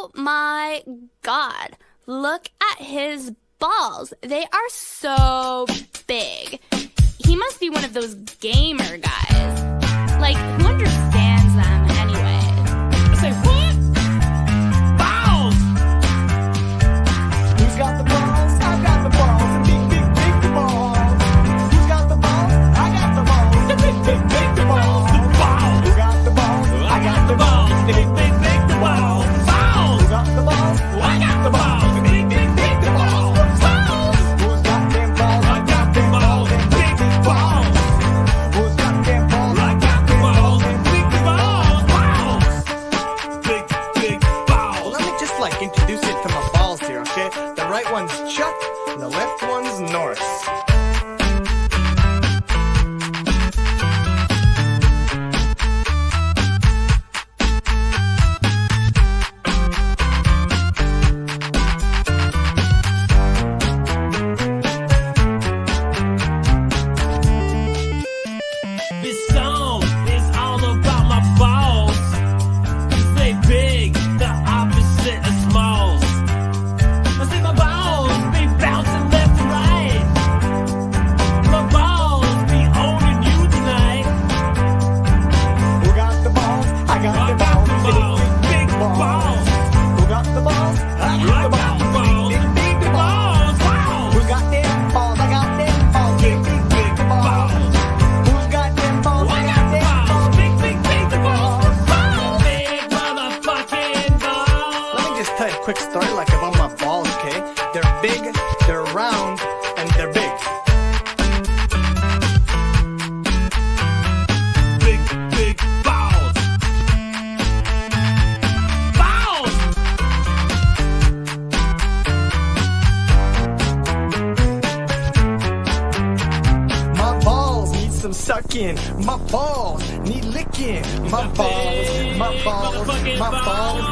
Oh my God. Look at his balls. They are so big. He must be one of those gamer guys. Like, who understands them anyway? I say, what? Balls! Who's got the balls? I got the balls. Big balls. Who's got the balls? I got the balls. Big balls. The balls! Who got the balls? I got the balls. Big the balls! Balls! Who got the balls? I got the balls! Big the balls! Balls! Who's got them balls? I got the balls! Big balls! Who's got them balls? I got the balls! Big balls! Balls! Big balls! Well, let me just introduce you to my balls here, okay? The right one's Chuck, and the left one's Norris. This song is all about my balls. 'Cause they big, the opposite of smalls. I say my balls be bouncing left and right. My balls be owning you tonight. Who got the balls? I got the balls. Big balls. Who got the balls? I I got the got balls. balls. Big balls. Balls. Who got them balls? I got them balls. Big balls. Who's got them balls? I got balls. Big balls. Balls. Big motherfucking balls. Let me just tell you a quick story about my balls, okay? They're big, they're round, and they're big. Big balls. Balls. My balls need some sucking. My balls need licking. My balls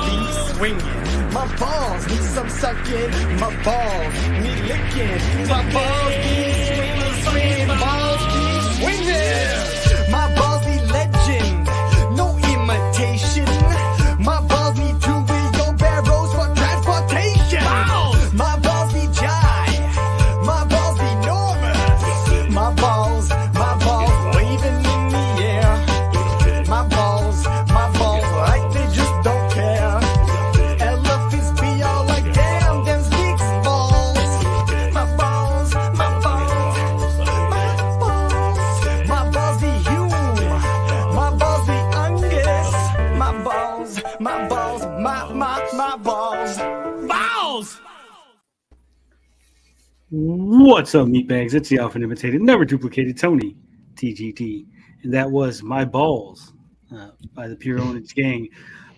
be swinging. My balls need some sucking. My balls need licking. My balls be swinging. Balls be swinging. My balls be legend. No imitation. My balls need two wheelbarrows for transportation. Balls. My balls be jive. My balls be enormous. My balls waving in the air. My balls, like they just don't care. Elephants be all like, damn, them Geeks balls. My balls be huge. My balls be Angus. My balls. Balls. What's up, meatbags? It's the often imitated, never duplicated Tony, TGT. And that was My Balls by the Pure Ownage Gang.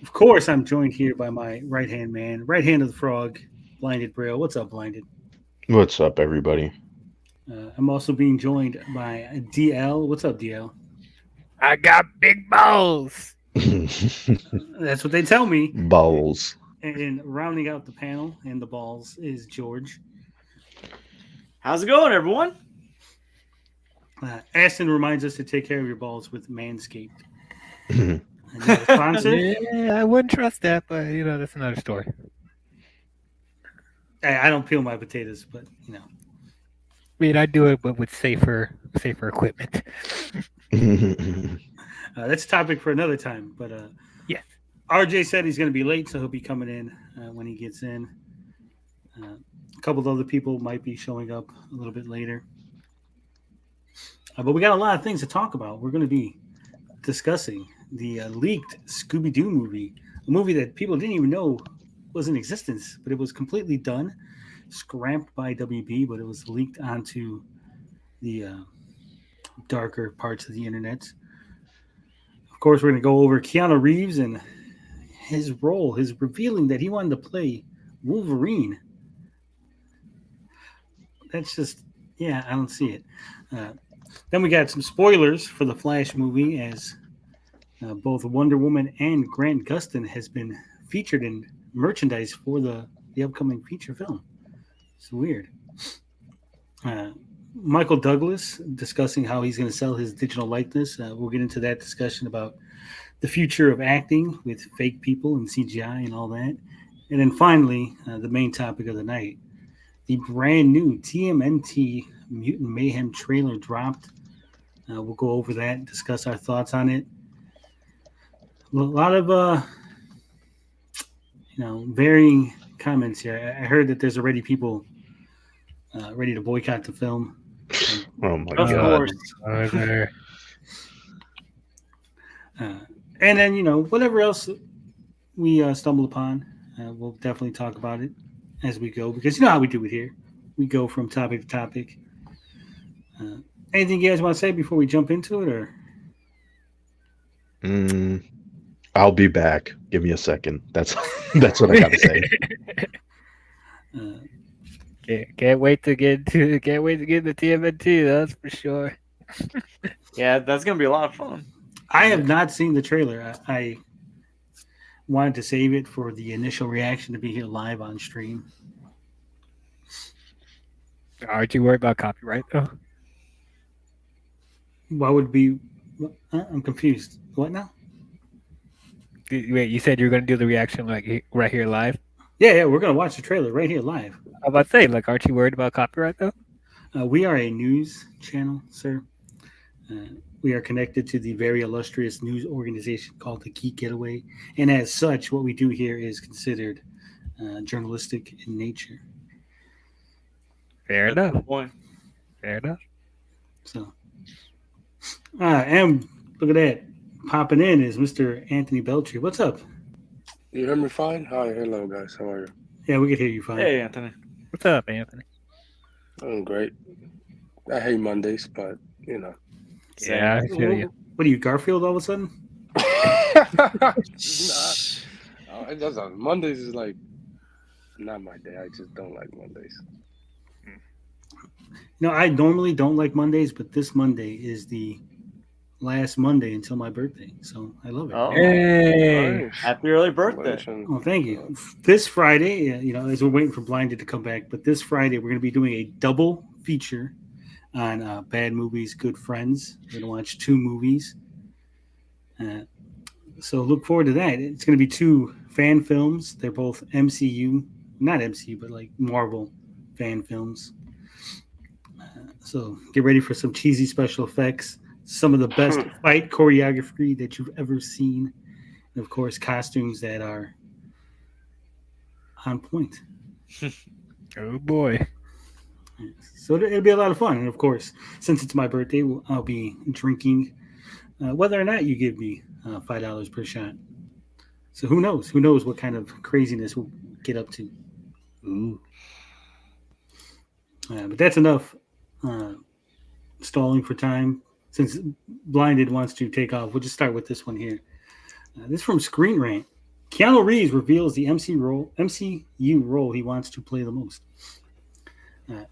Of course, I'm joined here by my right-hand man, right hand of the frog, Blinded Braille. What's up, Blinded? What's up, everybody? I'm also being joined by DL. What's up, DL? I got big balls. That's what they tell me. Balls. And rounding out the panel and the balls is George. How's it going, everyone? Aston reminds us to take care of your balls with Manscaped. And sponsor? Yeah, I wouldn't trust that, but that's another story. I don't peel my potatoes, but I mean, I do it, but with safer equipment. That's a topic for another time. But yeah, RJ said he's going to be late, so he'll be coming in when he gets in. A couple of other people might be showing up a little bit later. But we got a lot of things to talk about. We're going to be discussing the leaked Scooby-Doo movie, a movie that people didn't even know was in existence, but it was completely done, scrapped by WB, but it was leaked onto the darker parts of the internet. Of course, we're going to go over Keanu Reeves and his role, his revealing that he wanted to play Wolverine. That's just, I don't see it. Then we got some spoilers for the Flash movie, as both Wonder Woman and Grant Gustin has been featured in merchandise for the upcoming feature film. It's weird. Michael Douglas discussing how he's going to sell his digital likeness. We'll get into that discussion about the future of acting with fake people and CGI and all that. And then finally, the main topic of the night, the brand new TMNT Mutant Mayhem trailer dropped. We'll go over that and discuss our thoughts on it. A lot of varying comments here. I heard that there's already people ready to boycott the film. Oh my Of god. course. And then, whatever else we stumble upon, we'll definitely talk about it as we go, because you know how we do it here. We go from topic to topic. Anything you guys want to say before we jump into it, or? I'll be back. Give me a second. That's what I gotta say. Can't wait to get the TMNT. That's for sure. Yeah, that's gonna be a lot of fun. I have not seen the trailer. I wanted to save it for the initial reaction to be here live on stream. Aren't you worried about copyright though? Why would be? I'm confused. What now? Wait, you said you were going to do the reaction like right here live? Yeah, we're gonna watch the trailer right here live. I was about to say, like, aren't you worried about copyright though? We are a news channel, sir. We are connected to the very illustrious news organization called the Geek Getaway, and as such, what we do here is considered journalistic in nature. Fair enough. Good point. Fair enough. So, and look at that. Popping in is Mr. Anthony Beltry. What's up? You hear me fine? Hi, hello guys. How are you? Yeah, we can hear you fine. Hey, Anthony. What's up, Anthony? I'm great. I hate Mondays, but you know. Yeah, I feel you. What are you, Garfield? All of a sudden? Mondays is like not my day. I just don't like Mondays. No, I normally don't like Mondays, but this Monday is the last Monday until my birthday, so I love it. Oh, Hey, Nice. happy early birthday. Well, thank you. This Friday, as we're waiting for Blinded to come back, but this Friday we're going to be doing a double feature on Bad Movies, Good Friends. We're going to watch 2 movies. So look forward to that. It's going to be 2 fan films. They're both MCU, not MCU, but like Marvel fan films. So get ready for some cheesy special effects, some of the best fight choreography that you've ever seen, and of course, costumes that are on point. oh boy. So it'll be a lot of fun. And of course, since it's my birthday, I'll be drinking, whether or not you give me $5 per shot. So who knows? Who knows what kind of craziness we'll get up to. Ooh. But that's enough stalling for time. Since Blinded wants to take off, we'll just start with this one here. This is from Screen Rant. Keanu Reeves reveals the MCU role he wants to play the most.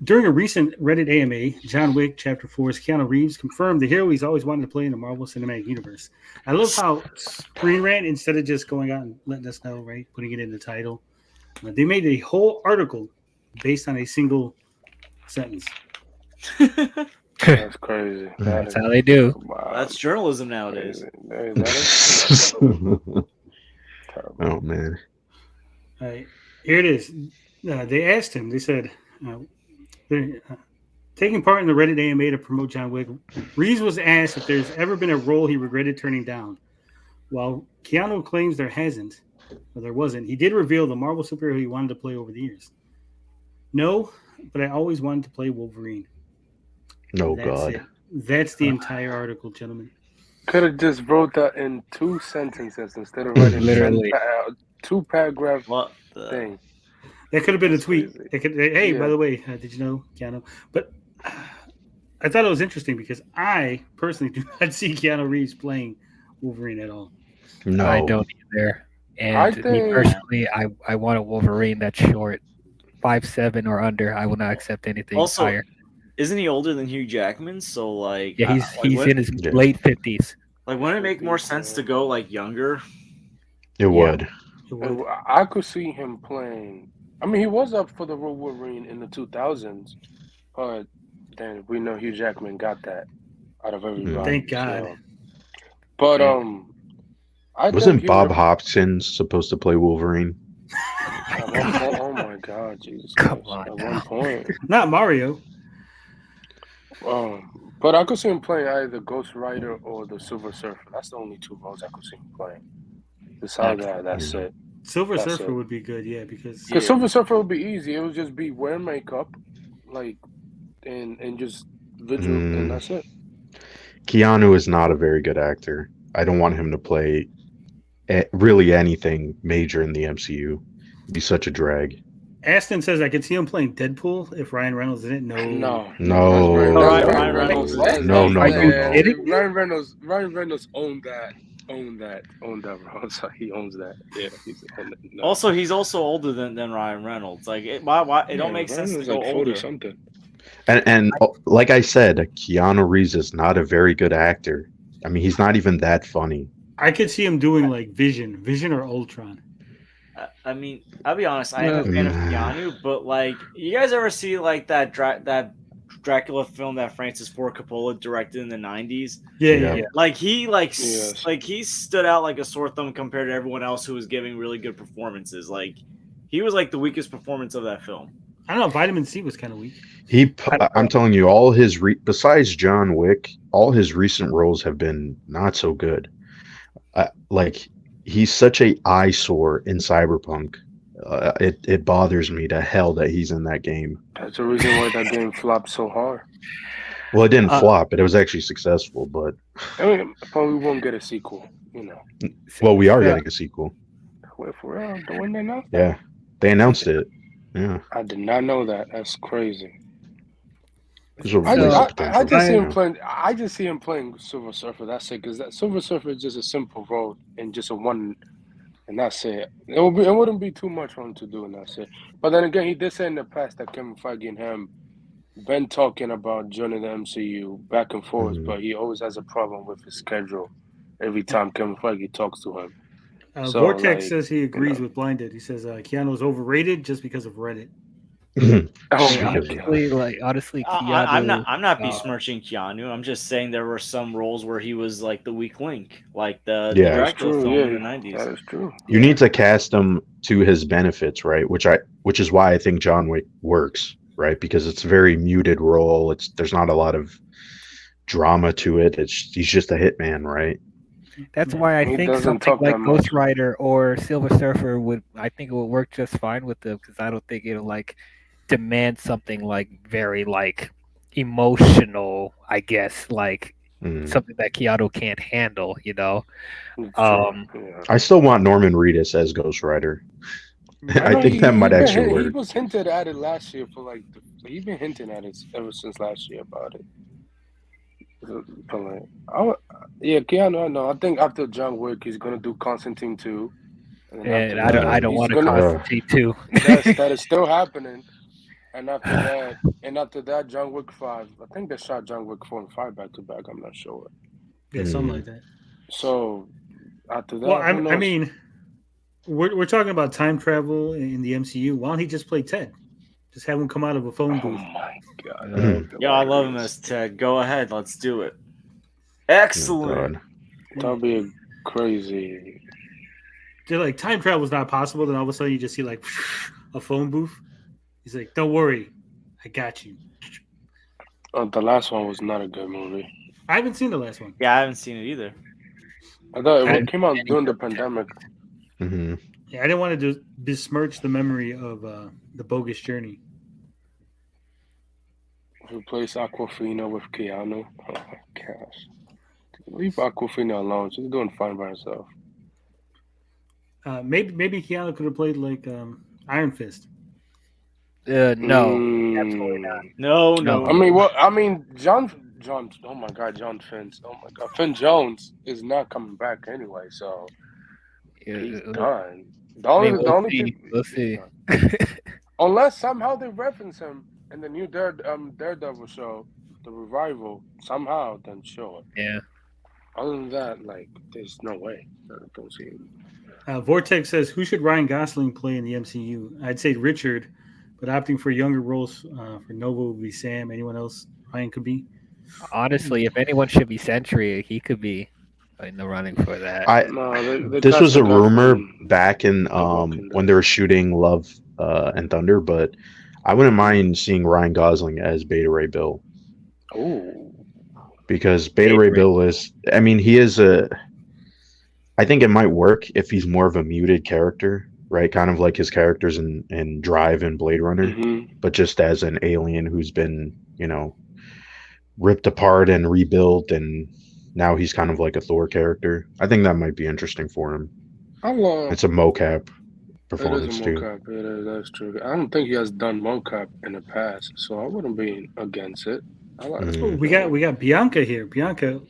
During a recent Reddit AMA, John Wick Chapter 4's Keanu Reeves confirmed the hero he's always wanted to play in the Marvel Cinematic Universe. I love how Screen Rant, instead of just going out and letting us know, right, putting it in the title, they made a whole article based on a single sentence. That's crazy. That's how they do. Wow. That's journalism nowadays. That is terrible. Oh man. All right, here it is. They asked him, they said, taking part in the Reddit AMA to promote John Wick, Reeves was asked if there's ever been a role he regretted turning down. While Keanu claims there hasn't, or there wasn't, he did reveal the Marvel superhero he wanted to play over the years. No, but I always wanted to play Wolverine. Oh That's god. it. That's the entire article, gentlemen. Could have just wrote that in 2 sentences instead of writing Literally. 2 paragraph What the? thing. That could have been a tweet. Crazy. It could, hey, Yeah. by the way, did you know Keanu? But I thought it was interesting because I personally do not see Keanu Reeves playing Wolverine at all. No. I don't either. And me think- personally, I want a Wolverine that's short, 5'7" or under. I will not accept anything Also, higher. isn't he older than Hugh Jackman? So like, Yeah, he's like, in his Yeah. late 50s. like, wouldn't it make more sense to go like younger? It would. It would. I could see him playing. I mean, he was up for the role Wolverine in the 2000s, but then we know Hugh Jackman got that out of everybody. Thank God. so. But I Wasn't think Bob he- Hopkins supposed to play Wolverine? At one point, oh my God, Jesus Come Christ. on At now. one point. Not Mario. But I could see him playing either Ghost Rider or the Silver Surfer. That's the only two roles I could see him playing. Besides that, that's it. Silver That's Surfer it. would be good, yeah, because Because Silver Surfer would be easy. It would just be wear makeup, like, and just visual, and that's it. Keanu is not a very good actor. I don't want him to play really anything major in the MCU. It'd be such a drag. Aston says I could see him playing Deadpool if Ryan Reynolds didn't know. No. Ryan Reynolds. No. Are you kidding me? Ryan Reynolds owned that role. So he owns that. Yeah, no. Also, he's also older than Ryan Reynolds. Like, why it don't make sense to go like older. something. And like I said, Keanu Reeves is not a very good actor. I mean, he's not even that funny. I could see him doing like Vision or Ultron. I mean, I'll be honest. I am a fan of Keanu, but like, you guys ever see like that Dracula film that Francis Ford Coppola directed in the '90s? Yeah. Like he stood out like a sore thumb compared to everyone else who was giving really good performances. Like he was like the weakest performance of that film. I don't know. Vitamin C was kind of weak. I'm telling you, all his besides John Wick, all his recent roles have been not so good. Like he's such a eyesore in Cyberpunk. It bothers me to hell that he's in that game. That's the reason why that game flopped so hard. Well, it didn't flop, but it was actually successful. But I mean, probably won't get a sequel. You know. Well, we are getting a sequel. Wait, for real? When they announced that? Yeah, they announced it. Yeah, I did not know that. That's crazy. there's a I waste of just potential. see him playing. I just see him playing Silver Surfer. That's it. Because that Silver Surfer is just a simple role and just a one, and that's it. It wouldn't be too much for him to do, and that's it. But then again, he did say in the past that Kevin Feige and him been talking about joining the MCU back and forth, but he always has a problem with his schedule every time Kevin Feige talks to him. So, Vortex like, says he agrees with Blinded. He says Keanu's overrated just because of Reddit. Honestly, Keanu. I'm not besmirching Keanu. I'm just saying there were some roles where he was like the weak link, like the Dracula film in the '90s. That is true. You need to cast him to his benefits, right? Which is why I think John Wick works, right? Because it's a very muted role. There's not a lot of drama to it. He's just a hitman, right? That's why I He think doesn't something talk like that Ghost much. Rider or Silver Surfer it would work just fine with them because I don't think it'll like demand something like very like emotional, I guess, like something that Keanu can't handle, you know. I still want Norman Reedus as Ghost Rider. I think that might actually work. He was hinted at it last year for like he's been hinting at it ever since last year about it. But like, Keanu, I know. I think after John Wick, he's gonna do Constantine 2. And I don't want to Constantine 2. That is still happening. And after that, John Wick 5. I think they shot John Wick 4 and 5 back to back. I'm not sure. Yeah, something like that. So after that, Well, I mean, we're talking about time travel in the MCU. Why don't he just play Ted? Just have him come out of a phone booth. Oh my God! Yo, I love him as Ted. Go ahead, let's do it. Excellent. That'd be crazy. They're like, time travel is not possible. Then all of a sudden, you just see like a phone booth. He's like, "Don't worry, I got you." The last one was not a good movie. I haven't seen the last one. Yeah, I haven't seen it either. I thought it came out during the pandemic. Mm-hmm. Yeah, I didn't want to besmirch the memory of the Bogus Journey. Replace Aquafina with Keanu. Oh my gosh! Leave Aquafina alone. She's doing fine by herself. Maybe Keanu could have played like Iron Fist. No, absolutely not. No. I mean, John. Oh my God, John Finn. Oh my God, Finn Jones is not coming back anyway, so he's done. We'll see. Unless somehow they reference him in the new Daredevil show, the revival, somehow, then sure. Yeah. Other than that, like, there's no way. I don't see it. Vortex says, who should Ryan Gosling play in the MCU? I'd say Richard, but opting for younger roles for Nova would be Sam. Anyone else Ryan could be? Honestly, if anyone should be Sentry, he could be. in the running for that. This was a cast the guy rumor from back in Walking when Dead. they were shooting Love and Thunder, but I wouldn't mind seeing Ryan Gosling as Beta Ray Bill Oh, because Beta Ray Bill is. I mean, he is a. I think it might work if he's more of a muted character, right? Kind of like his characters in Drive and Blade Runner, but just as an alien who's been, ripped apart and rebuilt, and now he's kind of like a Thor character. I think that might be interesting for him. how long? It's a mocap It performance is a too. mocap. It is. That's true. I don't think he has done mocap in the past, so I wouldn't be against it. I like Mm. We got Bianca here. Bianca,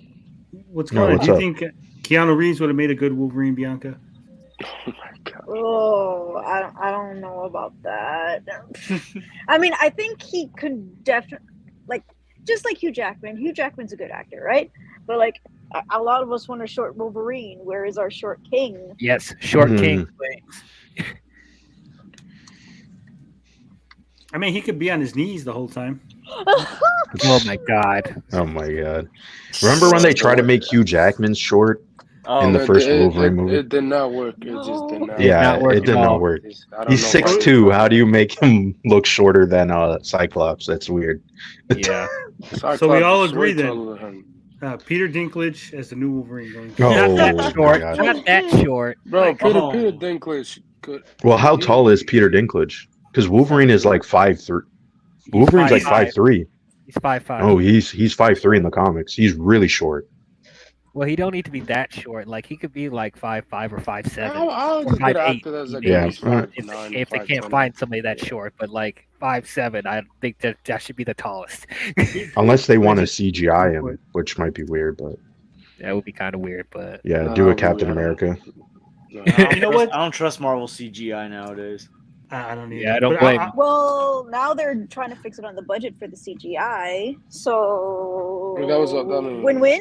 what's No, going on? what's Do you up? think Keanu Reeves would have made a good Wolverine, Bianca? Oh my god. Oh, I don't know about that. I mean, I think he could definitely, just like Hugh Jackman. Hugh Jackman's a good actor, right? But a lot of us want a short Wolverine. Where is our short king? Yes, short king. I mean, he could be on his knees the whole time. Oh my god. Oh my god! Remember when they tried to make Hugh Jackman short in the first Wolverine movie? It did not work. It just did not. Yeah, not work it did at not all. work. I don't He's know why. 6'2". How do you make him look shorter than Cyclops? That's weird. Yeah. So we all Cyclops is agree way then. taller than him. Peter Dinklage as the new Wolverine. Going Oh, Not that my short. God. Not that short. Bro, Peter oh. Dinklage could. Well, how tall is Peter Dinklage? Because Wolverine is like 5'3". Wolverine's like 5'3". He's 5'5". Oh, he's 5'3" in the comics. He's really short. Well, he don't need to be that short. Like he could be like 5'5" or 5'7". I'll or just get 5'8". after that's like Yeah. at least 5'9", If they can't 5'10". find somebody that short, but like 5'7", I think that should be the tallest. Unless they want to CGI him, which might be weird, but That would be kind of weird, but yeah, No, do a I Captain wouldn't. America. No. You know what? I don't trust Marvel CGI nowadays. I don't need. Yeah, I don't But blame him. Well, now they're trying to fix it on the budget for the CGI. So That was a win-win.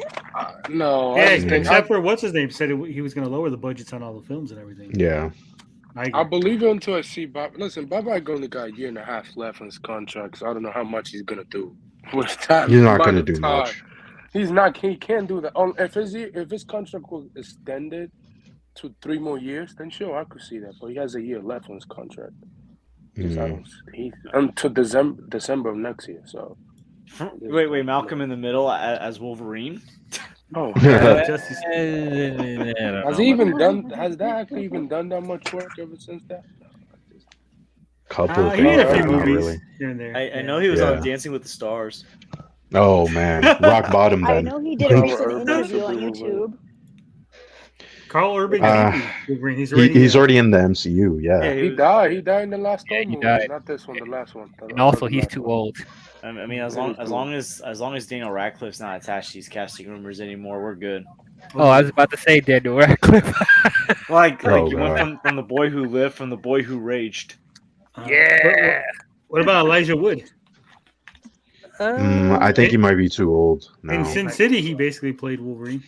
No, Yeah, I just think except for what's his name said he was going to lower the budgets on all the films and everything. Yeah. I believe it until I see Bob. Listen, Bob only got a year and a half left on his contract, so I don't know how much he's gonna do with that. He's not amount going to of do time. much. He's not. He can't do that. If his contract was extended to 3 more years, then sure, I could see that. But he has a year left on his contract. He's until December of next year. So Wait, Malcolm in the Middle as Wolverine? oh, Justice. has he even done? Has that actually even done that much work ever since that? Couple of He made a things, few but not movies really. here and there. I know he was Yeah. on Dancing with the Stars. Oh man, rock bottom I then. know he did a recent Urban interview on Wolverine. YouTube. Carl Urban, Uh, Wolverine. He's already in the MCU. Yeah. Yeah, He died. He died in the last Yeah, Thor he movie, died. not this one. The last one. And also, he's too old. I mean, as long as Daniel Radcliffe's not attached to these casting rumors anymore, we're good. Oh, I was about to say Daniel Radcliffe. Like Oh, you God. went from the boy who lived, from the boy who raged. Yeah. What about Elijah Wood? I think he might be too old now. In Sin City, he basically played Wolverine.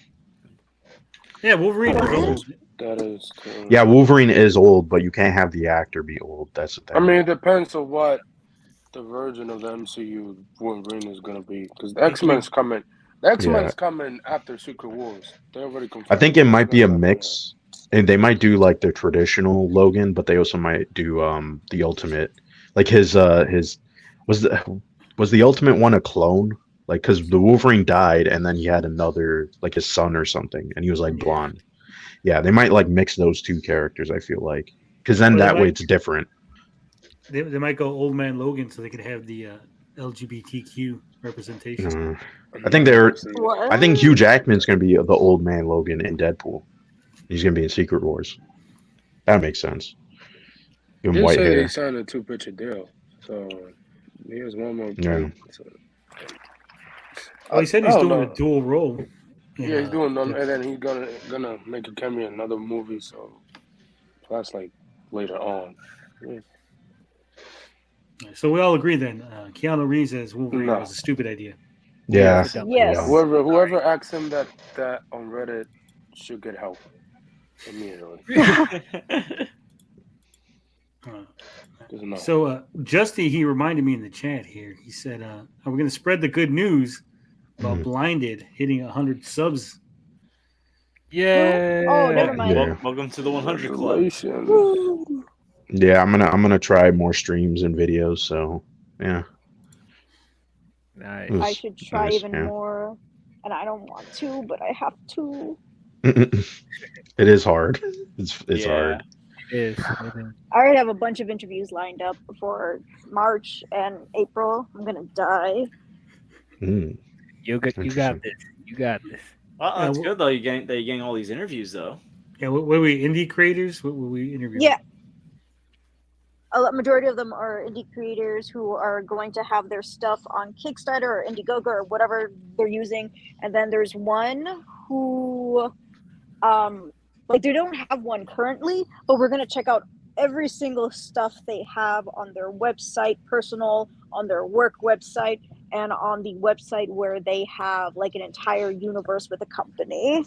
Yeah, Wolverine was old. That is true. Yeah, Wolverine is old, but you can't have the actor be old. That's the thing. I mean, it depends on what the version of the MCU Wolverine is gonna be, because the X-Men's coming. The X-Men's coming after Secret Wars. They already confirmed. I think it might be a mix, and they might do like the traditional Logan, but they also might do the Ultimate. Like his was the Ultimate one a clone? Like, because the Wolverine died, and then he had another, like his son or something, and he was like blonde. Yeah, they might like mix those two characters. I feel like, because then Well, they that way might- it's different. They might go Old Man Logan so they could have the LGBTQ representation. I think they're. What? I think Hugh Jackman's going to be the old man Logan in Deadpool. He's going to be in Secret Wars. That makes sense. Give him They white say they hair. signed a 2-picture deal, so here's one more. Yeah. So, Well, he said he's I don't doing know. a dual role. Yeah, he's doing, and then he's gonna make a cameo in another movie. So that's like later on. Yeah. So we all agree then. Keanu Reeves as Wolverine No. was a stupid idea. Yeah. Yes. Whoever asks him that on Reddit should get help immediately. Just no. So Justy, he reminded me in the chat here. He said, "Are we going to spread the good news about Blinded hitting 100 subs?" Yeah. Oh, never mind. Yeah. Welcome to the 100 Club. Congratulations. Woo. Yeah, I'm gonna try more streams and videos. So yeah, Nice. it was I should try nice, even yeah. more, and I don't want to, but I have to. It is hard. It's Yeah. hard. It is. I already have a bunch of interviews lined up for March and April. I'm gonna die. Mm. You got Interesting. this. You got this. Well, that's Yeah, good though. You're getting all these interviews though. Yeah, what were we indie creators? What were we interviewing? Yeah. A majority of them are indie creators who are going to have their stuff on Kickstarter or Indiegogo or whatever they're using. And then there's one who, like, they don't have one currently, but we're going to check out every single stuff they have on their website, personal, on their work website, and on the website where they have like an entire universe with a company.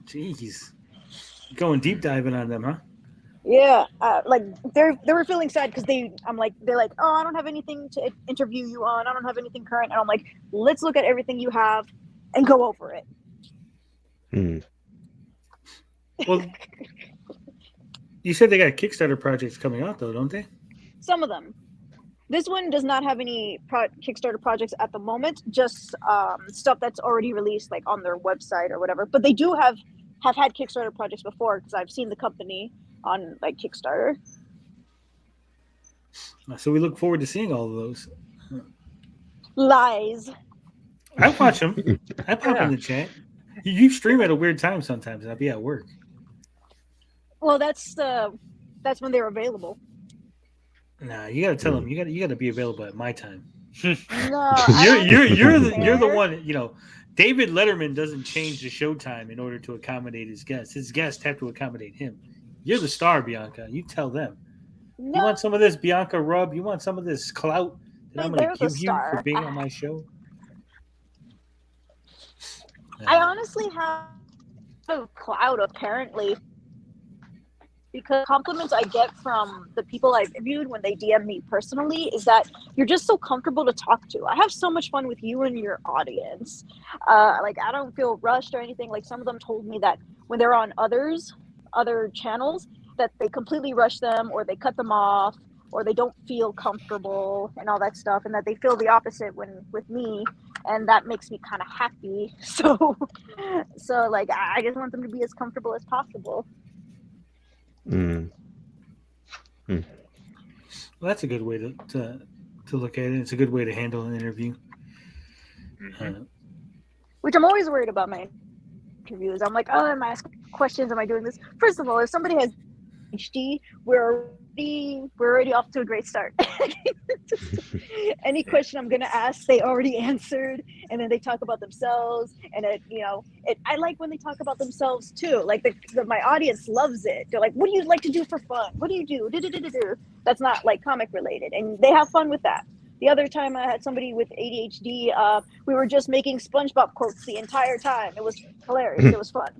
Jeez, going deep diving on them, huh? Yeah, like they were feeling sad because they're like, oh, I don't have anything to interview you on. I don't have anything current, and I'm like, let's look at everything you have and go over it. Hmm. Well, you said they got Kickstarter projects coming out though, don't they? Some of them. This one does not have any Kickstarter projects at the moment, just stuff that's already released, like on their website or whatever. But they do have had Kickstarter projects before because I've seen the company on like Kickstarter. So we look forward to seeing all of those. Lies. I watch them. I pop in the chat. You stream at a weird time sometimes. I'll be at work. Well, that's when they're available. Nah, you gotta tell them. You gotta be available at my time. No, You're the one. You know, David Letterman doesn't change the showtime in order to accommodate his guests. His guests have to accommodate him. You're the star, Bianca. You tell them. No, You want some of this Bianca rub? You want some of this clout that I'm going to there's a give you for star. being on my show? I honestly have a cloud apparently because compliments I get from the people I've interviewed when they DM me personally is that you're just so comfortable to talk to. I have so much fun with you and your audience. Like I don't feel rushed or anything. Like some of them told me that when they're on other channels that they completely rush them or they cut them off or they don't feel comfortable and all that stuff, and that they feel the opposite with me, and that makes me kind of happy. So like I just want them to be as comfortable as possible. Mm. Well, that's a good way to look at it. It's a good way to handle an interview. Which I'm always worried about my interviews. I'm like, oh, am I asking questions? Am I doing this? First of all, if somebody has HD, we're already off to a great start. Any question I'm gonna ask, they already answered, and then they talk about themselves, and I like when they talk about themselves too. Like my audience loves it. They're like, "What do you like to do for fun? What do you do?" That's not like comic related, and they have fun with that. The other time I had somebody with ADHD, we were just making SpongeBob quotes the entire time. It was hilarious. It was fun.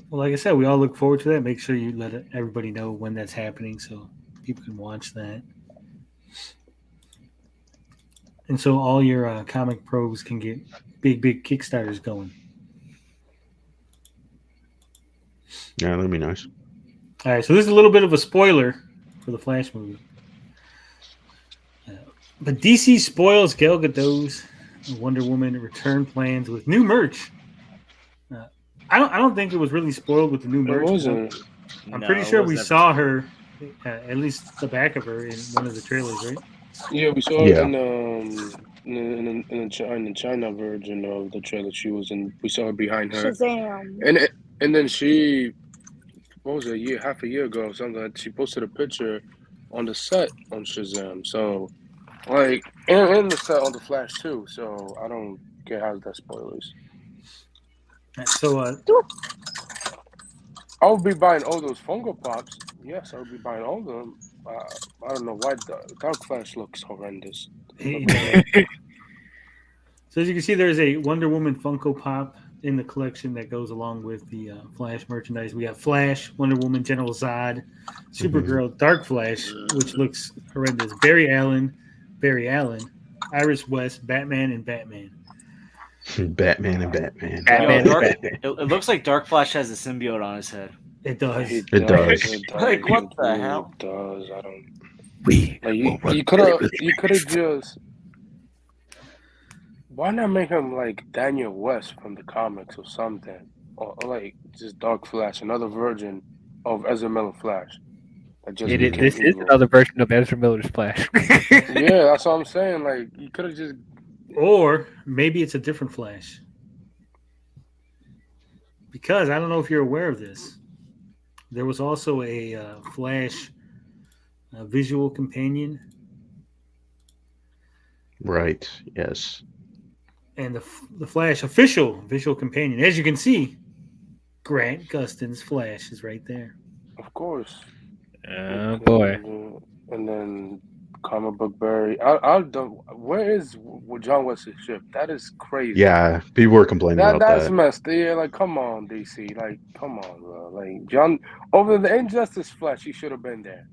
Well, like I said, we all look forward to that. Make sure you let everybody know when that's happening so people can watch that. And so all your comic pros can get big Kickstarters going. Yeah, that'd be nice. All right, so this is a little bit of a spoiler for the Flash movie. But DC spoils Gal Gadot's Wonder Woman return plans with new merch. I don't think it was really spoiled with the new merch. It wasn't. I'm pretty sure we saw her, at least the back of her, in one of the trailers, right? Yeah, we saw it in the China version of the trailer she was in. We saw her behind her. Shazam. And then she, what was it, half a year ago or something, like, she posted a picture on the set on Shazam. So, like, and the set on the Flash too. So I don't get how that spoilers. So, I would be buying all those Funko Pops. Yes, I would be buying all of them. I don't know why the Dark Flash looks horrendous. So as you can see, there's a Wonder Woman Funko Pop in the collection that goes along with the Flash merchandise. We have Flash, Wonder Woman, General Zod, Supergirl, Dark Flash, which looks horrendous. Barry Allen, Iris West, Batman, and Batman. Batman and Batman. Batman. Yo, it looks like Dark Flash has a symbiote on his head. It does. It does. Like, what It the really hell? does. I don't. We Like will run you could have just. Why not make him like Daniel West from the comics or something, or like just Dark Flash, another version of Ezra Miller Flash. That just became This is evil. another version of Ezra Miller's Flash. Yeah, that's what I'm saying. Like you could have just. Or maybe it's a different Flash. Because I don't know if you're aware of this. There was also a Flash visual companion. Right. Yes. And the Flash official visual companion. As you can see, Grant Gustin's Flash is right there. Of course. Oh boy. And then comic book Barry. I'll do. Where is John Wesley's ship? That is crazy. Yeah, people were complaining about That's that. messed. Yeah, like come on, DC. Like come on, bro. Like John over the Injustice Flash, he should have been there.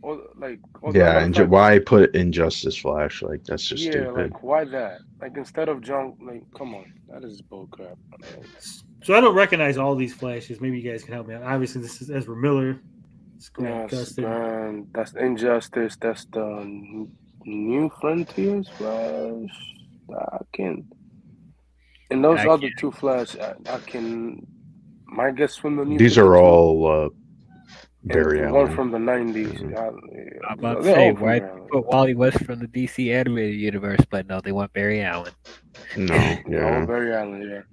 Or like Yeah, and why put Injustice Flash? Like that's just yeah, stupid. like why that? Like instead of John, like come on, that is bullcrap. So I don't recognize all these Flashes. Maybe you guys can help me out. Obviously, this is Ezra Miller. It's Grant Gustin. That's Injustice. That's the New Frontiers Flash. I can. And those other two Flash, I can. My guess from the New. These are all Barry and Allen. one from the 90s. I'm about to say, why put Wally West from the DC animated universe, but no, they want Barry Allen. No, Yeah, Barry Allen. Yeah.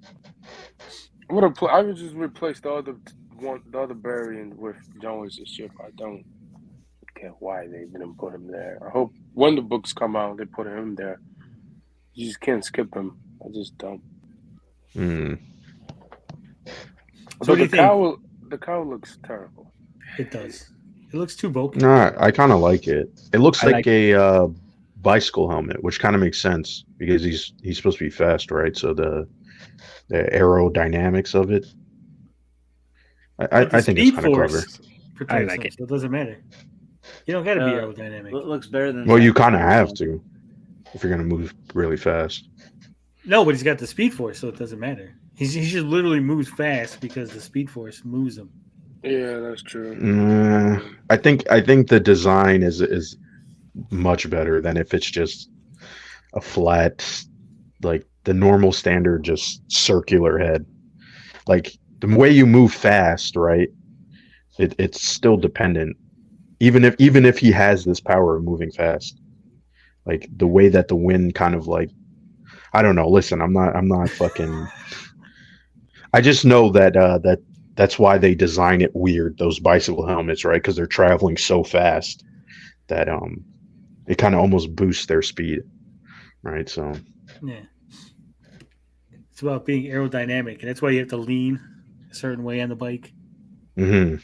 I would just replace the other Barry with John Wesley's ship. I don't get why they didn't put him there. I hope when the books come out, they put him there. You just can't skip him. I just don't. Mm. So But the cowl looks terrible. It does. It looks too bulky. No, I kind of like it. It looks I like a bicycle helmet, which kind of makes sense because he's supposed to be fast, right? So the aerodynamics of it, I think it's kind of clever. I like it. So it doesn't matter. You don't got to be aerodynamic. Looks better than. Well, you kind of have to if you're gonna move really fast. No, but he's got the Speed Force, so it doesn't matter. He just literally moves fast because the Speed Force moves him. Yeah, that's true. I think the design is much better than if it's just a flat, like the normal standard, just circular head. Like the way you move fast, right? It's still dependent. Even if he has this power of moving fast, like the way that the wind kind of like, I don't know. Listen, I'm not fucking. I just know that that's why they design it weird. Those bicycle helmets, right? Because they're traveling so fast that it kind of almost boosts their speed, right? So yeah, it's about being aerodynamic, and that's why you have to lean a certain way on the bike. Mm-hmm.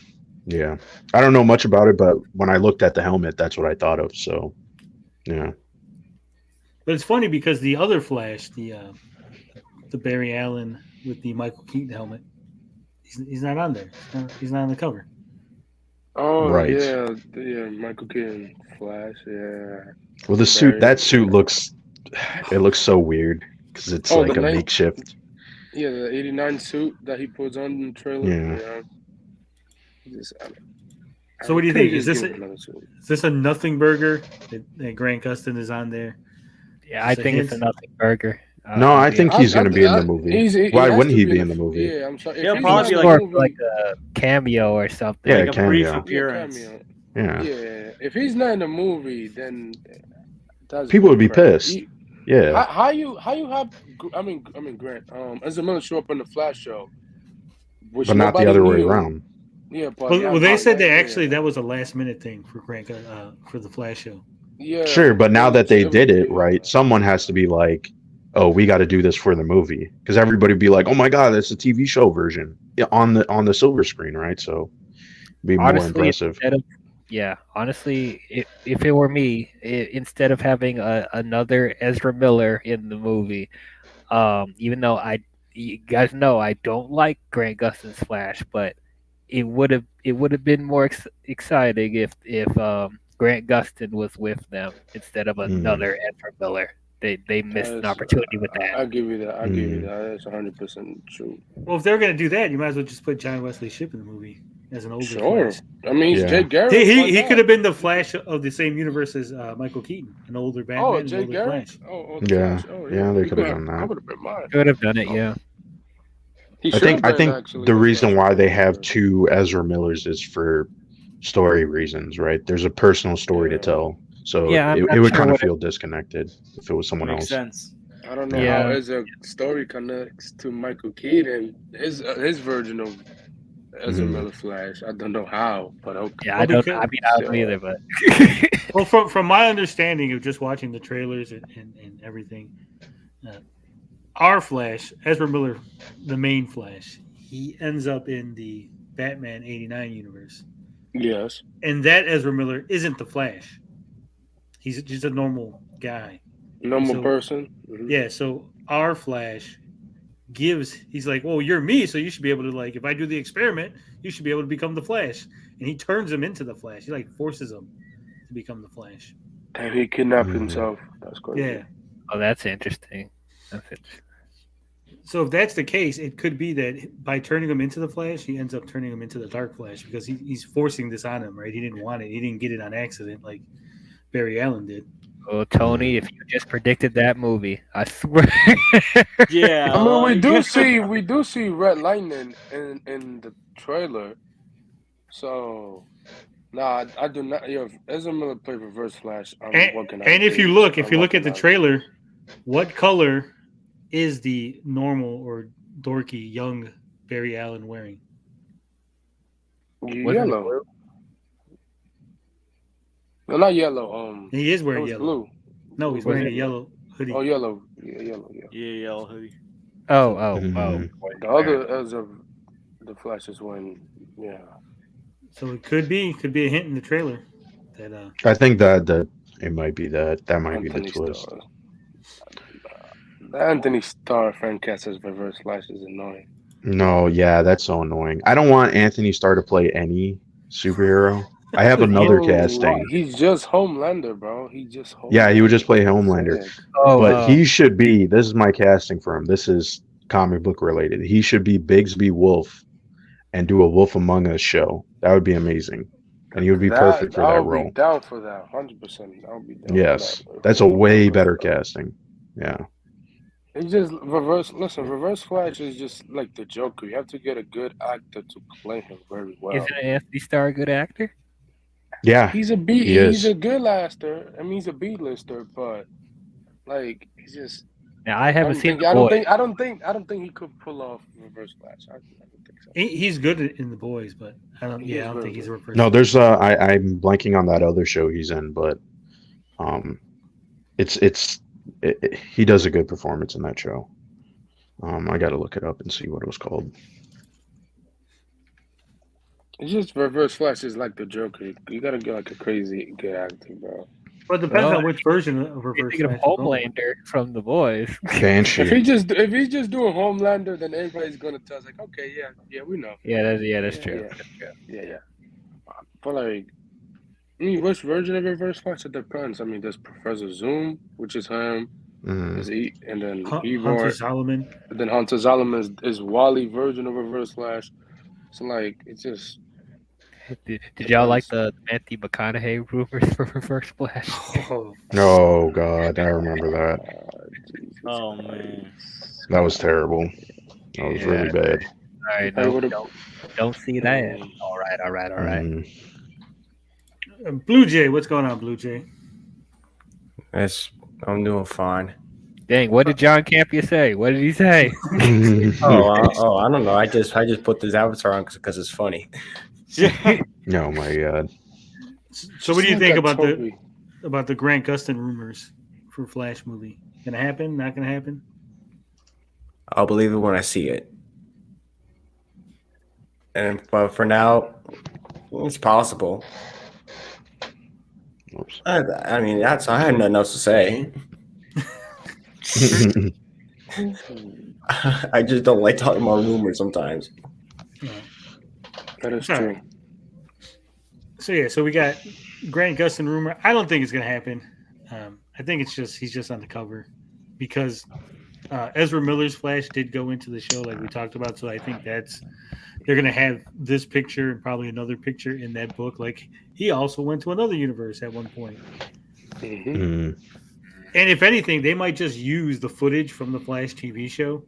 Yeah, I don't know much about it, but when I looked at the helmet, that's what I thought of. So yeah. But it's funny because the other Flash, the Barry Allen with the Michael Keaton helmet, he's not on there. He's not on the cover. Oh right. Yeah, Michael Keaton Flash. Yeah. Well, the suit, that suit looks so weird because it's like a makeshift. Yeah, the '89 suit that he puts on in the trailer. Yeah. So what do you think? Is this a nothing burger that Grant Gustin is on there? Yeah, I think it's a nothing burger. No, I think he's going to be in the movie. Why wouldn't he be in the movie? Yeah, I'm sorry. He'll probably be like a cameo or something. Yeah, like a brief appearance. Yeah. If he's not in the movie, then people would be pissed. Yeah. How you have? I mean Grant. Ezra Miller show up in the Flash show, but not the other way around. Yeah, but well, they said that was a last minute thing for Grant for the Flash show. Yeah, sure, but now that they did it right, someone has to be like, "Oh, we got to do this for the movie," because everybody would be like, "Oh my god, that's a TV show version on the silver screen, right?" So, be more impressive. Honestly, if it were me, instead of having another Ezra Miller in the movie, even though you guys know I don't like Grant Gustin's Flash, but it would have been more exciting if Grant Gustin was with them instead of another Ezra Miller. they missed an opportunity with that. I give you that. I give you that. That's 100% true. Well, if they're gonna do that, you might as well just put John Wesley Shipp in the movie as an older Sure. Flash. I mean, he's Jay Garrick. He could have been the Flash of the same universe as Michael Keaton, an older Batman. Oh, an Jay older Garrick. Flash. Yeah, they could have done That that. would have been mine. Could have done it, yeah. He I think actually the reason why they have two Ezra Millers is for story reasons, right? There's a personal story to tell, so Yeah, I'm it not would sure kind of what feel disconnected if it was someone Makes else. sense. I don't know Yeah. how Ezra story connects to Michael Keaton, his version of Ezra Miller Flash. I don't know how, but okay. Yeah, I don't either, but Well, from my understanding of just watching the trailers and everything, our Flash, Ezra Miller, the main Flash, he ends up in the Batman '89 universe. Yes. And that Ezra Miller isn't the Flash. He's just a normal guy. Normal person. Mm-hmm. Yeah, so our Flash he's like, well, you're me, so you should be able to, like, if I do the experiment, you should be able to become the Flash. And he turns him into the Flash. He, like, forces him to become the Flash. And he kidnapped himself. That's crazy. Yeah. oh, that's interesting. So if that's the case, it could be that by turning him into the Flash, he ends up turning him into the Dark Flash because he's forcing this on him, right? He didn't want it. He didn't get it on accident like Barry Allen did. Oh, Tony, if you just predicted that movie, I swear. Yeah. I mean, we do see Red Lightning in the trailer. So, nah, I do not. Yo, if Ezra Miller played Reverse Flash, And if you look at the trailer, what color is the normal or dorky young Barry Allen wearing? Yellow. No, not yellow. He is wearing yellow. Blue. No, he's wearing a yellow hoodie. Oh, yellow. Yeah, yellow. Yeah. Yeah, yellow hoodie. Oh. The other Ezra, the Flash is wearing. Yeah. So it could be a hint in the trailer. That I think that it might be that might be the twist. Starr. The Anthony Starr fan cast as Reverse Flash is annoying. No, yeah, that's so annoying. I don't want Anthony Starr to play any superhero. I have another casting. He's just Homelander, bro. Yeah, he would just play Homelander. But he should be. This is my casting for him. This is comic book related. He should be Bigsby Wolf and do a Wolf Among Us show. That would be amazing, and he would be perfect for that role. Be down for that, 100%. I would be down. Yes, for that. that's a way better casting. Yeah. It's just reverse. Listen, Reverse Flash is just like the Joker. You have to get a good actor to play him very well. Isn't Anthony Starr a good actor? Yeah, he's a B. He's a good actor. I mean, he's a B-lister, but like he's just. Now I haven't seen. I don't think he could pull off Reverse Flash. I don't think so. He's good in The Boys, but I don't think he's a reverse. No, there's I'm blanking on that other show he's in, but he does a good performance in that show. I got to look it up and see what it was called. It's just Reverse Flash is like the Joker. You gotta get like a crazy good actor, bro. But it depends on which version of Reverse Flash. Homelander from The Boys. Banshee. If he's just doing Homelander, then everybody's gonna tell us like, okay, yeah, we know. That's true. Yeah. But like, I mean, which version of Reverse Flash? It depends. I mean, there's Professor Zoom, which is him. And then Hunter Solomon. And then Hunter Solomon is Wally version of Reverse Flash. So like, it's just. Did y'all like the Matthew McConaughey rumors for Reverse Flash? Oh God, I remember that. Oh man, that was terrible. That was really bad. All right, don't see that. All right. Blue Jay, what's going on, Blue Jay? I'm doing fine. Dang, what did John Campia say? What did he say? I don't know. I just put this avatar on because it's funny. Oh my God. So what do you think about the Grant Gustin rumors for Flash movie? Gonna happen? Not gonna happen? I'll believe it when I see it. But for now, it's possible. Oops. I mean, I had nothing else to say. I just don't like talking about rumors sometimes. That is true. So we got Grant Gustin rumor. I don't think it's gonna happen. I think he's just on the cover. because Ezra Miller's Flash did go into the show, like we talked about. So I think they're going to have this picture and probably another picture in that book. Like he also went to another universe at one point. Mm-hmm. And if anything, they might just use the footage from the Flash TV show.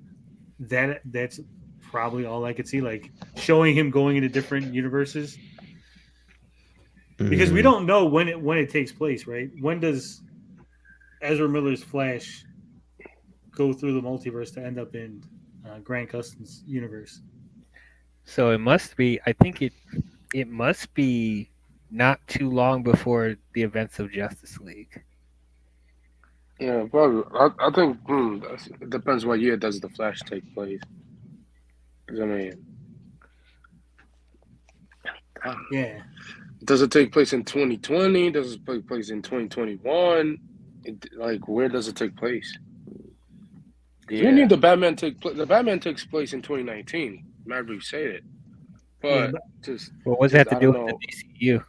That's probably all I could see, like showing him going into different universes. Because we don't know when it takes place, right? When does Ezra Miller's Flash go through the multiverse to end up in Grant Gustin's universe? So it must be. I think it must be not too long before the events of Justice League. Yeah, probably. I think it depends what year does the Flash take place. 'Cause, I mean, Yeah. does it take place in 2020? Does it take place in 2021? Like, where does it take place? Yeah. We knew the Batman takes place in 2019. Maverick said it, but just Well, what's that I to do don't with know. the DCU?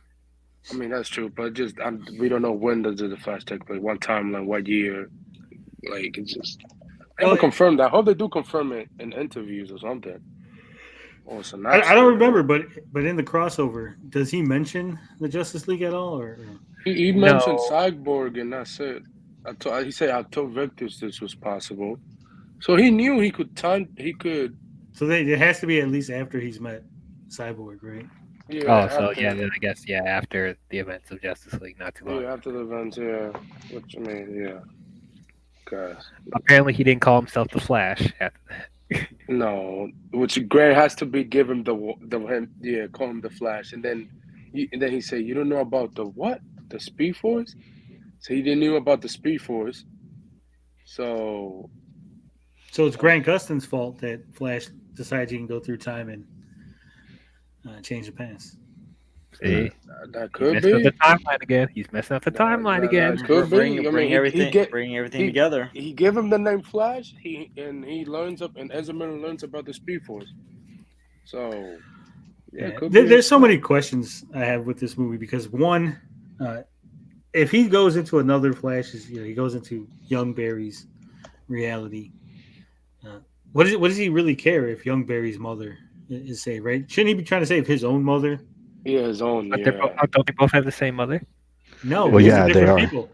I mean, that's true, but just we don't know when does the Flash take place, what timeline, what year. Like, it's just I haven't confirmed that. I hope they do confirm it in interviews or something. Or it's I don't remember, but in the crossover, does he mention the Justice League at all? Or he mentioned Cyborg, and that's it. He said I told Victus this was possible, so he knew he could. So it has to be at least after he's met Cyborg, right? Yeah. Then I guess after the events of Justice League, not too long. Yeah, after the events, yeah. Which I mean, yeah. Guys. Apparently, he didn't call himself the Flash after that. No, which Grant has to be given call him the Flash, and then he said, "You don't know about the what? The Speed Force?" So he didn't know about the Speed Force. So it's Grant Gustin's fault that Flash decides he can go through time and change the past. See, that could messing up be the timeline again. He's messing up the timeline again. That could be. Bring everything together. He gave him the name Flash. He learns and Ezra Miller learns about the Speed Force. So there's so many questions I have with this movie because one, if he goes into another Flash, he goes into young Barry's reality. What does he really care if young Barry's mother is saved? Right? Shouldn't he be trying to save his own mother? Yeah, his own. But don't they both have the same mother? No. Well, yeah, they are. People.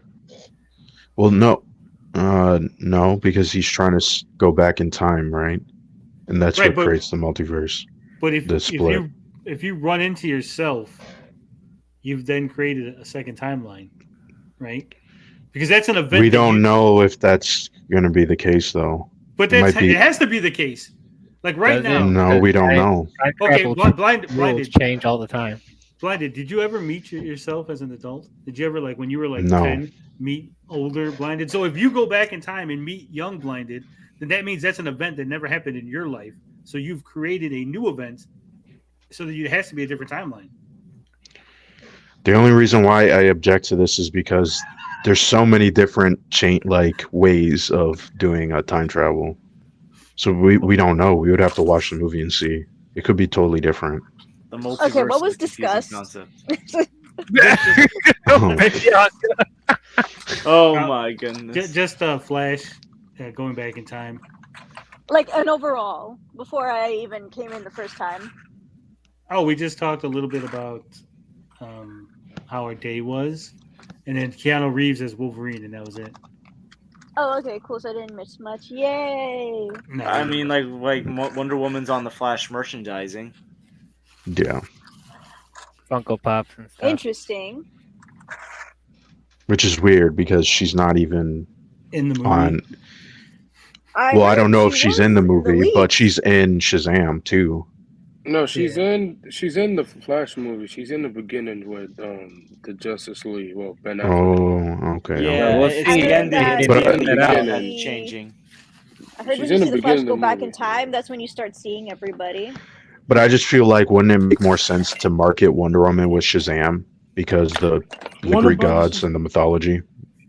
Well, no, because he's trying to go back in time, right? And that's what creates the multiverse. But if you run into yourself, you've then created a second timeline, right? Because that's an event. We don't know if that's going to be the case, though. But it has to be the case. Like right now. No, we don't know. Okay, blinded change all the time. Blinded. Did you ever meet yourself as an adult? Did you ever, like, when you were like No. 10, meet older Blinded? So if you go back in time and meet young Blinded, then that means that's an event that never happened in your life. So you've created a new event, so that it has to be a different timeline. The only reason why I object to this is because there's so many different ways of doing time travel. So we don't know. We would have to watch the movie and see. It could be totally different. The multiverse Okay, what was is a confusing discussed? concept. Oh, Oh my goodness. Just Flash going back in time. Like an overall, before I even came in the first time. Oh, we just talked a little bit about how our day was, and then Keanu Reeves as Wolverine, and that was it. Oh, okay, cool. So I didn't miss much. Yay! No. I mean, like Wonder Woman's on the Flash merchandising. Yeah. Funko Pops and stuff. Interesting. Which is weird because she's not even in the movie. on. I don't know if she's in the movie, but she's in Shazam too. No, she's in the Flash movie. She's in the beginning with the Justice League. Well, Ben Affleck. Oh, okay. Yeah, we'll it's see. the ending. But- It's the ending But- that's changing. I heard She's when in you the see the Flash beginning go of the back in movie. time, that's when you start seeing everybody. But I just feel like wouldn't it make more sense to market Wonder Woman with Shazam because the Wonder Greek Woman's- gods and the mythology?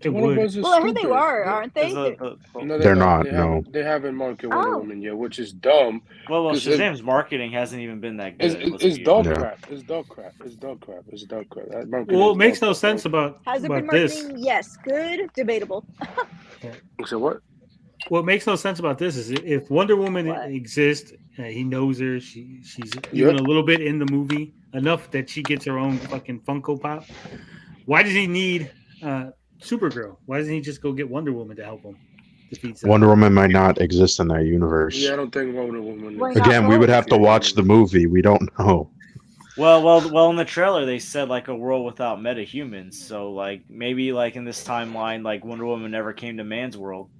It Wonder would. Woman's is Well, I heard they stupid. are, aren't they? No, They're not, no. They haven't marketed Wonder Oh. Woman yet, which is dumb. Well, 'Cause it- Shazam's marketing hasn't even been that good. It's dog Yeah. crap. It's dog crap. It's dog crap. It's dog crap. That marketing Well, is it makes dog no crap. sense about Has it been this. marketing? Yes. Good. Debatable. So what? What makes no sense about this is if Wonder Woman exists, he knows her. She's even a little bit in the movie enough that she gets her own fucking Funko Pop. Why does he need Supergirl? Why doesn't he just go get Wonder Woman to help him defeat Zod? Wonder Woman might not exist in that universe. Yeah, I don't think Wonder Woman. Why not? Again, we would have to watch the movie. We don't know. Well, in the trailer they said like a world without metahumans. So like maybe like in this timeline, like Wonder Woman never came to man's world.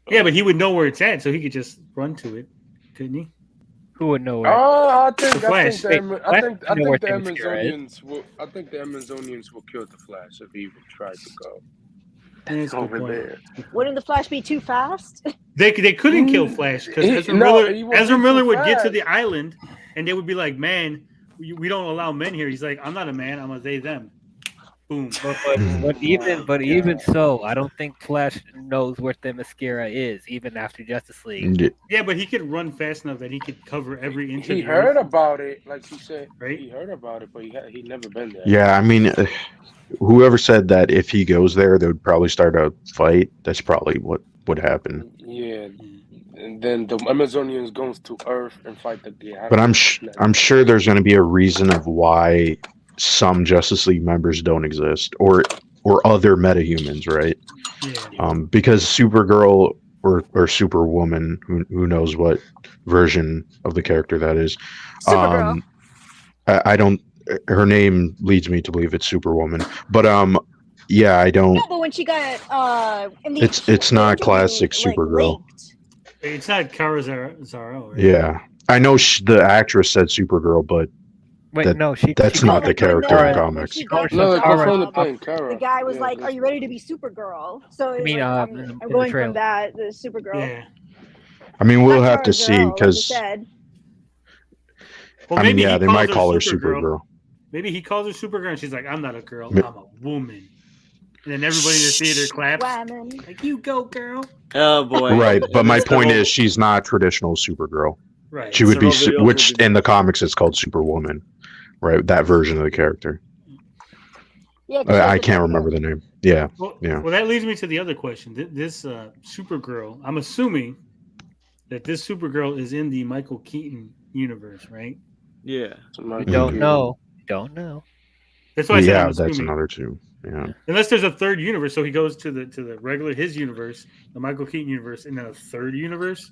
Yeah, but he would know where it's at, so he could just run to it, couldn't he? Who would know where? I The Flash. think the Amazonians will kill the Flash if he even tried to go That's a good over point. there. Wouldn't the Flash be too fast? They couldn't kill Flash because He Ezra wasn't Miller too would get to fast. the island and they would be like, "Man, we don't allow men here." He's like, "I'm not a man. I'm a they them." Boom. But even so, I don't think Flash knows where Themyscira is, even after Justice League. Yeah, but he could run fast enough that he could cover every inch of He the heard earth. about it, like he said. Right? He heard about it, but he never been there. Yeah, I mean, whoever said that if he goes there, they would probably start a fight. That's probably what would happen. Yeah, and then the Amazonians goes to Earth and fight the Gabbing. But I'm sure there's going to be a reason of why some Justice League members don't exist, or other metahumans, right? Yeah. Because Supergirl or Superwoman, who knows what version of the character that is. Supergirl. I don't. Her name leads me to believe it's Superwoman, but yeah, I don't. No, but when she got in the It's not interview, classic like, Supergirl. leaked. It's not Kara Zaro, right? Yeah, I know the actress said Supergirl, but Wait, that- no, she. that's she not called the her character Kara. in comics. She got No, the they're job, from the plane, Kara. the guy was Yeah, like, that's- "Are you ready to be Supergirl?" So I mean, like, in I'm the going trailer. from that the Supergirl. Yeah. I mean, we'll Not have to Kara see Zor, like you because said. Well, I mean, maybe yeah, he they calls might her call her Supergirl. Maybe he calls her Supergirl and she's like, "I'm not a girl. Ma- I'm a woman." And then everybody in the theater claps. Woman. Like, "You go, girl." Oh boy! Right, but my It's the point whole- is, she's not traditional Supergirl. Right. She would be, It's a real which video. in the comics it's called Superwoman, right? That version of the character. Yeah, I can't remember the name. Yeah, Well, yeah. well, that leads me to the other question. This Supergirl, I'm assuming that this Supergirl is in the Michael Keaton universe, right? Yeah. We don't know. Don't know. That's why I said Yeah, I'm that's assuming. another two. Yeah. Unless there's a third universe, so he goes to the regular his universe, the Michael Keaton universe, and then a third universe.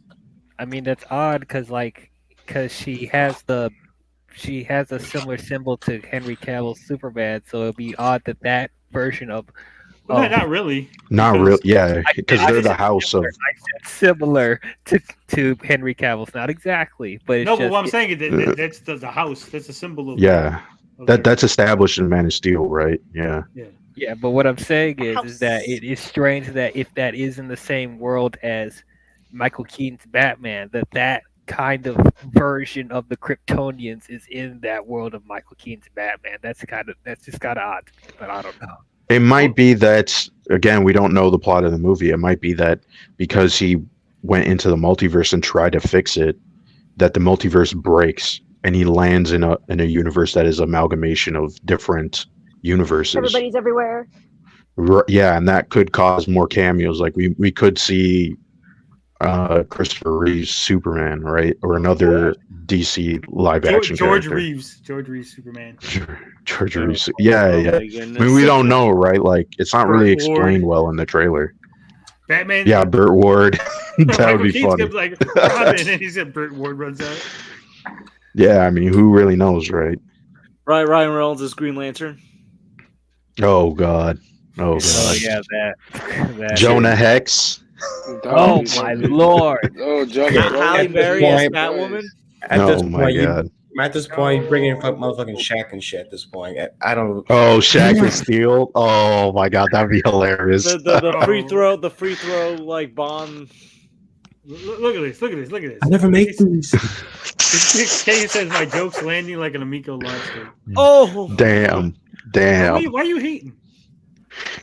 I mean, that's odd because she has a similar symbol to Henry Cavill's Superman, so it'd be odd that version of. Well, not really. Not because- real. Yeah, because I they're the said house of. I said similar to Henry Cavill's, not exactly, but it's No, but just, what I'm saying is that that's the house. That's a symbol of. Yeah, of that's established in Man of Steel, right? Yeah. Yeah, but what I'm saying is House. that it is strange that if that is in the same world as Michael Keaton's Batman, that kind of version of the Kryptonians is in that world of Michael Keaton's Batman. That's just kind of odd, but I don't know. It might be that, again, we don't know the plot of the movie. It might be that because he went into the multiverse and tried to fix it, that the multiverse breaks and he lands in a universe that is amalgamation of different universes. Everybody's everywhere. Yeah, and that could cause more cameos. Like we could see Christopher Reeve's Superman, right? Or another DC live action George character. Reeves Superman. George Reeves. Yeah, yeah. my I goodness. mean, we don't know, right? Like, it's not really Burt Ward. explained well in the trailer. Batman. Yeah, Burt Ward. That Michael would be Keaton's funny. gonna be like Robin, and he said Burt Ward runs out. Yeah, I mean, who really knows, right? Right, Ryan Reynolds is Green Lantern. Oh God. Oh Oh God. yeah, that Jonah Hex. Oh my lord! Oh, Jonah. Halle Berry as point- Batwoman. At this Oh my point, God. at this point, bringing in motherfucking Shaq and shit. At this point, I don't. Oh, Shaq and Steel. Oh my God, that'd be hilarious. The free throw like Bond. Look at this. I never make these. Kay says my joke's landing like an Amico launcher. Oh, Damn. Why are you hating?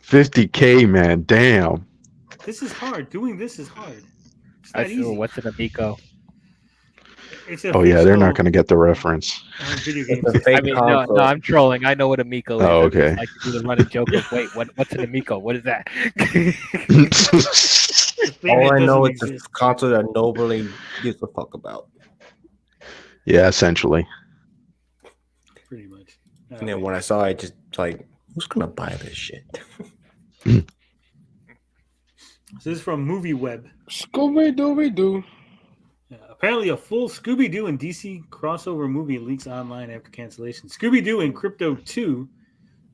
50K, man. Damn. This is hard. Doing this is hard. It's I not feel easy. what's an Amico? It's a Oh yeah, they're not fictional, going to get the reference. Video It's games. a fake I mean, no, console. I'm trolling. I know what Amico is. Oh, I just okay. like to do the running joke of, wait, what's an Amico? What is that? The thing All that I know doesn't it's a exist. console that nobody gives a fuck about. Yeah, essentially. Pretty much. And then when I saw it, just like, who's gonna buy this shit? This is from MovieWeb. Scooby-Dooby-Doo. Apparently, a full Scooby-Doo and DC crossover movie leaks online after cancellation. Scooby-Doo and Crypto 2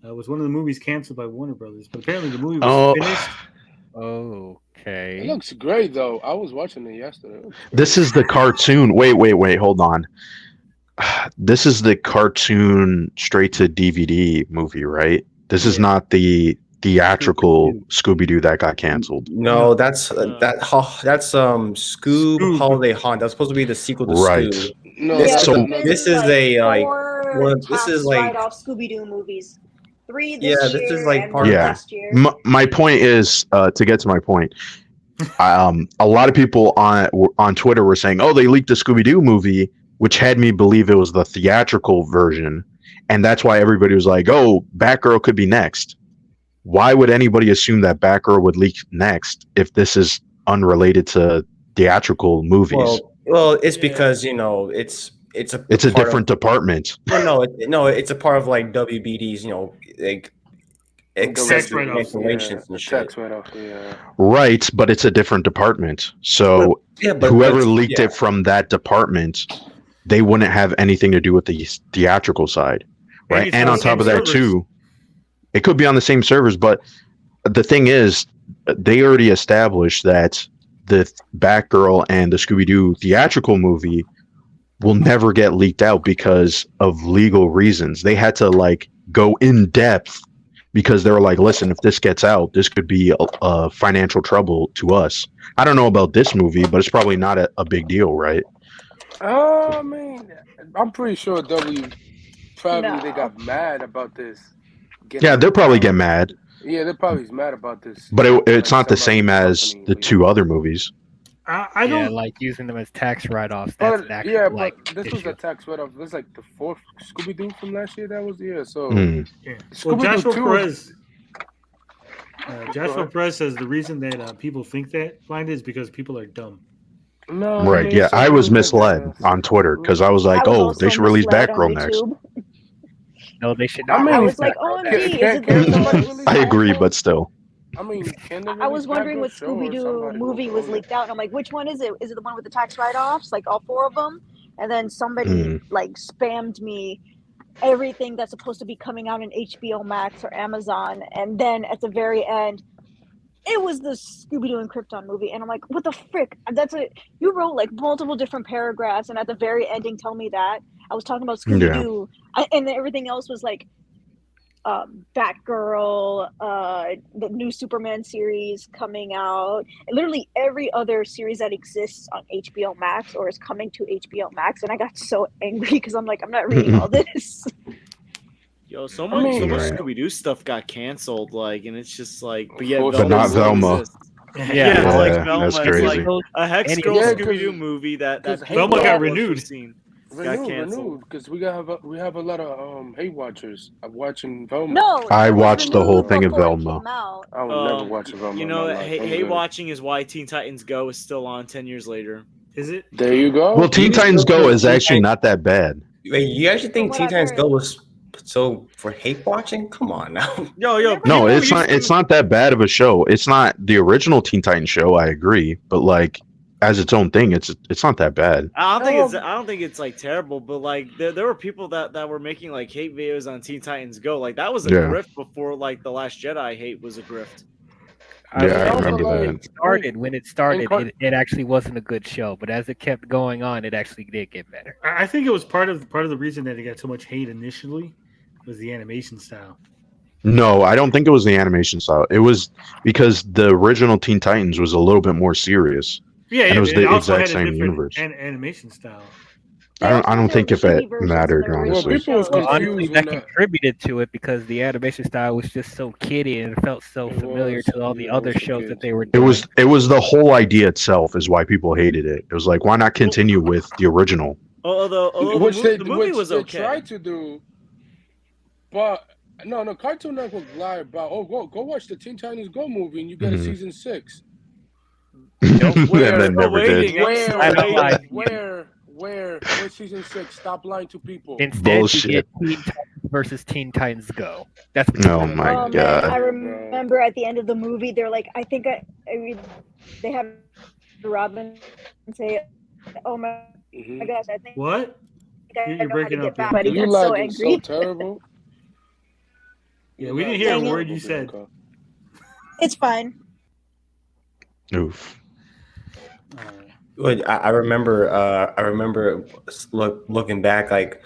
was one of the movies canceled by Warner Brothers, but apparently the movie was finished. Okay. It looks great though. I was watching it yesterday. This is the cartoon. Wait, hold on. This is the cartoon straight to DVD movie, right? This is not the theatrical Scooby-Doo that got canceled. No, that's Scoob Holiday Haunt. That's supposed to be the sequel to Right. Scoob. No, Yeah, So- there's been, this is a, like, four this is like- write-off Scooby-Doo movies. 3 this Yeah, year this is like and part one of- last year. My point is, to get to my point, a lot of people on Twitter were saying, "Oh, they leaked the Scooby-Doo movie," which had me believe it was the theatrical version, and that's why everybody was like, "Oh, Batgirl could be next." Why would anybody assume that Batgirl would leak next if this is unrelated to theatrical movies? Well, it's because it's a part different department. It's a part of like WBD's like excessive write-offs. cancellations and shit. Tax write-off. Yeah. Right, but it's a different department. So But whoever leaked it from that department, they wouldn't have anything to do with the theatrical side, right? it's And on on the top same of that servers. too, it could be on the same servers, but the thing is, they already established that the Batgirl and the Scooby-Doo theatrical movie will never get leaked out because of legal reasons. They had to like go in depth because they were like, listen, if this gets out, this could be a financial trouble to us. I don't know about this movie, but it's probably not a big deal, right? I mean, I'm pretty sure they No. got mad about this. Yeah, they'll probably get mad, Yeah, they're probably mad about this. but it's Like not the some same other as company, the but two other movies. I don't. Yeah, like using them as tax write-offs. That's But an actual, yeah, like, but this was issue. a tax write-off. This is like the 4th Scooby-Doo from last year. That was So Hmm. Yeah. Well, Scooby-Doo Joshua 2 Perez. Joshua ahead. Perez says the reason that people think that blind is because people are dumb. No, Right, mean, yeah, some I was people misled think on Twitter because I was I like, was oh, also they should release misled on Batgirl next. YouTube. No, they should I not. mean- I release was like, that. OMG, Can- is can- it there can somebody somebody? release I agree, but still. I mean, can they I was release wondering Batgirl what show or Scooby-Doo somebody movie will was own it? leaked out. And I'm like, which one is it? Is it the one with the tax write-offs? Like all 4 of them? And then somebody like spammed me everything that's supposed to be coming out in HBO Max or Amazon. And then at the very end, it was the Scooby-Doo and Krypton movie. And I'm like, what the frick? You wrote like multiple different paragraphs. And at the very ending, tell me that. I was talking about Scooby-Doo. And then everything else was like, Batgirl, the new Superman series coming out. And literally every other series that exists on HBO Max or is coming to HBO Max, and I got so angry because I'm like, I'm not reading all this. Yo, so much Right. Scooby-Doo stuff got canceled, like, and it's just like, but yeah, But not still Velma. exists. Yeah, Yeah, it's like Yeah, Velma. that's It's crazy. like a Hex Any- Girl Yeah, Scooby-Doo 'cause- movie that Velma got was renewed. foreseen. Got canceled. renewed because we have a lot of hate watchers. I'm watching Velma. No, I it was watched the whole renewed thing of before it Velma. came out. I would never watch Velma. You in know, my life. hate I'm watching is why Teen Titans Go is still on 10 years later. Is it? There you go. Well, Teen Titans Go is actually not that bad. Wait, you actually think From Teen what Titans I've Go heard. was so for hate watching? Come on now. Yo, No, people it's used not. to- It's not that bad of a show. It's not the original Teen Titans show. I agree, but like as its own thing, it's not that bad. I don't think it's like terrible, but like there were people that were making like hate videos on Teen Titans Go. Like that was a Yeah. grift before like The Last Jedi hate was a grift. Yeah, I also remember like- that. When it started, Incar- it actually wasn't a good show, but as it kept going on, it actually did get better. I think it was part of the reason that it got so much hate initially was the animation style. No, I don't think it was the animation style. It was because the original Teen Titans was a little bit more serious. Yeah, And it was the also exact had a same different universe. animation style. I don't think if it mattered, Well, honestly. people was Well, honestly, confused that when that. contributed to it because the animation style was just so kiddie and it felt so familiar to all the other shows that they were It doing. was the whole idea itself is why people hated it. It was like, why not continue with the original? Although the movie was they okay. tried to do, but no, Cartoon Network lied about. Oh, go watch the Teen Titans Go movie and you get a season 6. And then never did. Where season 6? Stop lying to people. Instead, Bullshit. you get Teen Titans versus Teen Titans Go. That's what Oh my Man, god. I remember at the end of the movie, they're like, I think they have Robin say, "Oh my gosh, I think What? I You're know how to breaking get up back." here. But he You gets so lagging so angry. terrible. Yeah, we didn't hear a Dang it. word you said. It's fine. Oof. I remember looking back, like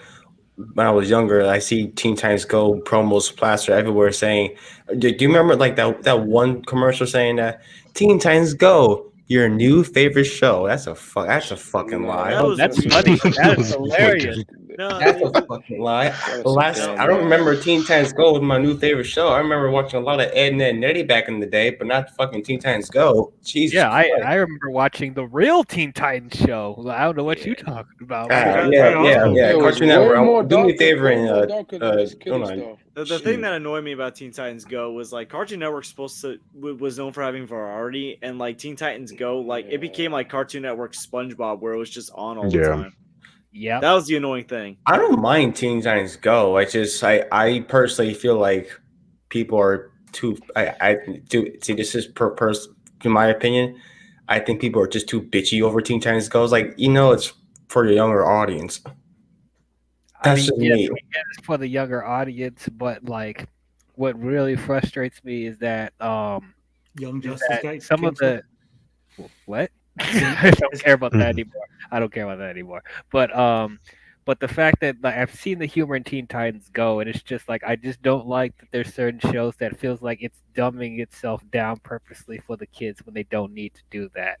when I was younger, I see Teen Titans Go promos plastered everywhere saying, do you remember like that one commercial saying that Teen Titans Go, your new favorite show? That's a fucking lie. That was That's weird. funny. That's hilarious. No, That's a fucking lie. I don't remember Teen Titans Go was my new favorite show. I remember watching a lot of Ed, Edd and Eddy back in the day, but not fucking Teen Titans Go. Jesus. Yeah, Christ. I remember watching the real Teen Titans show. I don't know what you're talking about. It was Cartoon way Network. more Do me a darker- favor way and more darker than this kiddie hold on. stuff. The thing that annoyed me about Teen Titans Go was like Cartoon Network was known for having variety, and like Teen Titans Go, like it became like Cartoon Network SpongeBob, where it was just on all the time. Yeah, that was the annoying thing. I don't mind Teen Titans Go. I personally feel like people are too. This is in my opinion. I think people are just too bitchy over Teen Titans Go. It's like, it's for the younger audience. That's just me. It's for the younger audience, but like, what really frustrates me is that Young Justice guy. some of the what I don't care about that anymore. I don't care about that anymore. But the fact that like, I've seen the humor in Teen Titans Go, and it's just like I just don't like that there's certain shows that feels like it's dumbing itself down purposely for the kids when they don't need to do that.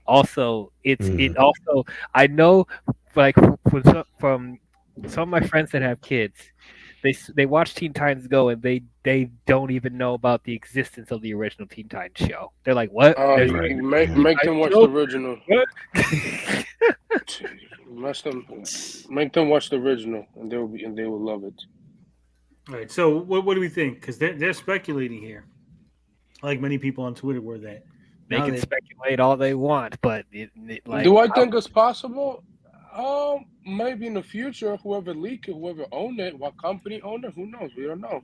Also, it also I know like from some of my friends that have kids, they watch Teen Titans Go and they don't even know about the existence of the original Teen Titans show. They're like, "What?" Make them watch the original. Make them watch the original, and they will love it. All right. So what do we think? Because they're speculating here, like many people on Twitter were that. They can speculate all they want, but do I think it's possible? Maybe in the future, whoever leaked it, whoever owned it, what company owned it, who knows? We don't know.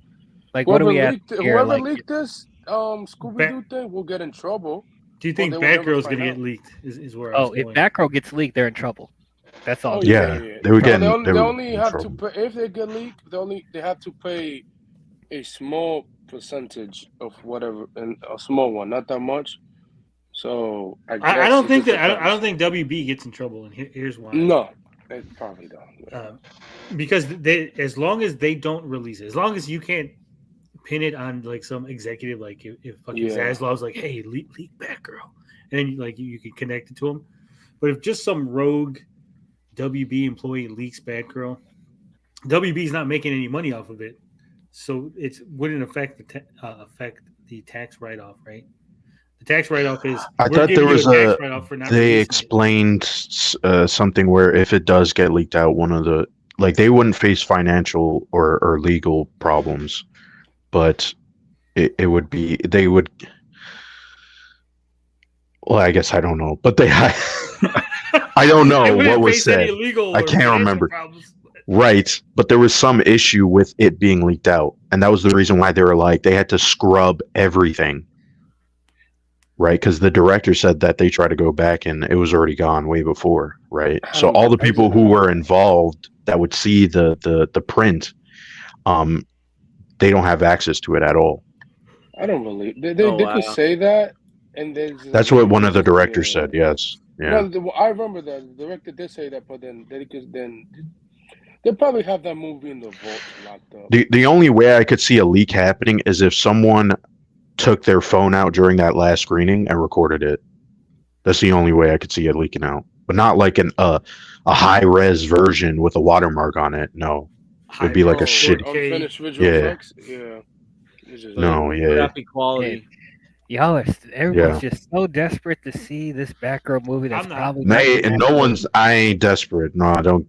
Like, what do we have here? Whoever leaked this Scooby-Doo thing will get in trouble. Do you think Batgirl's going to get leaked? Is where I was if going. Batgirl gets leaked, they're in trouble. That's all. They would get. They only have to pay, if they get leaked. They have to pay a small percentage of whatever, and a small one, not that much. So I don't think WB gets in trouble, and here's why. No, they probably don't. Because as long as they don't release it, as long as you can't pin it on like some executive, like if fucking Zaslav's like, "Hey, leak Batgirl," and then you can connect it to him. But if just some rogue WB employee leaks Batgirl, WB's not making any money off of it, so it wouldn't affect the tax write-off, right? The tax write-off is. I thought there was they releasing explained something where if it does get leaked out, one of the they wouldn't face financial or legal problems, but it would be they would. Well, I guess I don't know, but they. I don't know what was said. I can't remember. Right, but there was some issue with it being leaked out, and that was the reason why they were like they had to scrub everything. Right, because the director said that they tried to go back and it was already gone way before. Right, so all the people who were involved that would see the print, they don't have access to it at all. I don't believe they could say that, and then that's what one of the directors said. Yes, yeah. No, I remember that the director did say that, but then they probably have that movie in the vault locked up. The only way I could see a leak happening is if someone took their phone out during that last screening and recorded it. That's the only way I could see it leaking out, but not like a a high res version with a watermark on it. No, it'd be like a shitty. Unfinished visual Yeah. effects. Yeah. It's just- No, Would yeah, that be quality? Everyone's just so desperate to see this Batgirl movie. That's I'm not. probably and no one's. I ain't desperate. No, don't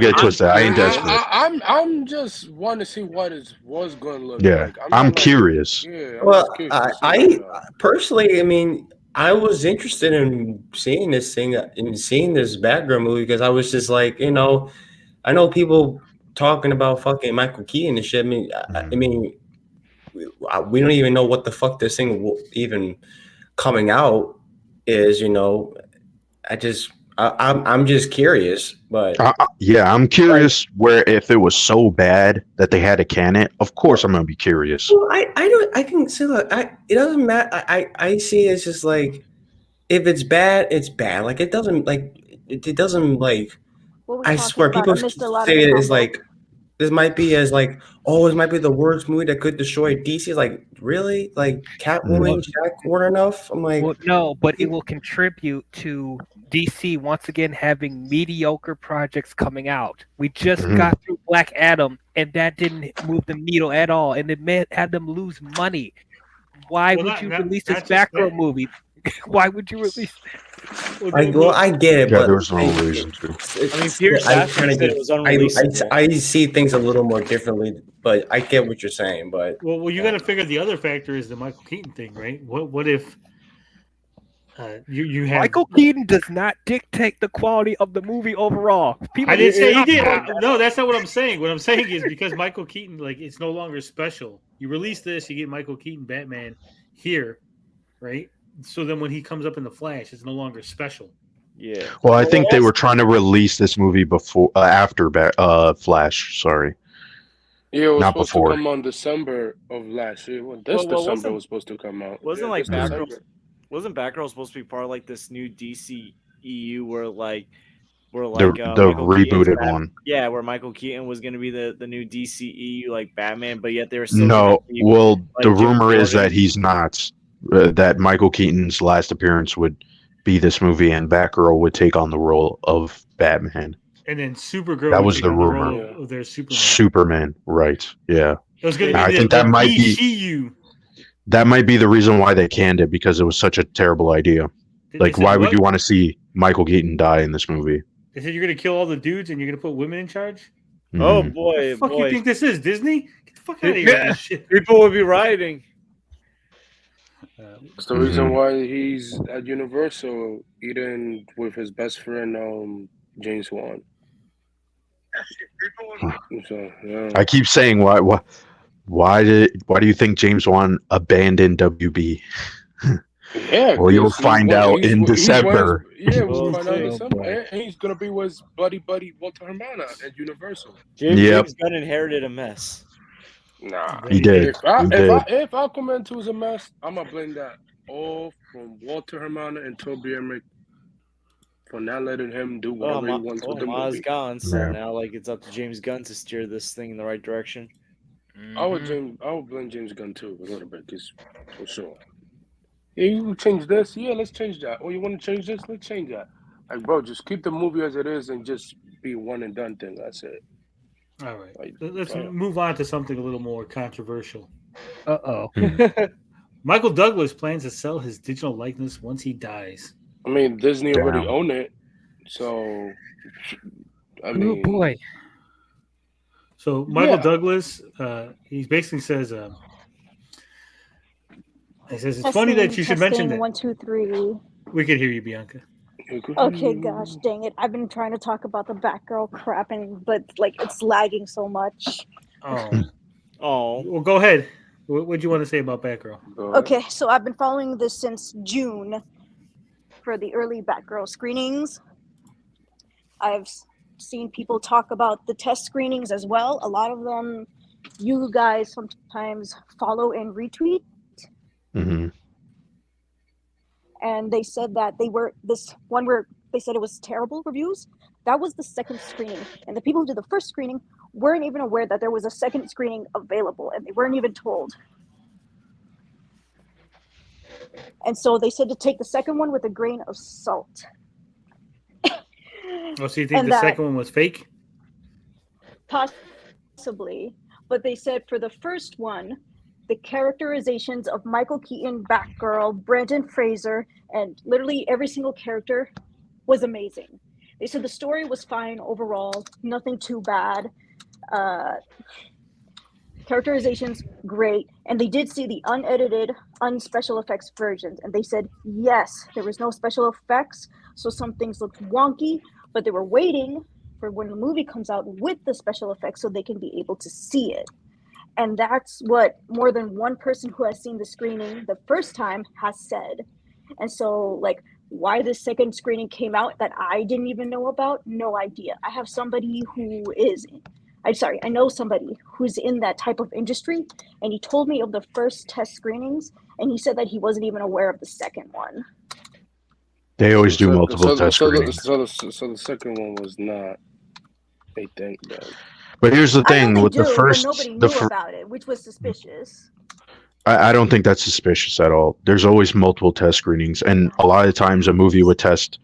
get it twisted. I ain't desperate. I'm just want to see what was going to look Yeah, like. I'm not curious. Yeah. I'm Well, just curious to see I personally, I mean, I was interested in seeing this thing and seeing this Batgirl movie because I was just like, you know, I know people talking about fucking Michael Keaton and shit. I mean, I mean, we don't even know what the fuck this thing even coming out is. You know, I'm just curious, but Yeah, I'm curious where if it was so bad that they had to can it. Of course, I'm gonna be curious. well, I can see that. It doesn't matter. I see it's just like if it's bad, it's bad. Like it doesn't like. What we I talking swear, about? people I missed a lot of say the it is combo. like this might be as like, oh, this might be the worst movie that could destroy DC. Like, really? Like Catwoman, Jack weren't enough? I'm like, Well, no, but it will contribute to DC once again having mediocre projects coming out. We just got through Black Adam, and that didn't move the needle at all, and it had them lose money. Why would you release this Batgirl movie? Why would you release? I get it, Yeah, but there was no reason to. I mean, Pierce Brosnan said it was unreleasable. I see things a little more differently, but I get what you're saying. But Well, you got to figure the other factor is the Michael Keaton thing, right? What if you have Michael Keaton does not dictate the quality of the movie overall. I didn't say he did. No, that's not what I'm saying. What I'm saying is because Michael Keaton, like, it's no longer special. You release this, you get Michael Keaton Batman here, right? So then when he comes up in the Flash, it's no longer special. Yeah. Well, I think they were trying to release this movie after Flash. Sorry. Yeah, it was Not supposed before. to come on December of last year. December wasn't- was supposed to come out. Wasn't Yeah, like this Batgirl? December. Wasn't Batgirl supposed to be part of like this new DC EU where The Michael rebooted Keaton's one. Yeah, where Michael Keaton was going to be the new DC EU like Batman, but yet they were still No, gonna keep, well, like, the Jim rumor is Gordon. that he's not. That Michael Keaton's last appearance would be this movie, and Batgirl would take on the role of Batman. And then Supergirl. That would was take the on rumor. role of their Superman. Superman, right? Yeah. It was going to be I think that might be DCU. that might be the reason why they canned it, because it was such a terrible idea. Like, said why would what? you want to see Michael Keaton die in this movie? They said you're going to kill all the dudes and you're going to put women in charge. Oh Mhm. boy, What the fuck you think this is, Disney? Get the fuck out of here with this shit. People would be rioting. It's the reason why he's at Universal eating with his best friend, James Wan. So, yeah. I keep saying why do you think James Wan abandoned WB? Yeah, Well, you'll 'cause find out in December. We'll find out in Oh, December. boy. And he's gonna be with his buddy Walter Hamada at Universal. James Gunn inherited a mess. Nah, He did. If Aquaman 2 is a mess, I'm gonna blame that all from Walter Hamada and Toby Emmerich for not letting him do whatever he wants with the Maz movie. gone, so Yeah. now like it's up to James Gunn to steer this thing in the right direction. I would blame James Gunn too a little bit, cause for sure. Yeah, you change this. Yeah, let's change that. Oh, you want to change this? Let's change that. Like, bro, just keep the movie as it is and just be one and done thing. That's it. All right. Like, Let's move on to something a little more controversial. Uh-oh. Michael Douglas plans to sell his digital likeness once he dies. I mean, Disney already Damn. own it, so I Oh mean, boy. So Michael Yeah. Douglas, he basically says, he says it's funny that you should mention that. 1, 2, 3. We could hear you, Bianca. Okay, gosh, dang it! I've been trying to talk about the Batgirl crap, but like it's lagging so much. Oh, Oh, well, go ahead. What do you want to say about Batgirl? Okay, so I've been following this since June for the early Batgirl screenings. I've seen people talk about the test screenings as well. A lot of them you guys sometimes follow and retweet. Mm-hmm. And they said that they were this one where they said it was terrible reviews. That was the second screening, and the people who did the first screening weren't even aware that there was a second screening available, and they weren't even told. And so they said to take the second one with a grain of salt. Oh, so you think And the that second one was fake? possibly, but they said for the first one, the characterizations of Michael Keaton, Batgirl, Brendan Fraser, and literally every single character was amazing. They said the story was fine overall, nothing too bad. Characterizations great, and they did see the unedited, unspecial effects versions, and they said yes, there was no special effects, so some things looked wonky, but they were waiting for when the movie comes out with the special effects so they can be able to see it. And that's what more than one person who has seen the screening the first time has said. And so, like, why the second screening came out that I didn't even know about, no idea. I have somebody who is, I know somebody who's in that type of industry, and he told me of the first test screenings, and he said that he wasn't even aware of the second one. They always do multiple test screenings. So the second one was not a thing, though. But here's the I know thing they with the do, first, but nobody knew about it, which was suspicious. I don't think that's suspicious at all. There's always multiple test screenings, and a lot of times a movie would test.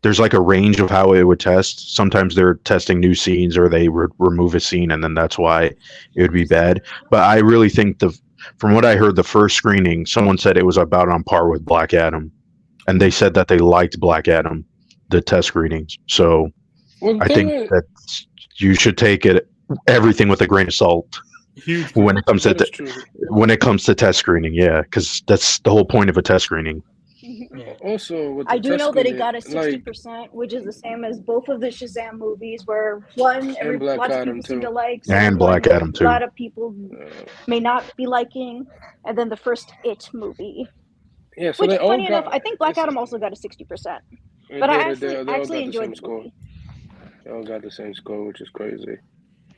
There's like a range of how it would test. Sometimes they're testing new scenes, or they remove a scene, and then that's why it would be bad. But I really think from what I heard, the first screening, someone said it was about on par with Black Adam, and they said that they liked Black Adam, the test screenings. So I think that you should take everything with a grain of salt. Huge. When it comes to test screening, yeah, because that's the whole point of a test screening. Also, with I do know that it got a 60%, which is the same as both of the Shazam movies, where one Black lots of Adam people seem too. to like, And Black Adam too. a lot of people may not be liking, and then the first It movie. Yeah, so which, they all funny enough, got. I think Black Adam also got a 60%. But I actually enjoyed the movie. They all got the same score, which is crazy.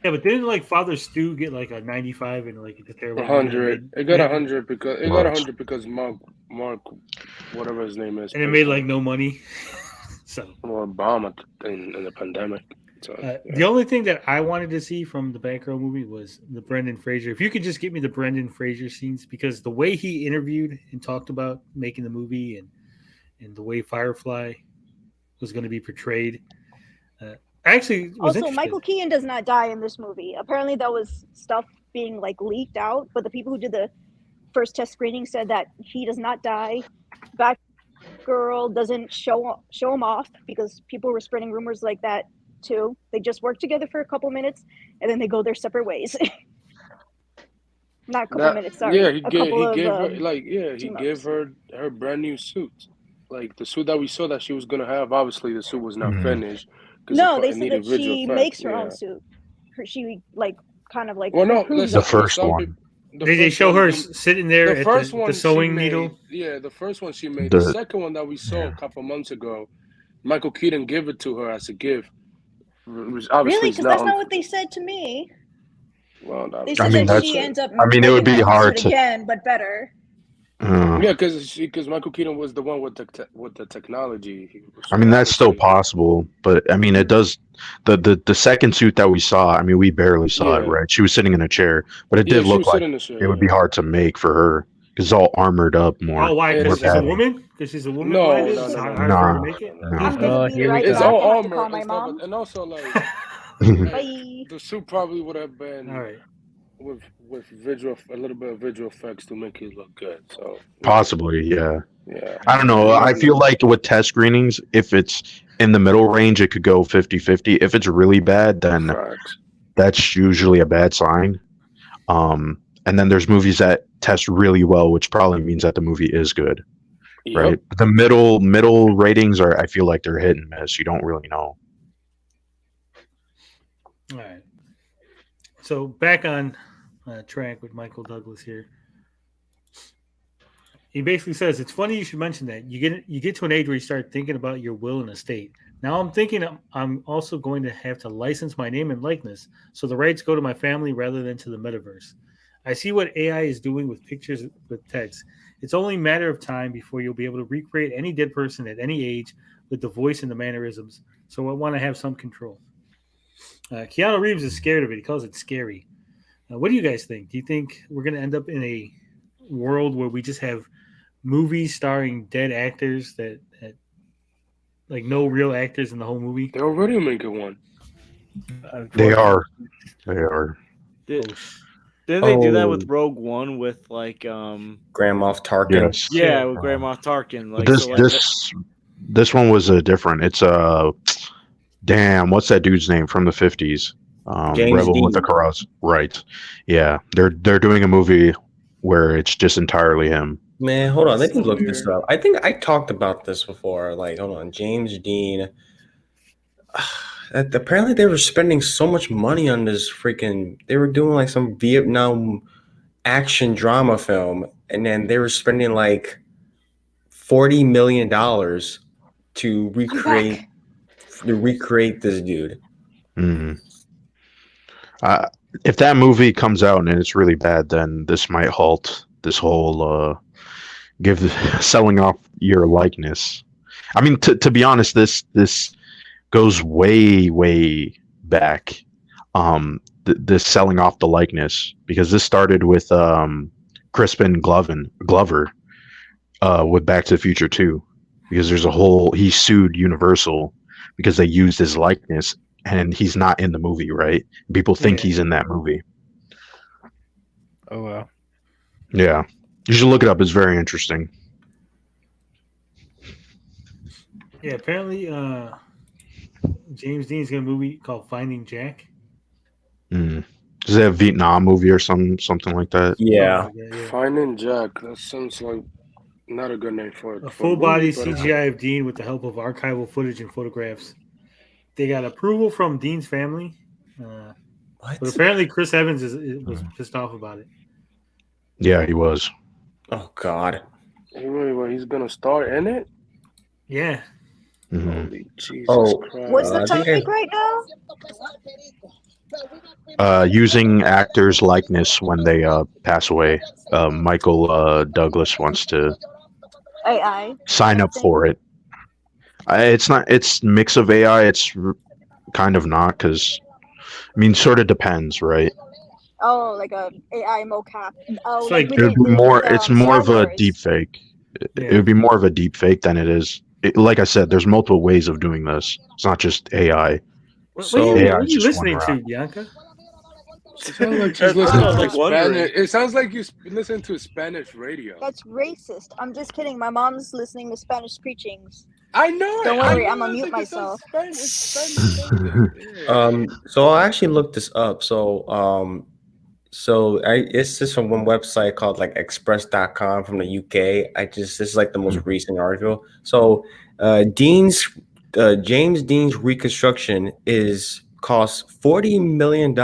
Yeah, but didn't like Father Stu get like a 95 and like the terrible 100? It got 100 because Mark, whatever his name is, and it made like no money. So or bomb in the pandemic. So, yeah. The only thing that I wanted to see from the Batgirl movie was the Brendan Fraser. If you could just get me the Brendan Fraser scenes, because the way he interviewed and talked about making the movie and the way Firefly was going to be portrayed. Actually, also Michael Keaton does not die in this movie. Apparently, that was stuff being like leaked out, but the people who did the first test screening said that he does not die. Batgirl doesn't show him off, because people were spreading rumors like that too. They just work together for a couple minutes and then they go their separate ways. Not a couple minutes, sorry. Yeah, he gave her her brand new suit. Like the suit that we saw that she was gonna have. Obviously, the suit was not finished. No, they said that she makes her own suit. She kind of like. Well, no, the first one. Did they show her sitting there at the sewing needle? Yeah, the first one she made. The second one that we saw a couple months ago, Michael Keaton gave it to her as a gift. Really? Because that's not what they said to me. Well, they said that she ends up. It would be hard to again, but better. Yeah, because Michael Keaton was the one with the technology. That's still possible, but it does. The second suit that we saw, we barely saw it, right? She was sitting in a chair, but it did look like it would be hard to make for her because it's all armored up more. Oh, why? Because she's a woman? Because she's a woman? No. It's all armor and also like the suit probably would have been all right. with a little bit of visual effects to make it look good. So possibly, yeah. Yeah. I don't know. I feel like with test screenings, if it's in the middle range, it could go 50-50. If it's really bad, then that's usually a bad sign. And then there's movies that test really well, which probably means that the movie is good. Yep. Right? The middle ratings are, I feel like they're hit and miss. You don't really know. All right. So back on track with Michael Douglas here. He basically says, it's funny you should mention that. You get to an age where you start thinking about your will and estate. Now I'm thinking I'm also going to have to license my name and likeness, so the rights go to my family rather than to the metaverse. I see what AI is doing with pictures with text. It's only a matter of time before you'll be able to recreate any dead person at any age with the voice and the mannerisms. So I want to have some control. Keanu Reeves is scared of it. He calls it scary. What do you guys think? Do you think we're going to end up in a world where we just have movies starring dead actors that Like no real actors in the whole movie. They're already making one. They are. They are. Didn't they do that with Oh. Rogue One with like Grand Moff Tarkin. Yes. yeah, with Grand Moff Tarkin? Like This so like this one was different. It's damn, what's that dude's name from the 50s? James Rebel Dean. with the Cross. Right. Yeah. They're doing a movie where it's just entirely him. Man, hold on. Let me So look this up. I think I talked about this before. Like, hold on. James Dean. Apparently, they were spending so much money on this freaking. They were doing like some Vietnam action drama film, and then they were spending like $40 million to recreate this dude. Mhm. If that movie comes out and it's really bad, then this might halt this whole selling off your likeness. I mean, to be honest, this goes way back. This selling off the likeness, because this started with Crispin Glover with Back to the Future 2, because he sued Universal because they used his likeness and he's not in the movie, right? People think he's in that movie. Oh wow. Yeah. You should look it up. It's very interesting. Yeah, apparently James Dean's got a movie called Finding Jack. Is that a Vietnam movie or something like that? Yeah. Finding Jack. That sounds like not a good name for it. A full-body CGI of Dean with the help of archival footage and photographs. They got approval from Dean's family. But apparently Chris Evans was pissed off about it. Yeah, he was. Oh God. He's gonna star in it? Yeah. Holy Jesus Christ. What's the topic right now? Using actors' likeness when they pass away. Michael Douglas wants to AI. sign up for it. It's not. It's mix of AI. It's kind of not, because I mean, sort of depends, right? Oh, like a AI mocap. Oh, It's like we It would did be with, more. It's more Star of a Wars. deep fake. Yeah. It would be more of a deep fake than it is. Like I said, there's multiple ways of doing this. It's not just AI. What So- are AI you is just listening one to, route. Bianca? It sounds like That's she's what I was, listening like, to wondering. Spanish. It sounds like you listen to Spanish radio. That's racist. I'm just kidding. My mom's listening to Spanish preachings. I know. Don't I worry, know. I'm gonna I was mute like, it sounds myself. Spanish. Yeah. So I actually looked this up. It's just from one website called like express.com from the UK. This is like the most recent article. So James Dean's reconstruction costs $40 million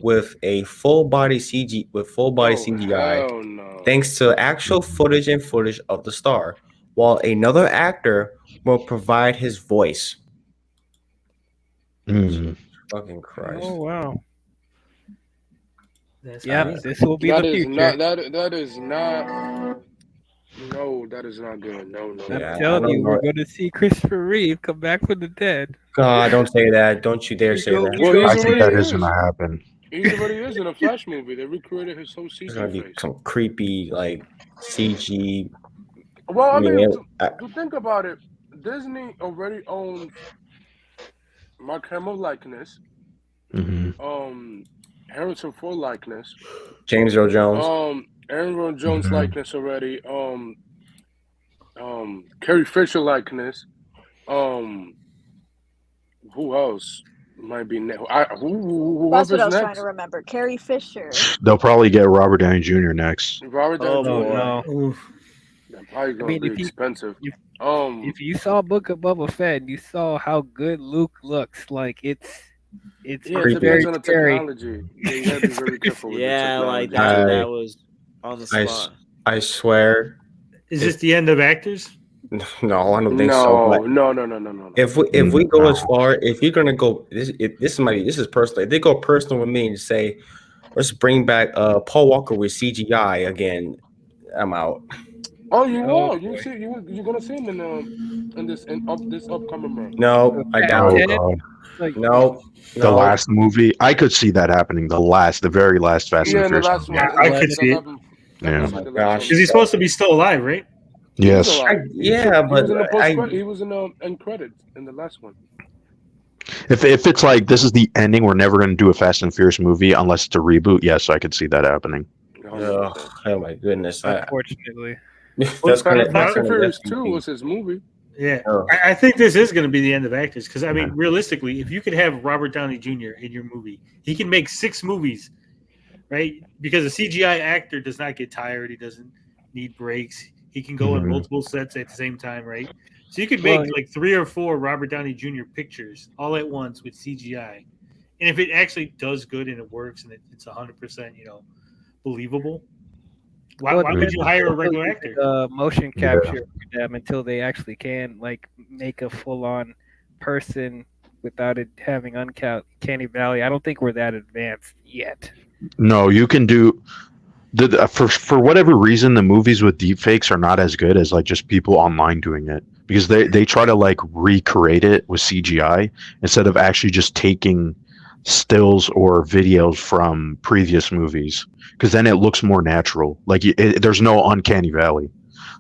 with a full body CGI, Hell no. thanks to actual footage of the star, while another actor will provide his voice. Fucking Christ. Oh wow. That's Yeah, crazy. this will be That the is future. not. That is not. No, that is not good. No. Yeah, I'm I telling don't you, we're know. going to see Christopher Reeve come back from the dead. God, don't say that. Don't you dare say go- that. Well, I he's think that already is going to happen. He already is in a Flash movie. They recreated his whole There's gonna CG be face. some creepy like CG. Well, I mean, Yeah, to think about it, Disney already owns Mark Hamill likeness, Harrison Ford likeness, James Earl Jones. Aaron Jones likeness already, Carrie Fisher likeness, who else might be next? That's Whoever's what I was trying next. to remember. Carrie Fisher. They'll probably get Robert Downey Jr. next. Robert Oh, Downey boy. Jr. No. Oof. They're probably gonna mean, be if you- expensive. if- Um, If you saw Book of Boba Fett, and you saw how good Luke looks. Like it's yeah, it creepy. depends very on the scary. technology. Yeah, you gotta be very careful with Yeah, the like technology. that was on the spot. I swear. Is this the end of actors? No, I don't think so. But No. if we go as far, if you're gonna go, this is personal. If they go personal with me and say, let's bring back Paul Walker with CGI again, I'm out. Oh, you Oh, will. You boy. see, you're gonna see him in this upcoming month. No, I doubt Oh, it. God. like No, The last movie, I could see that happening. The very last Fast Yeah, and in the Furious last movie. one. Yeah, I could see it. Yeah. Oh my gosh. Is he supposed to be still alive, right? Yes. Yeah, but he was in the end credits in the last one. If it's like this is the ending, we're never going to do a Fast and Furious movie unless it's a reboot. Yes, I could see that happening. Oh my goodness! Unfortunately, that's kind of Fast and Furious 2 was his movie. Yeah, I think this is going to be the end of actors because I mean, realistically, if you could have Robert Downey Jr. in your movie, he can make 6 movies, right? Because a CGI actor does not get tired; he doesn't need breaks. He can go on multiple sets at the same time, right? So you could make like 3 or 4 Robert Downey Jr. pictures all at once with CGI, and if it actually does good and it works and it's 100%, believable. Why would you hire a regular actor? Motion capture for them until they actually can like make a full-on person without it having uncanny valley. I don't think we're that advanced yet. No, you can do for whatever reason the movies with deepfakes are not as good as like just people online doing it because they try to like recreate it with CGI instead of actually just taking stills or videos from previous movies because then it looks more natural. Like there's no uncanny valley.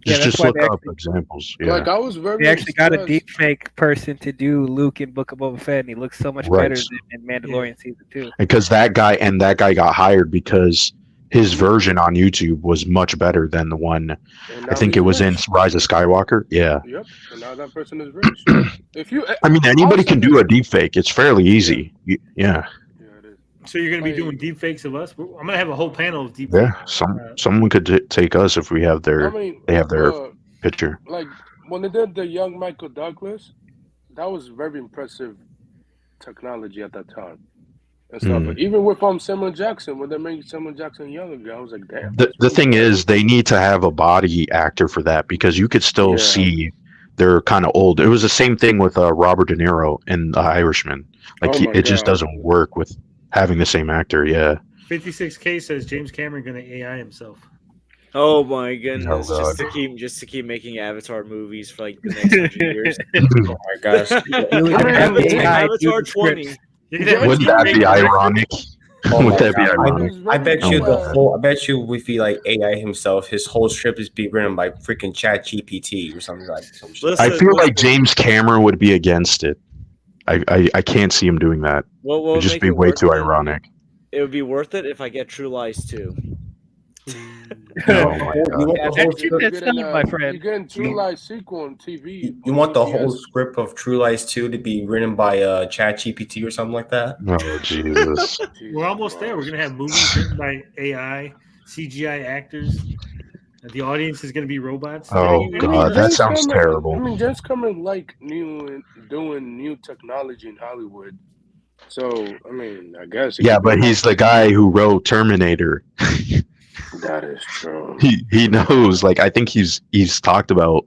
Just look up examples. Yeah. Like I was very. They actually got a deepfake person to do Luke in Book of Boba Fett, and he looks so much better than in Mandalorian season 2. Because that guy got hired because his version on YouTube was much better than the one. I think it was in Rise of Skywalker. Yeah. Yep. And now that person is rich. I mean, anybody can do a deepfake. It's fairly easy. Yeah. So you're going to be doing deepfakes of us? I'm going to have a whole panel of deepfakes. Yeah, someone could take us if we have their they have their picture. Like when they did the young Michael Douglas, that was very impressive technology at that time. And stuff. But even with Samuel Jackson, when they made Samuel Jackson young again, I was like, damn. The thing is, they need to have a body actor for that because you could still see they're kind of old. It was the same thing with Robert De Niro in The Irishman. Like it just doesn't work with having the same actor. Yeah. 56K says James Cameron going to AI himself. Oh my goodness! Oh, just to keep making Avatar movies for like the next 100 years. Oh my gosh! Avatar 20. Wouldn't that be ironic? Would that be ironic? I bet you if he like AI himself, his whole script is being written by freaking ChatGPT or something like that. I feel like James Cameron would be against it. I can't see him doing that. It would just be way too ironic. It would be worth it if I get True Lies 2. My friend. You're getting True Lies sequel on TV. You want the whole script of True Lies 2 to be written by ChatGPT or something like that? Oh, Jesus. We're almost there. We're going to have movies written by AI, CGI actors. The audience is going to be robots. Oh, God, that sounds terrible. I mean, James Cameron doing new technology in Hollywood. So, I mean, I guess. Yeah, but he's the guy who wrote Terminator. That is true. He knows. Like, I think he's talked about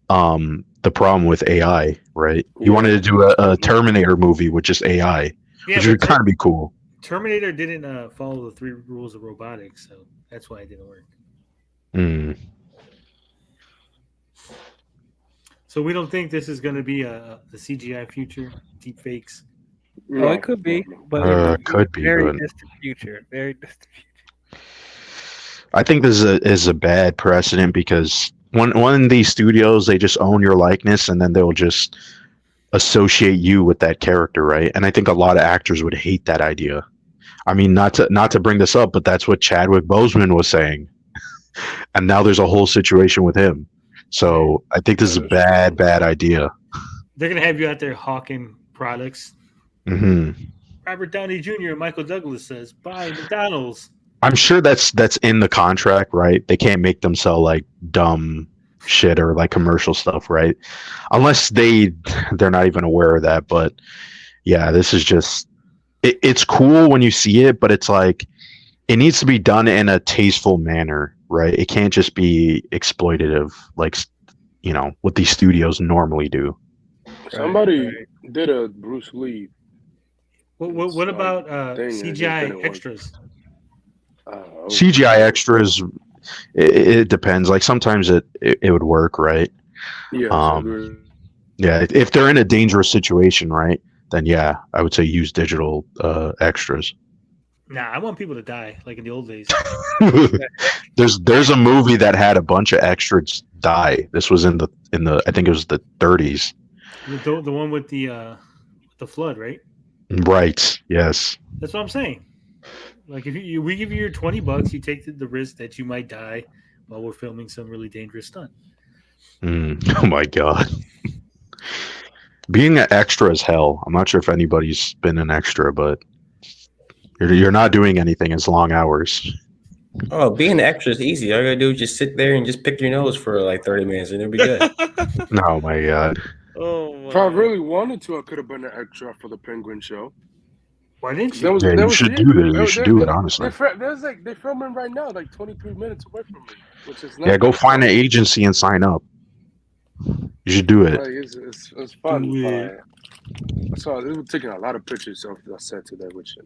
the problem with AI, right? He wanted to do a Terminator movie with just AI, which would kind of be cool. Terminator didn't follow the 3 rules of robotics, so that's why it didn't work. So we don't think this is going to be the CGI future, deep fakes. No, it could be, but could be very distant future. Very distant future. I think this is a bad precedent because one of these studios, they just own your likeness and then they'll just associate you with that character, right? And I think a lot of actors would hate that idea. I mean, not to bring this up, but that's what Chadwick Boseman was saying. And now there's a whole situation with him. So I think this is a bad idea. They're going to have you out there hawking products. Mm-hmm. Robert Downey Jr. and Michael Douglas says, buy McDonald's. I'm sure that's in the contract, right? They can't make them sell like dumb shit or like commercial stuff, right? Unless they're not even aware of that. But yeah, this is just it's cool when you see it, but it's like it needs to be done in a tasteful manner, right? It can't just be exploitative, like what these studios normally do. Somebody did a Bruce Lee. What about CGI extras? CGI extras, it depends. Like sometimes it would work, right? Yeah. Yeah. If they're in a dangerous situation, right? Then yeah, I would say use digital extras. Nah, I want people to die like in the old days. There's a movie that had a bunch of extras die. This was in the I think it was the 30s. The one with the flood, right? Right. Yes. That's what I'm saying. Like if we give you your $20, you take the risk that you might die while we're filming some really dangerous stunt. Oh my god. Being an extra is hell. I'm not sure if anybody's been an extra, but you're not doing anything. It's long hours. Oh, being an extra is easy. All you gotta do is just sit there and just pick your nose for like 30 minutes and it'll be good. Oh my god. Oh my. If I really wanted to, I could have been an extra for the Penguin show. Why didn't you? You should do it. You should do it, honestly. They're filming right now, like 23 minutes away from me, which is not. Yeah, go find an agency and sign up. You should do it. Like, it's fun. I saw they were taking a lot of pictures of the set today, which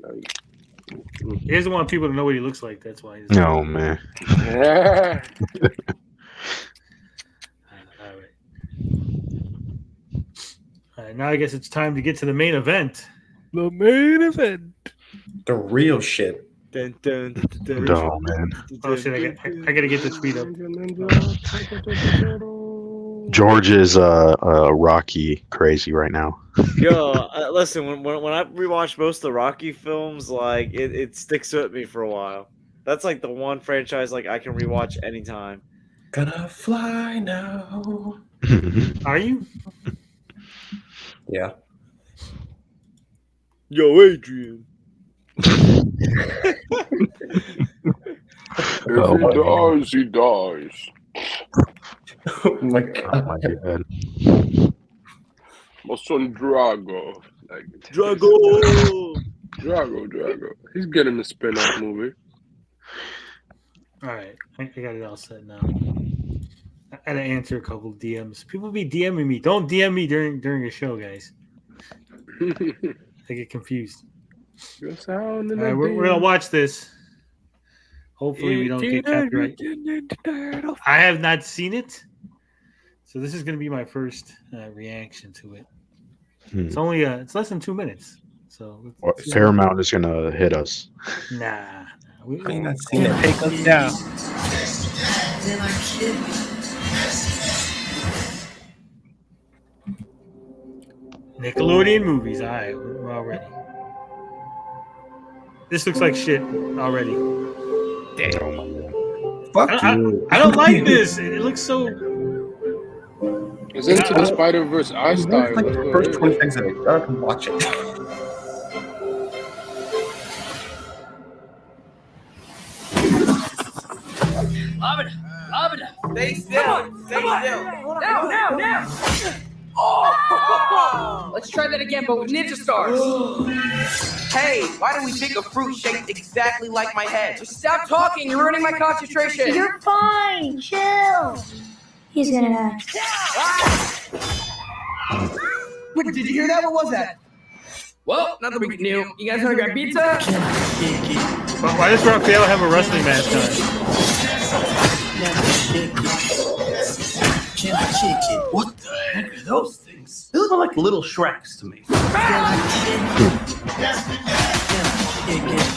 He doesn't want people to know what he looks like. That's why. No, man. Yeah. All right, now I guess it's time to get to the main event. The main event. The real shit. Dun, dun, dun, dun, Oh man. Oh shit! I gotta get the tweet up. George is Rocky crazy right now. Yo, listen. When I rewatch most of the Rocky films, like it sticks with me for a while. That's like the one franchise like I can rewatch anytime. Gonna fly now. Are you? Yeah. Yo, Adrian. If he dies. Oh my god. my god. My son Drago. Like, Drago. He's getting the spin-off movie. All right, I got it all set now. I gotta answer a couple of DMs. People be DMing me. Don't DM me during a show, guys. I get confused. Your sound All right, we're gonna watch this. Hopefully, we don't get copyright. I have not seen it, so this is gonna be my first reaction to it. It's only it's less than 2 minutes, so Paramount is gonna hit us. Nah. We I ain't not seen it. Take us down. Nickelodeon movies. All right, we're all ready. This looks like shit already. Fuck you. I don't like this. It looks so. It's Into the Spider-Verse I style. Like the first 20 seconds of it. I can watch it. Lavender, stay still. Stay still. Now. Oh! Let's try that again, but with ninja stars. Hey, why don't we pick a fruit shaped exactly like my head? Just stop talking. You're ruining my concentration. You're fine. Chill. He's gonna die. Wait, did you hear that? What was that? Well, nothing we can do. You guys want to grab pizza? Why does Raphael have a wrestling mask on? What the heck are those things? They look like little Shreks to me.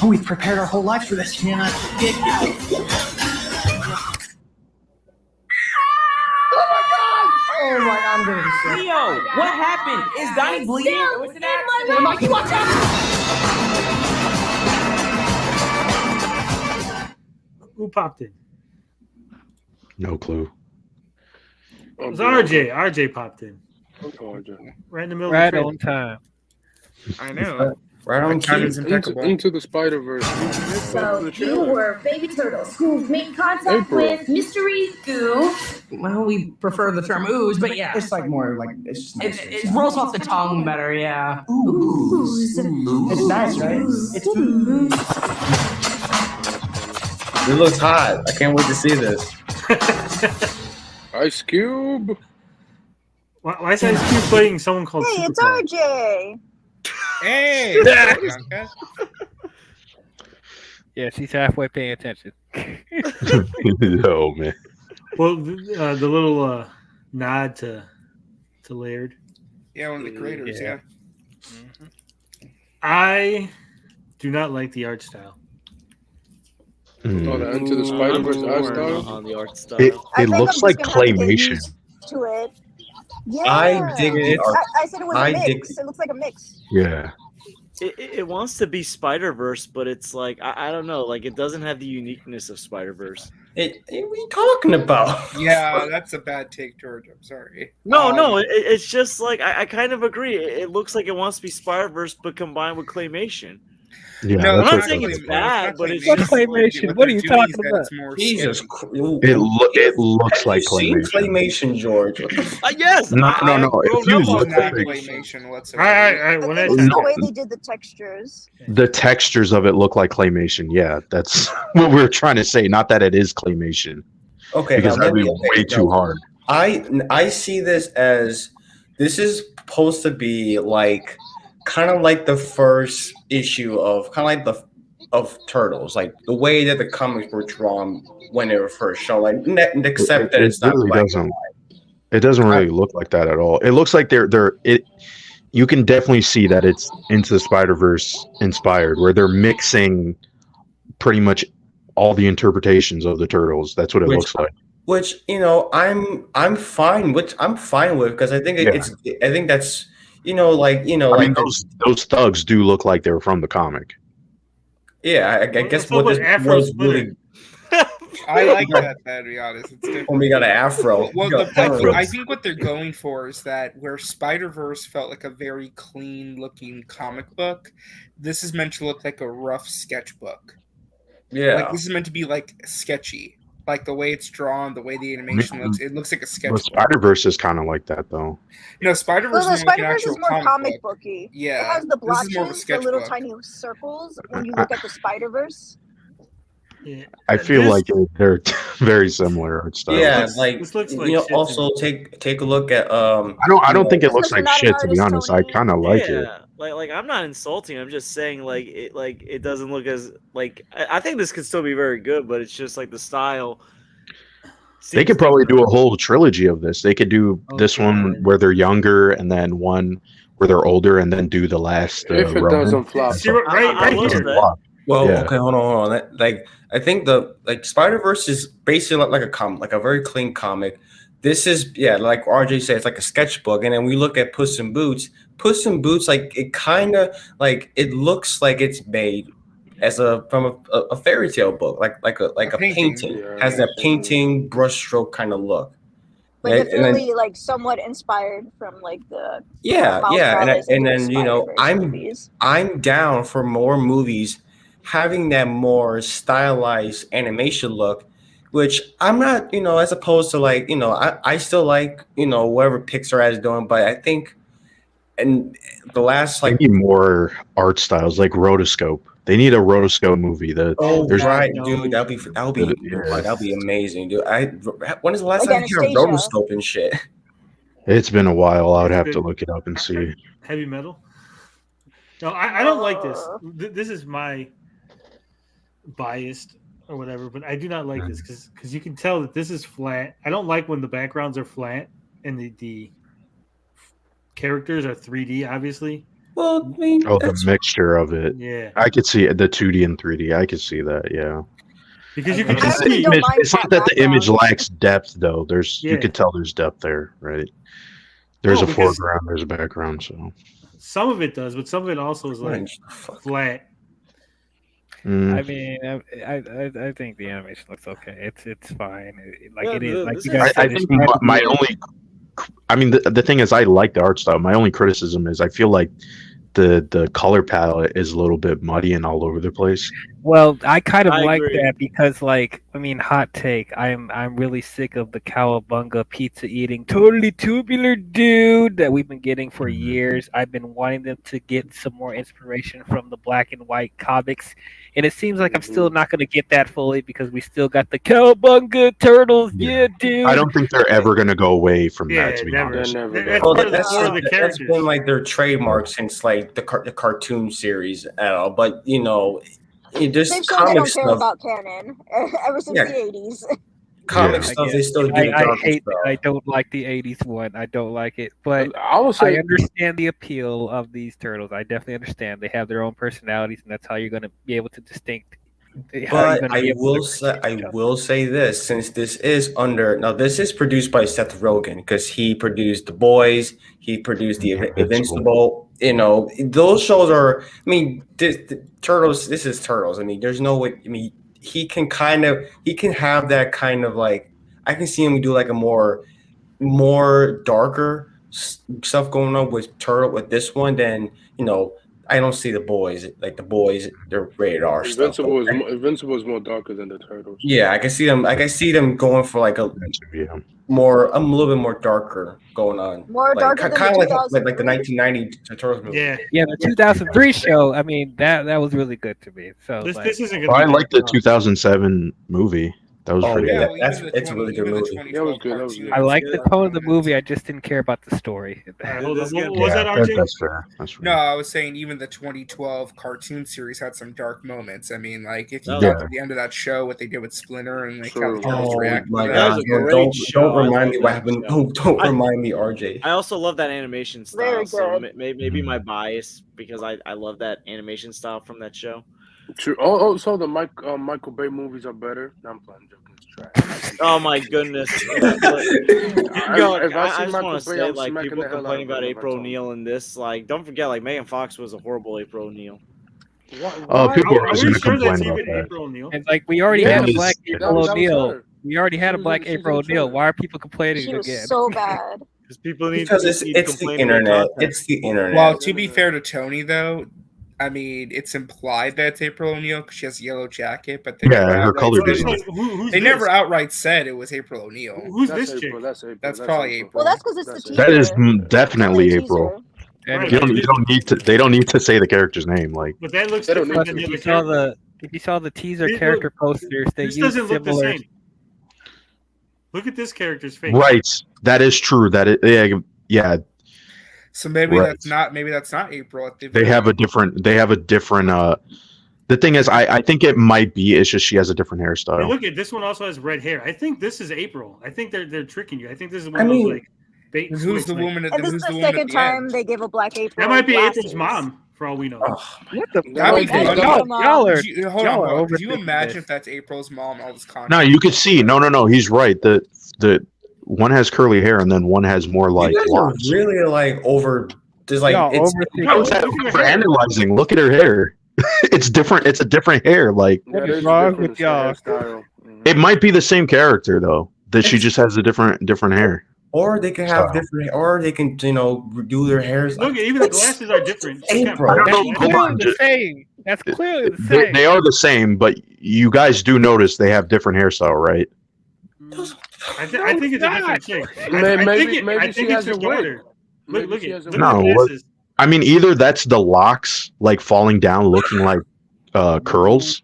Oh, we've prepared our whole lives for this. Oh my God, I'm gonna be sick. Leo, what happened? Is Donnie bleeding? It was an accident. Mikey, watch out! Who popped in? No clue. It was RJ. RJ popped in. Right in the middle Right of the on time. I know. Right on time is impeccable. Into the Spider-Verse. So you were baby turtles who made contact with mystery goo. Well, we prefer the term ooze, but yeah. It's like more like it's just It rolls off the tongue better, yeah. Ooze. It's nice, right? It's Ooze. It looks hot. I can't wait to see this. Ice Cube. Why is Ice Cube playing someone called Hey, it's Superfly? RJ. Hey! Yeah, she's halfway paying attention. Oh man. Well, the little nod to Laird. Yeah, one of the creators, yeah. I do not like the art style. Oh, the Into the Spider-Verse art style? On the art style. It looks like claymation. To it. Yeah. I dig the art. I said it was a mix. It looks like a mix. Yeah. It wants to be Spider-Verse, but it's like I don't know, like it doesn't have the uniqueness of Spider-Verse. What are you talking about? Yeah, that's a bad take, George. I'm sorry. No, it's just like I kind of agree. It looks like it wants to be Spider-Verse, but combined with claymation. Yeah, I'm that's not what saying it it's is. bad, but it's What just claymation? What are you talking about? Jesus Christ. It looks like Have you seen claymation. claymation, George? Yes. No. If you No look at it, claymation whatsoever. I I think it's the way they did the textures. the textures of it look like claymation. Yeah, that's what we're trying to say. Not that it is claymation. Okay, Because that'd be way too hard. I see this as this is supposed to be like kind of like the first issue of of Turtles, like the way that the comics were drawn when they were first shown. Like, except that it's not really black doesn't. It doesn't really look like that at all. It looks like you can definitely see that it's Into the Spider-Verse inspired, where they're mixing pretty much all the interpretations of the Turtles. That's what it looks like. Which I'm fine with. Because I think I think that's I mean, those thugs do look like they're from the comic. Yeah, I guess what this was really. I like that, to be honest. It's different. When we got an afro. Well, I think what they're going for is that where Spider-Verse felt like a very clean-looking comic book, this is meant to look like a rough sketchbook. Yeah. Like, this is meant to be, like, sketchy. Like, the way it's drawn, the way the animation looks, it looks like a sketchbook. Spider-Verse is kind of like that, though. No, Spider-Verse Well, the is like an Spider-Verse actual is more comic book. booky. Yeah, It has the this is more of a blotches, the little sketchbook. tiny circles when you look at the Spider-Verse. I feel like they're very similar art styles. Yeah, also take a look at I don't think it looks like shit, to be honest. I kind of like it. Like I'm not insulting. I'm just saying it doesn't look as like I think this could still be very good, but it's just like the style. They could probably do a whole trilogy of this. They could do this one where they're younger, and then one where they're older, and then do the last. If it doesn't flop. Right here. Well, Yeah. okay, hold on. I think the Spider-Verse is basically like a comic, like a very clean comic. This is like RJ said, it's like a sketchbook. And then we look at Puss in Boots. Puss in Boots, like it kind of like it looks like it's made as from a fairy tale book, like a painting. Has that painting brushstroke kind of look. Like Right? it's And then- really like somewhat inspired from like the Yeah, Miles yeah, Morales and the then Spider-Verse movies. I'm down for more movies having that more stylized animation look, which I'm not, as opposed to I still like whatever Pixar is doing, but I think and the last They need more art styles, like rotoscope. They need a rotoscope movie. Dude, that'll be amazing, dude. When is the last time you heard rotoscope and shit? It's been a while. I would have to look it up and see. Heavy metal. No, I don't like this. This is my biased or whatever, but I do not like this because you can tell that this is flat. I don't like when the backgrounds are flat and the characters are 3D, obviously. Well, I mean, the mixture of it. Yeah. I could see it, the 2D and 3D. I could see that. Yeah. Because you can It's, see it's not that the image lacks depth, though. You could tell there's depth there, right? There's a foreground, there's a background. So some of it does, but some of it also is like flat. I mean, I think the animation looks okay. It's fine. It is. Like you guys I think my only. I mean, the thing is, I like the art style. My only criticism is I feel like the color palette is a little bit muddy and all over the place. Well, I kind of like agree. that because, hot take. I'm really sick of the cowabunga pizza eating, totally tubular dude that we've been getting for years. I've been wanting them to get some more inspiration from the black and white comics, and it seems like I'm still not going to get that fully because we still got the cowabunga turtles. Yeah, dude. I don't think they're ever going to go away from that. To be never. honest, That's been like their trademark since like the cartoon series at all. But there's They've shown they comic don't care stuff. about canon ever since Yeah. the 80s. Comic stuff they still do. I don't like the 80s one. I don't like it. But I would say I understand the appeal of these turtles. I definitely understand. They have their own personalities, and that's how you're going to be able to But I will say this, since this is this is produced by Seth Rogen, because he produced The Boys, he produced the Invincible. You know, those shows are. I mean, Turtles. This is Turtles. I mean, there's no way. I mean, he can have that kind of like. I can see him do like a more darker stuff going on with this one than I don't see The Boys. Like The Boys, they're rated R stuff. Invincible is more darker than the Turtles. Yeah, I can see them. I can see them going for like a little bit more darker going on. More like, darker than kind the of like the 1990 Turtles movie. Yeah, the 2003 show. I mean, that was really good to me. So this isn't good. I like the 2007 movie. That was pretty good. It's a really good movie. That was good. I like the tone of the movie. I just didn't care about the story. Was that RJ? That's fair. No, I was saying even the 2012 cartoon series had some dark moments. I mean, like if you got to the end of that show, what they did with Splinter and like how the Turtles reacted. My to God! that. Don't remind me what happened. Don't remind me, RJ. I also love that animation style. Very So good. maybe my bias because I love that animation style from that show. True. Also, the Michael Bay movies are better. No, I'm playing, joking. It's trash. Oh my goodness! If I I see just Michael want to Bay, say, I'm like, smacking people the hell out complaining of about him April every time. O'Neil in this. Like, don't forget, like, Megan Fox was a horrible April O'Neil. People are always going to complain about that. And like we already had a black April that was O'Neil. her. We already had a black She was April in the O'Neil. trailer. Why are people complaining She was again? so bad. Because people need Because need it's the complain about internet. content. It's the internet. Well, to be fair to Tony, though, I mean, it's implied that it's April O'Neil because she has a yellow jacket, but they never Yeah, her outright color said design. it. Who's They this? never outright said it was April O'Neil. Who's That's this chick? April. That's April. That's probably April. Well, that's because it's the That's teaser. That is It's definitely only a April. teaser. Right. You don't need to. They don't need to say the character's name. Like But that looks They don't different need than to. the other character. If you saw the teaser This character look- posters, they This used doesn't look the similar. same. Look at this character's face. right, that is true. Yeah. So maybe Right. that's not April. They have a different. The thing is, I think it might be. It's just she has a different Hey, hairstyle. look at this one. Also has red hair. I think this is April. I think they're tricking you. I think this is one I of those mean, like bait and Who's switch, the like- woman? And this is Who's the woman at second the time end? they give a black April. That might be glasses. April's mom, for all we know. What the? That'd be That's funny. April's mom. Y'all are. Hold y'all on, are bro. Could you overthinking imagine this. if that's April's mom? All this content. No, you could see. No. He's right. The one has curly hair and then one has more like You guys are locks. really like over. There's like Y'all it's. overthinking. How is that for analyzing? Look at her hair. It's different. It's a different hair. Like What Yeah, is there's a wrong difference with in y'all? hairstyle. it might be the same character though. That she just has a different hair. Or they can have different. Or they can do their hairs. Look, even the glasses are different. You can't April. put I don't glasses. know. Come Clearly on, the same. That's clearly the They, same. they are the same, but you guys do notice they have different hairstyle, right? I think it's a different chick. Maybe I she think it's has her a wig. daughter. Maybe Look she at has a the No, glasses. I mean, either that's the locks like falling down, looking like curls,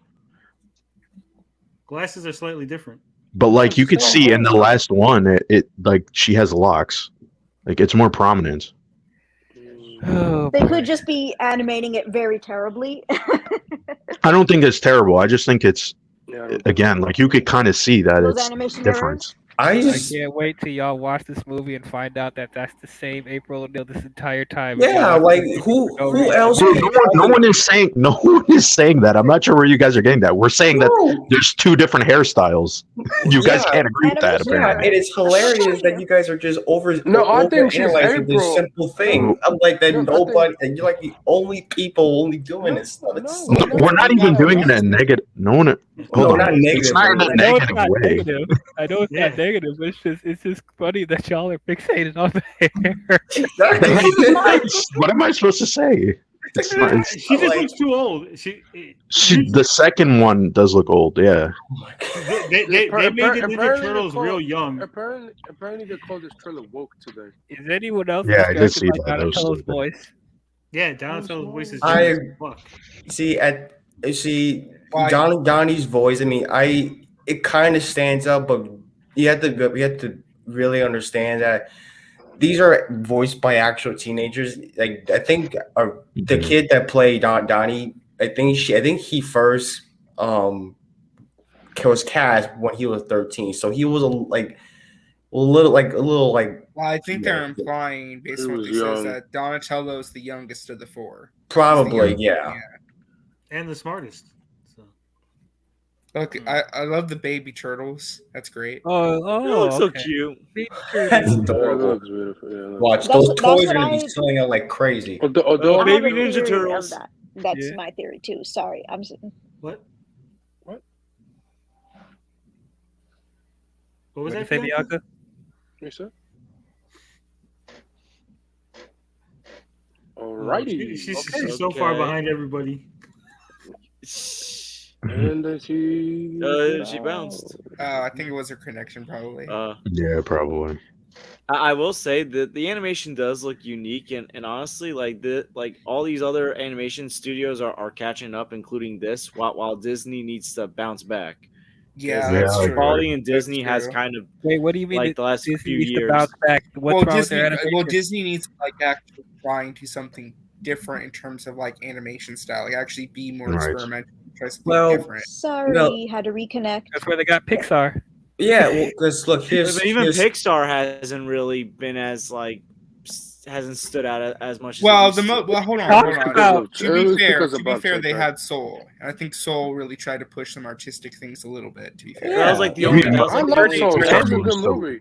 Glasses are slightly different. but like you could see in the last one, it like she has locks, like it's more prominent. Oh, They boy. could just be animating it very terribly. I don't think it's terrible. I just think it's Yeah, I don't- again like you could kind of see that Those it's animation different. errors. I I just. can't wait till y'all watch this movie and find out that that's the same April O'Neil this entire time. Yeah, Y'all like watch this who movie for no who reason. else? Dude, no one is saying that. I'm not sure where you guys are getting that. We're saying that No. there's two different hairstyles. You guys Yeah. can't agree with that, Animation Yeah, apparently. it is hilarious that you guys are just No, I think she's overanalyzing this April. simple thing. I'm like that No, I nobody, and you're like the only people only doing this stuff. No, We're not even doing it in a negative. No one. Hold on. not negative. It's not in a I know it's negative not way. negative. I know it's Yeah. not negative, but it's just funny that y'all are fixated on the hair. What am I supposed to say? It's not, it's, She just like- looks too old. the second one does look old. Yeah. They made the Ninja Apparently Turtles they real call- young. Apparently they called this trailer woke today. Is anyone else Yeah, I did distracted see by that. That was Donatello's stupid. voice? Yeah, Donatello's voice is I- as fuck. See Why? Donnie's voice. I mean, it kind of stands out, but we have to really understand that these are voiced by actual teenagers. Like I think the kid that played Donnie, I think he first was cast when he was 13, so he was a little Well, I think they're implying, based on what was they says, young. that Donatello is the youngest of the four. probably yeah. And the smartest. So Look, I love the baby turtles. That's great. Oh, They look so okay. cute. That's That adorable. looks beautiful. Yeah, that Watch, That's- those that's toys what are gonna be I- selling out like crazy. Although I have Baby a Ninja theory Turtles. of that. That's Yeah. my theory too. Sorry, I'm. What? What? What was What that? did you say, Bianca? Bianca? You said? Oh, Alrighty. she's so far behind everybody. And then she bounced. I think it was her connection, probably. Yeah, probably. I will say that the animation does look unique, and honestly, like all these other animation studios are catching up, including this. While Disney needs to bounce back. Yeah, that's that's true. Quality and That's Disney has true. kind of Wait, what do you mean? like the last Disney few needs to years. bounce back. What's wrong with their animation? Disney needs to like actually trying to something different in terms of like animation style, like actually be more Right. experimental, try something different. Sorry, had to reconnect. That's where they got Pixar. Yeah, well, because look, But even Pixar hasn't really been as hasn't stood out as much. Well, as it used to. well, hold on. To be fair, they had Soul, and I think Soul really tried to push some artistic things a little bit. To be fair, That was like the only. I love Soul. That's a good movie.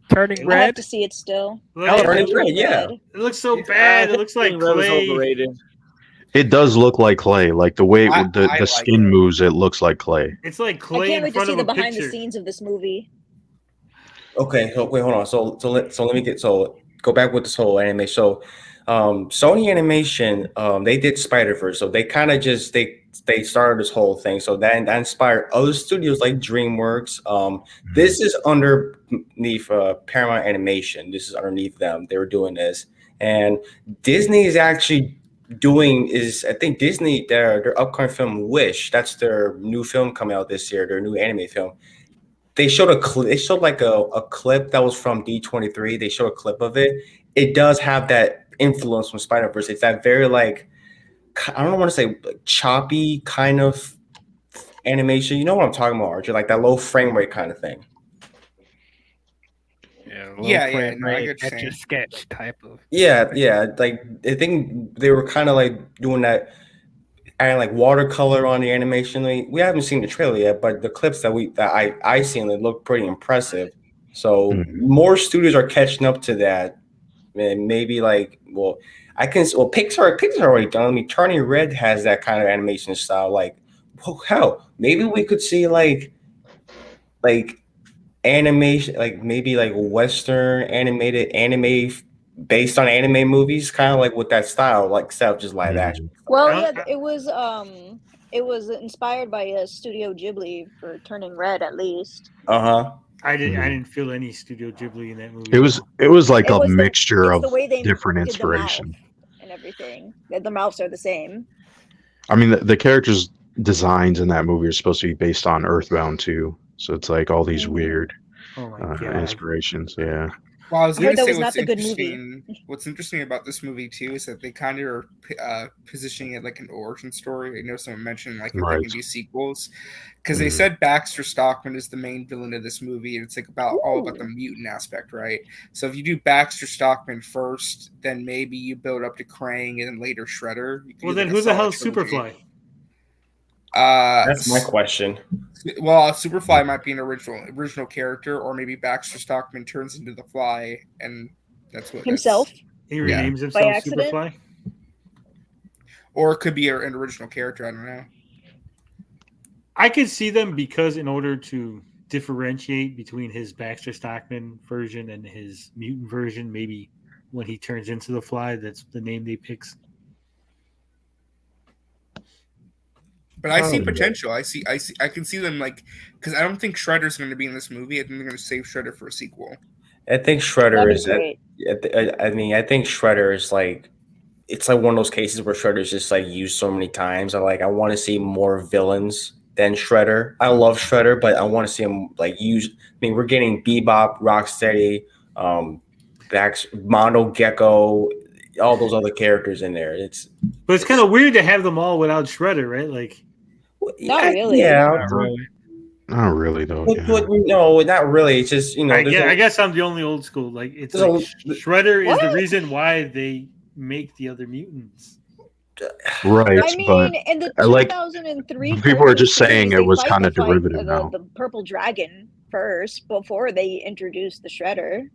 Turning I have Red. to see it still. Turning Red, yeah. It looks so bad. It looks like Red was clay. overrated. It does look like clay. Like the way I the like skin moves, it looks like clay. It's like I clay can't in wait to front see of the a behind the picture. scenes of this movie. Okay, so wait, hold on. So let me go back with this whole anime. So, Sony Animation, they did Spider-Verse, so they kind of just they started this whole thing. So that inspired other studios like DreamWorks. This is underneath Paramount Animation. This is underneath them. They were doing this, and Disney is actually I think Disney their upcoming film Wish. That's their new film coming out this year. Their new anime film. They showed like a clip that was from D23. They showed a clip of it. It does have that influence from Spider-Verse. It's that very like, I don't want to say like choppy kind of animation. You know what I'm talking about, Archie? Like that low frame rate kind of thing. Yeah, no, I get what you're saying. Sketch type of. Yeah. Like I think they were kind of like doing that, adding like watercolor on the animation. We haven't seen the trailer yet, but the clips that I seen, they look pretty impressive. So more studios are catching up to that, and maybe Pixar already done. I mean, Turning Red has that kind of animation style. Like, hell, maybe we could see like animation, like maybe like Western animated anime based on anime movies, kind of like with that style, like instead of just live action. Well, yeah, it was inspired by Studio Ghibli for Turning Red, at least. I didn't feel any Studio Ghibli in that movie. It was like It a was mixture it's of the way they different did the mouth inspiration. and everything. The mouths are the same. I mean, the characters' designs in that movie are supposed to be based on Earthbound too, so it's like all these weird inspirations. Yeah. Well, I was I going heard to that say was not the good movie. what's interesting about this movie too is that they kind of are positioning it like an origin story. I know someone mentioned like if they can do sequels because they said Baxter Stockman is the main villain of this movie, and it's like all about the mutant aspect, right? So if you do Baxter Stockman first, then maybe you build up to Krang and then later Shredder. Well, then who the hell is Superfly? That's my question. Well, Superfly might be an original character, or maybe Baxter Stockman turns into the Fly, and that's what Himself? He renames By himself accident? Superfly. Or it could be an original character. I don't know. I could see them because in order to differentiate between his Baxter Stockman version and his mutant version, maybe when he turns into the Fly, that's the name they pick. But I see potential. I can see them like because I don't think Shredder's going to be in this movie. I think they're going to save Shredder for a sequel. I think Shredder That'd be is. great. I think Shredder is like. It's like one of those cases where Shredder's just like used so many times. I want to see more villains than Shredder. I love Shredder, but I want to see him like use. I mean, we're getting Bebop, Rocksteady, Mondo Gecko, all those other characters in there. But it's kind of weird to have them all without Shredder, right? Like, Not really. Yeah, Not really though. no, not really. It's just I guess I'm the only old school. Like, it's like Shredder is the reason why they make the other mutants. Right, I mean, but in the like 2003 people are cartoon just saying series, it they was fight kind the of fight- derivative now. the purple dragon first before they introduced the Shredder.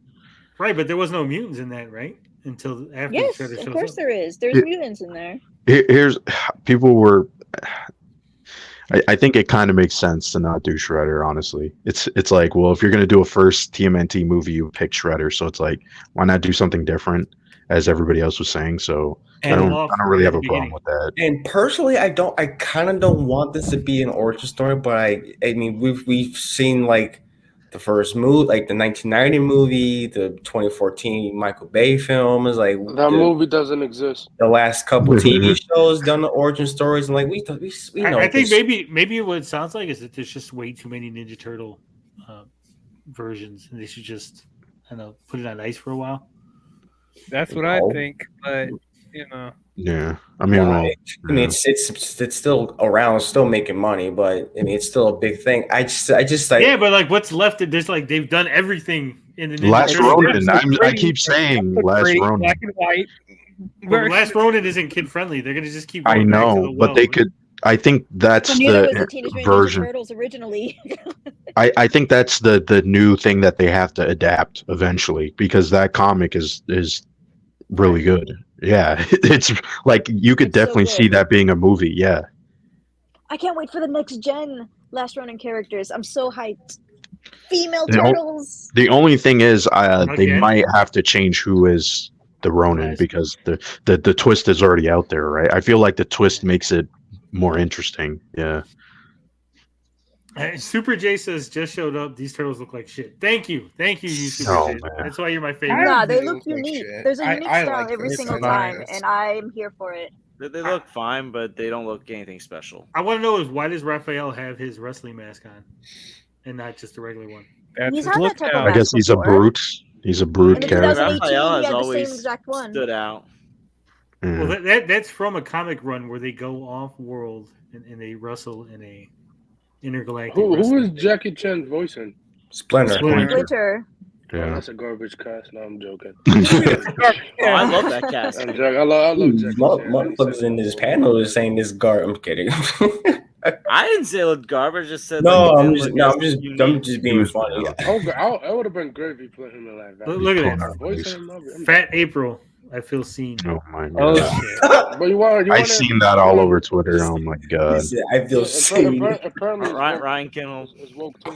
Right, but there was no mutants in that, right? Until after Yes, the Shredder shows of course up. there is. There's It- mutants in there. Here's people were. I think it kind of makes sense to not do Shredder. Honestly, it's like, well, if you're gonna do a first TMNT movie, you pick Shredder. So it's like, why not do something different, as everybody else was saying. So I don't really have a problem with that. And personally, I kind of don't want this to be an origin story, but I mean, we've seen like the first movie, like the 1990 movie, the 2014 Michael Bay film is like That movie doesn't exist. the last couple TV shows done the origin stories, and like we know. I think this. maybe what it sounds like is that there's just way too many Ninja Turtle versions, and they should just put it on ice for a while. That's what I think, but Yeah, I mean, it's still around, still making money, but I mean, it's still a big thing. I just like yeah, but like what's left? There's like they've done everything in the Ninja Last Turtles. Ronin. I keep saying Last Ronin. Black and white. But Last Ronin isn't kid friendly. They're gonna just keep. I Going back to know, the but well. they could. I think that's Neither was the the Teenage Mutant Ninja version. Turtles originally. I think that's the new thing that they have to adapt eventually, because that comic is really good. Yeah, it's like you could definitely see good. that being a movie. Yeah. I can't wait for the next gen Last Ronin characters. I'm so hyped. Female The o- turtles. The only thing is, they Again? might have to change who is the Ronin, because the twist is already out there, right? I feel like the twist makes it more interesting. Yeah. Super J says just showed up. These turtles look like shit. Thank you, you Super Oh, J. man. That's why you're my favorite. Nah, they look unique. There's a I- unique I style like every this. single I'm time, biased. and I'm here for it. They look fine, but they don't look anything special. I want to know is why does Raphael have his wrestling mask on, and not just a regular one? He's had that type of I guess mask he's a before. brute. He's a brute In character. 2018, Raphael he has had the always same exact one. stood out. Mm. Well, that's from a comic run where they go off world and they wrestle in a intergalactic. Who wrestling is Jackie Chan voicing? Splinter. Splinter. Oh, Yeah. that's a garbage cast. No, I'm joking. Oh, I love that cast. I'm joking. I love Jackie Chan. Motherfuckers in this panel is saying this I'm kidding. I didn't say it looked garbage. I just said No, like, it I'm didn't just look I'm as just unique. being funny. It would have been great if you put him in like that. Look at that. Voicing him, I'm Fat April. I feel seen. Oh my Oh, god. shit. But you want I've seen that all over Twitter. Oh my god. I feel seen. Apparently, Ryan Kinnell is woke too.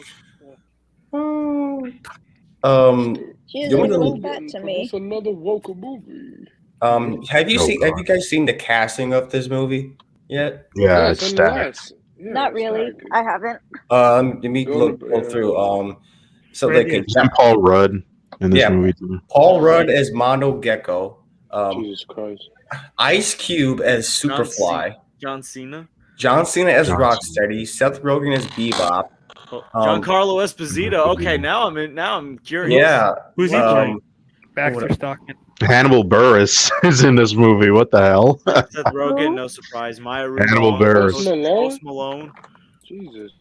She is you really wanna- like that to me. It's another woke movie. Have you guys seen the casting of this movie yet? Yeah, Yes, it's and stacked. less. Yeah, Not really. I haven't. Let me go through. So like And Paul Rudd in this movie too. Paul Rudd as Mondo Gecko. Jesus Christ. Ice Cube as Superfly. John Cena. John Cena as John Rocksteady. Seth Rogen as Bebop. Giancarlo Esposito. Okay, now I'm curious. Yeah. Who's he playing? Baxter Stockman. Hannibal Buress is in this movie. What the hell? Seth Rogen, no surprise. Maya Rudolph. Hannibal Buress. Post Malone. Jesus.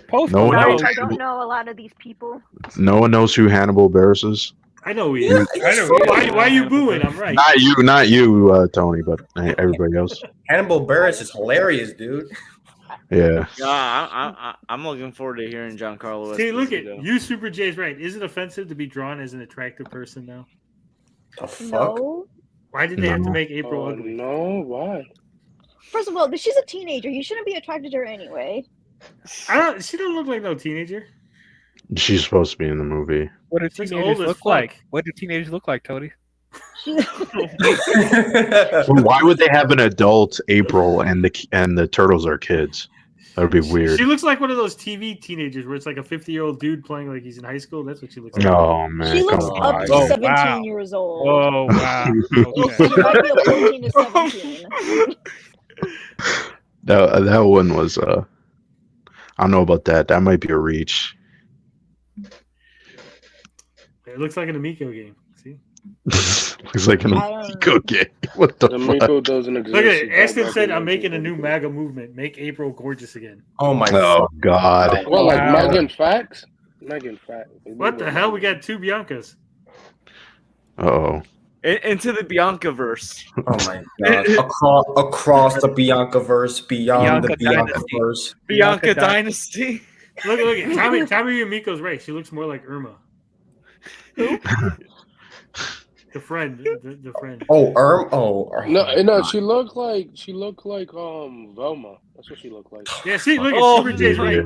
Post No one Malone. knows. I don't know a lot of these people. No one knows who Hannibal Buress is. I know he is. I know. Why are you booing? I'm right. Not you, Tony, but everybody else. Hannibal Buress is hilarious, dude. Yeah. Yeah, I'm looking forward to hearing Giancarlo Esposito. See, look at you. Super J is right. Is it offensive to be drawn as an attractive person now? The fuck? No. Why did they have to make April ugly? No, why? First of all, she's a teenager. You shouldn't be attracted to her anyway. She don't look like no teenager. She's supposed to be in the movie. What do She's teenagers old as look fuck. like? What do teenagers look like, Tony? Why would they have an adult April and the turtles are kids? That would be weird. She looks like one of those TV teenagers where it's like a 50-year-old dude playing like he's in high school. That's what she looks like. Oh man, She looks come up on. to 17 years old. Oh wow. She might be a 14 to 17. That one was I don't know about that. That might be a reach. It looks like an Amico game. See? Looks like an Amico game. What the Amico fuck? doesn't exist. Look at it. Ashton said, "I'm making a new MAGA movement. Make April gorgeous again." Oh my Oh god. Well, like Wow. Megan Fax? Megan Fax. What the hell? We got two Biancas. Oh. Into the Bianca-verse. Oh my god! Across the Bianca-verse, beyond the Bianca-verse. Bianca Dynasty. Look at Tommy Yumiko's right. She looks more like Irma. Who? The friend. The friend. Oh, Irma. No, she looked like Velma. That's what she looked like. Yeah, see, look at Super J's right.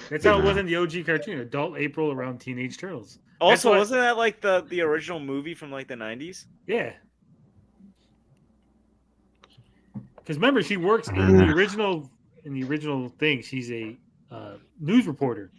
That's how it was in the OG cartoon. Adult April around Teenage Turtles. Also, wasn't that like the original movie from like the 90s? Yeah. Because remember, she works in the original thing. She's a news reporter.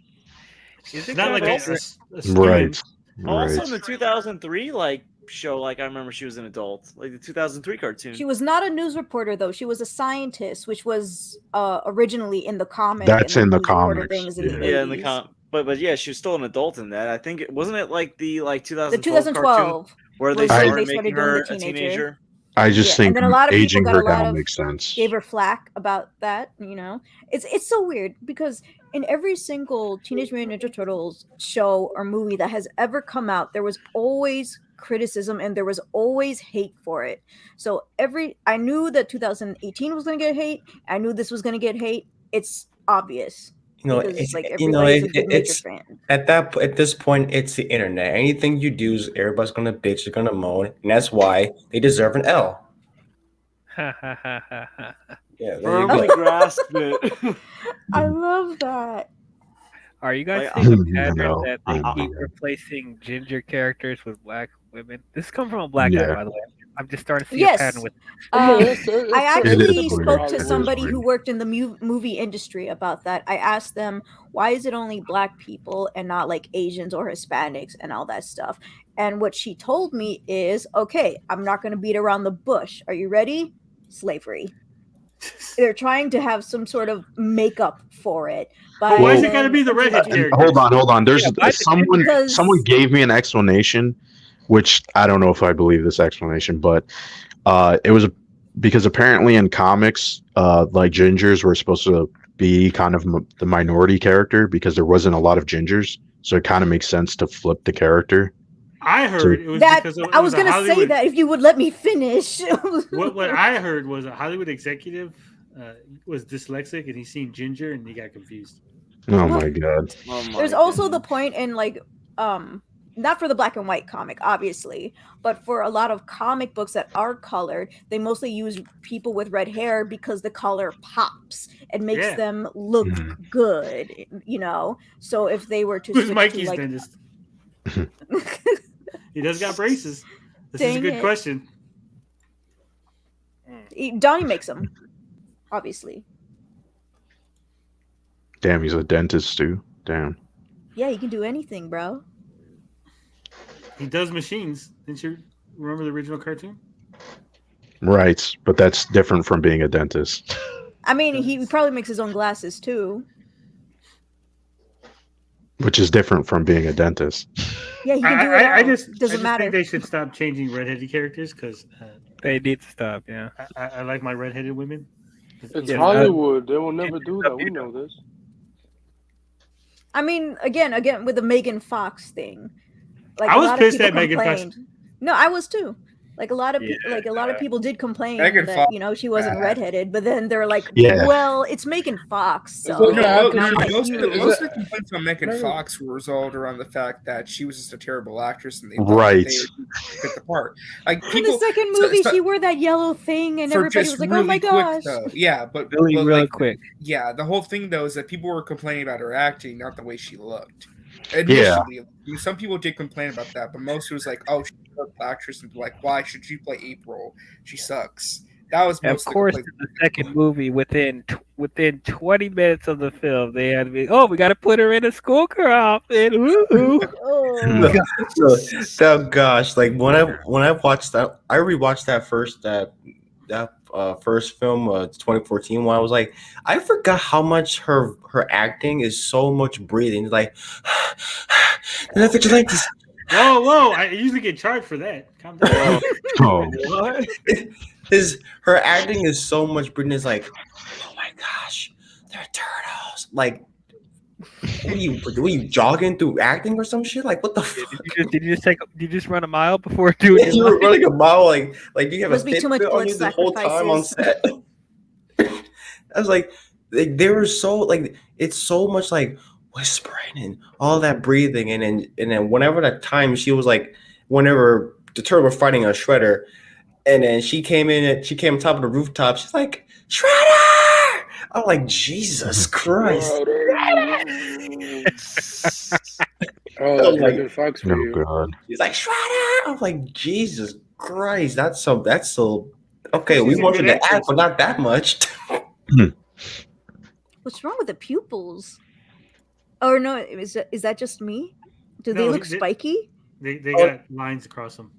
Is it not like a student. Right. Also, in the 2003 show, I remember she was an adult, like the 2003 cartoon. She was not a news reporter though. She was a scientist, which was originally in the comic. That's in the news reporter comics. things in the Yeah, in 80s. the but yeah, she was still an adult in that. I think wasn't it like the 2012 The 2012 cartoon where they started making her a teenager. I just think and then a lot of aging people her got a lot down of makes sense. gave her flack about that. It's so weird because in every single Teenage Mutant Ninja Turtles show or movie that has ever come out, there was always criticism and there was always hate for it. So I knew that 2018 was going to get hate. I knew this was going to get hate. It's obvious. It's at this point, it's the internet. Anything you do, is everybody's gonna bitch, they're gonna moan, and that's why they deserve an L. Yeah, firmly grasped it. I love that. Are you guys seeing a pattern that they keep replacing ginger characters with black women? This comes from a black guy, by the way. I'm just starting to see a pattern with. I actually spoke to somebody who worked in the movie industry about that. I asked them, why is it only black people and not like Asians or Hispanics and all that stuff? And what she told me is, okay, I'm not going to beat around the bush. Are you ready? Slavery. They're trying to have some sort of makeup for it. But why is it got to be the redhead character? Hold on. There's someone gave me an explanation, which I don't know if I believe this explanation, but it was because apparently in comics, like gingers were supposed to be kind of the minority character because there wasn't a lot of gingers, so it kind of makes sense to flip the character. I heard it was that because I was going to say that if you would let me finish. what I heard was a Hollywood executive was dyslexic and he seen ginger and he got confused. Oh my god! There's also the point in not for the black and white comic, obviously, but for a lot of comic books that are colored, they mostly use people with red hair because the color pops and makes them look good, So if they were to who's Mikey's dentist? He does got braces. This is a good question. Donnie makes them, obviously. Damn, he's a dentist too. Damn. Yeah, he can do anything, bro. He does machines. Didn't you remember the original cartoon? Right, but that's different from being a dentist. I mean, he probably makes his own glasses too. Which is different from being a dentist. Yeah, he can do it all. I just doesn't matter. think they should stop changing redheaded characters because they need to stop. Yeah, I like my redheaded women. It's Hollywood. They will never do that. We know this. I mean, again with the Megan Fox thing. I was pissed at Megan Fox. No, I was too. A lot of people did complain that she wasn't redheaded, but then they're like, well, it's Megan Fox. So most of the complaints on Megan Fox were resolved around the fact that she was just a terrible actress and they fit the part. In the second movie, she wore that yellow thing, and everybody was like, "Oh my gosh!" But really quick. Yeah, the whole thing though is that people were complaining about her acting, not the way she looked. Initially, some people did complain about that, but most was like, "Oh, she's an actress," and like, "Why should she play April? She sucks." That was most of course. In the second movie, within 20 minutes of the film, they had to be, we got to put her in a schoolgirl outfit. Woo! Oh gosh! Like when I watched that, I rewatched that first film, 2014, when I was like, I forgot how much her acting is so much breathing. Like, nothing like this. Whoa! I usually get charged for that. Calm down. What? Her acting is so much breathing. It's like, oh my gosh, they're turtles. Like, Were you jogging through acting or some shit? Like what the fuck? Did you just run a mile before doing? You were running a mile, like you have Must a be too much Fitbit on blood you the whole time on sacrifices. set. I was like, they were so like it's so much like whispering and all that breathing, and then whenever that time she was like, whenever the turtle were fighting a shredder, and then she came on top of the rooftop, she's like, Shredder! I'm like, Jesus Christ. Oh, I'm like, like, Fox for you. God. He's like, Shredder! I'm like, Jesus Christ, that's so okay, we She's a want you good to actress. act, but not that much. What's wrong with the pupils? Or no, is that just me? Do they No, look spiky? They got lines across them.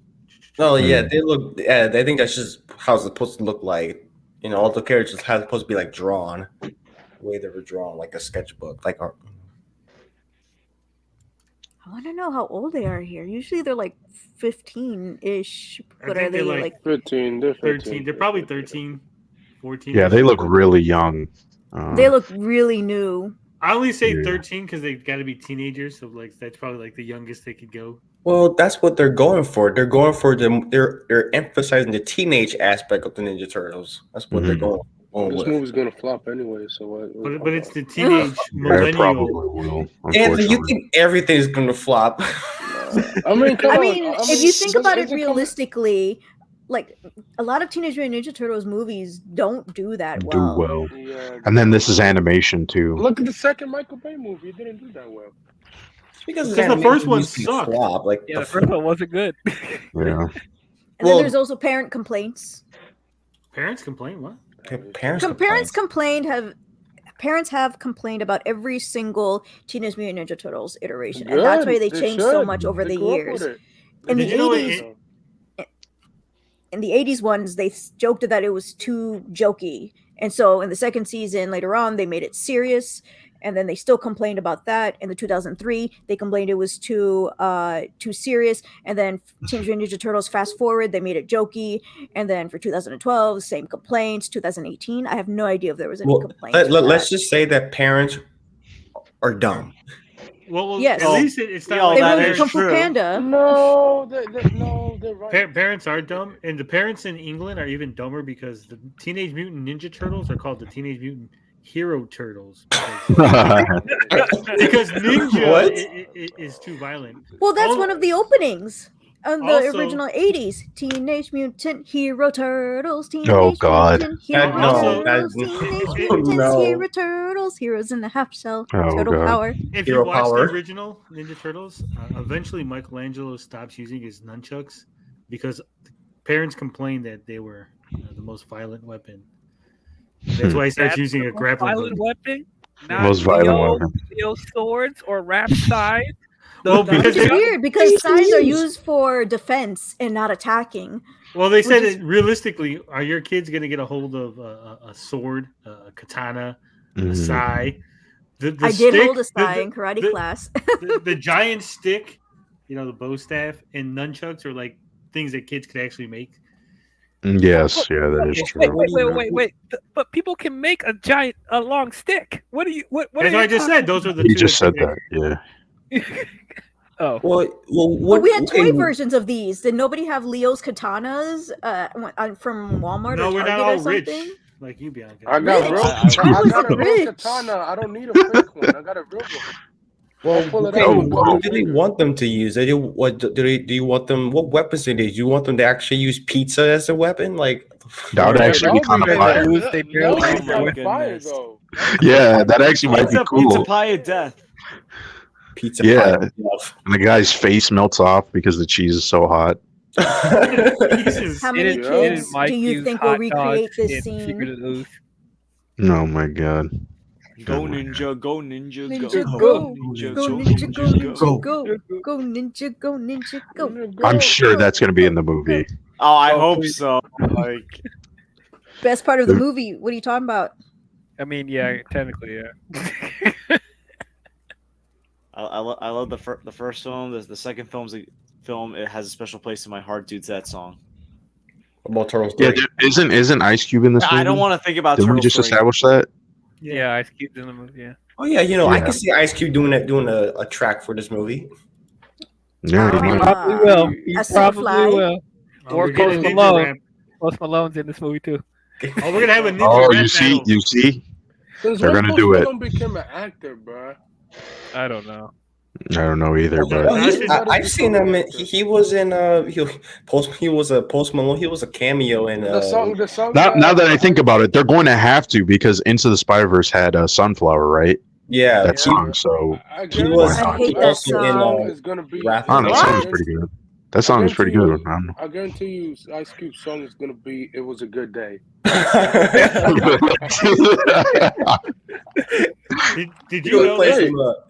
Oh yeah, they look. Yeah, they think that's just how it's supposed to look like. You know, all the characters have supposed to be like drawn, the way they were drawn, like a sketchbook, like art. I want to know how old they are here. Usually they're like 15-ish, I but think are they they're like 15? They're 13. They're probably 13, 14. Yeah, they look really young. they look really new? I only say Yeah. 13 because they've got to be teenagers, so like that's probably like the youngest they could go. Well, that's what they're going for. They're going for they're emphasizing the teenage aspect of the Ninja Turtles. That's what they're going This with. movie's gonna flop anyway, so what? But it's the teenage They probably millennial. will. Anthony, you Unfortunately. think everything's gonna flop? I mean, come I on. mean, if you think about it isn't realistically, like a lot of Teenage Mutant Ninja Turtles movies don't do that Do well. well. Yeah. And then this is animation too. Look at the second Michael Bay movie; it didn't do that well. Because the first one sucked. Like Yeah, the first one wasn't good. Yeah. And then there's also parent complaints. Parents complain what? Parents Parents have complained about every single Teenage Mutant Ninja Turtles iteration, and that's why they changed so much over the years. In the Did you know 80s, in the 80s ones, they joked that it was too jokey, and so in the second season later on, they made it serious, and then they still complained about that. In the 2003, they complained it was too serious, and then Teenage Mutant Ninja Turtles fast forward, they made it jokey, and then for 2012, same complaints. 2018, I have no idea if there was any complaints. Let's just say that parents are dumb. Well, Yes. at least it's not They like ruined Kung Fu Panda. No, they're right. Parents are dumb, and the parents in England are even dumber because the Teenage Mutant Ninja Turtles are called the Teenage Mutant Hero Turtles because ninja is too violent. Well, that's one of the openings on the Also- original 80s. Teenage Mutant Hero Turtles. Teenage Oh, God. Mutant Hero No, Turtles. that- Teenage Oh, Mutant no. Hero Turtles. Heroes in the half shell. Oh, Turtle God. power. If Hero you watch power. the original Ninja Turtles, eventually Michelangelo stops using his nunchucks because parents complained that they were the most violent weapon. That's why he starts That's using the a most grappling violent hook. weapon. Not Most violent Leo, weapon. Leo swords or rap size. Well, Which because is they, weird because signs are used for defense and not attacking. well, they said Which is- that realistically, are your kids going to get a hold of a sword, a katana, a sai? The I stick, did hold a sai in karate class. the giant stick, the bow staff, and nunchucks are like things that kids could actually make. Yes, yeah, that is true. Wait. But people can make a long stick. What are you? What? That's what I just said. Those are the He two. just that said they that. make. Yeah. Oh. Well, But what? we had toy okay, versions of these. Did nobody have Leo's katanas from Walmart No, or we're Target not all or something? rich like you, Bianca. I got Rich? I got a real Rich. katana. I don't need a fake one. I got a real one. Well, pull it okay, out with a what couple do they fingers. want them to use? Do you want them? What weapons do they? Do you want them to actually use pizza as a weapon? Like That would actually be kind of fire. They barely That use would their be weapon. fire though. Yeah, that actually might be Pizza cool. pie of death. pizza Yeah. pie. And the guy's face melts off because the cheese is so hot. Jesus. How many Didn't kids Mike do you use think will hot recreate dogs this in scene? Secret of the Ooze? Oh my god. Go ninja, go ninja, Ninja go. go, Ninja, go go, ninja, go ninja, go. go ninja, go ninja, go. I'm sure that's going to be in the movie. Oh, I hope so. Like, Best part of the movie. What are you talking about? I mean, yeah, technically, yeah. I love the first film. The second film. It has a special place in my heart due to that song. About Turtles Yeah, 3. isn't Ice Cube in this movie? I don't want to think about. Didn't we Turtles just 3. establish that? Yeah, Ice Cube's in the movie. Yeah. Oh yeah, I can see Ice Cube doing a track for this movie. Yeah, he probably will. He a probably Soulfly. will. Or Post Malone. Post Malone's in this movie too. Oh, we're gonna have a ninja Oh, rap you see, battle. you see, Since they're when gonna Post do it. Malone became an actor, bro? I don't know. I don't know either, but I've seen him. He was in he was a Post Malone. He was a cameo in The song. now that I think about it, they're going to have to because Into the Spider-Verse had Sunflower, right? Yeah, that song. So he was. I hate that also song. in Is gonna be. I don't know, that song is pretty good. That song is pretty good. I don't know. I guarantee you, Ice Cube's song is gonna be "It Was a Good Day." Did you know that?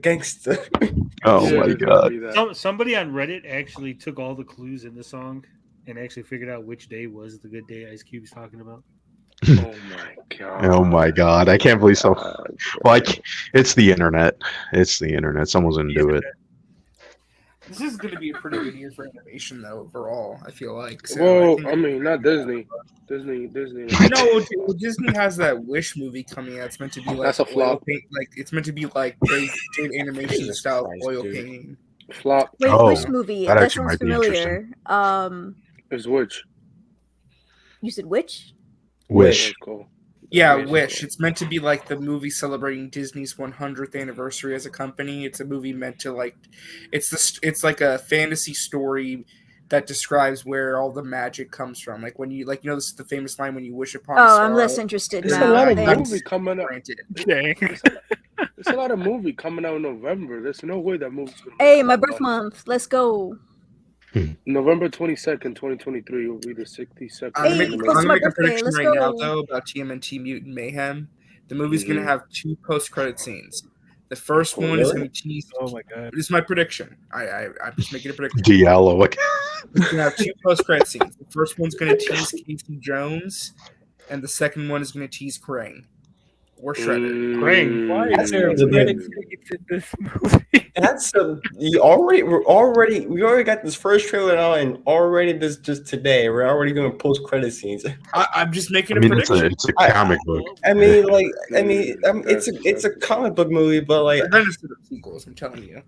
Gangster. Oh my god! Somebody on Reddit actually took all the clues in the song and actually figured out which day was the good day Ice Cube's talking about. Oh my god! Oh my god! I can't believe so. Like, it's the internet. It's the internet. Someone's gonna do it. This is going to be a pretty good year for animation, though. Overall, I feel like. So Well, I mean, not Disney. Disney. No, Disney has that Wish movie coming out. It's meant to be like That's a flop. Like it's meant to be like they did animation style oil painting. Flop. Wait, which movie? That sounds familiar. Is which? You said which? Wish. Cool. Yeah, Wish. It's meant to be like the movie celebrating Disney's 100th anniversary as a company. It's a movie meant to like, it's like a fantasy story that describes where all the magic comes from. Like when you this is the famous line when you wish upon. Oh, a star. I'm less interested There's now. a lot of Thanks. movie coming out. Dang. There's a lot of movie coming out in November. There's no way that movie's gonna. Hey, my birth month. Let's go. November 22nd, 2023 will be the 62nd. I'm Hey, going close to to my make a birthday. prediction Let's right now, go. though, about TMNT Mutant Mayhem. The movie's going to have 2 post-credit scenes. The first one is going to tease. Oh my god! This is my prediction. I'm just making a prediction. Diallo. It's going to have 2 post-credit scenes. The first one's going to tease Casey Jones, and the second one is going to tease Krang. Or Shredder. Krang. Why is there credit tickets in this movie? That's we already got this first trailer out, and already just today we're already doing post credit scenes. I'm just making a It's prediction. a comic book. It's a comic book movie, but like They're just the sequels. I'm telling you.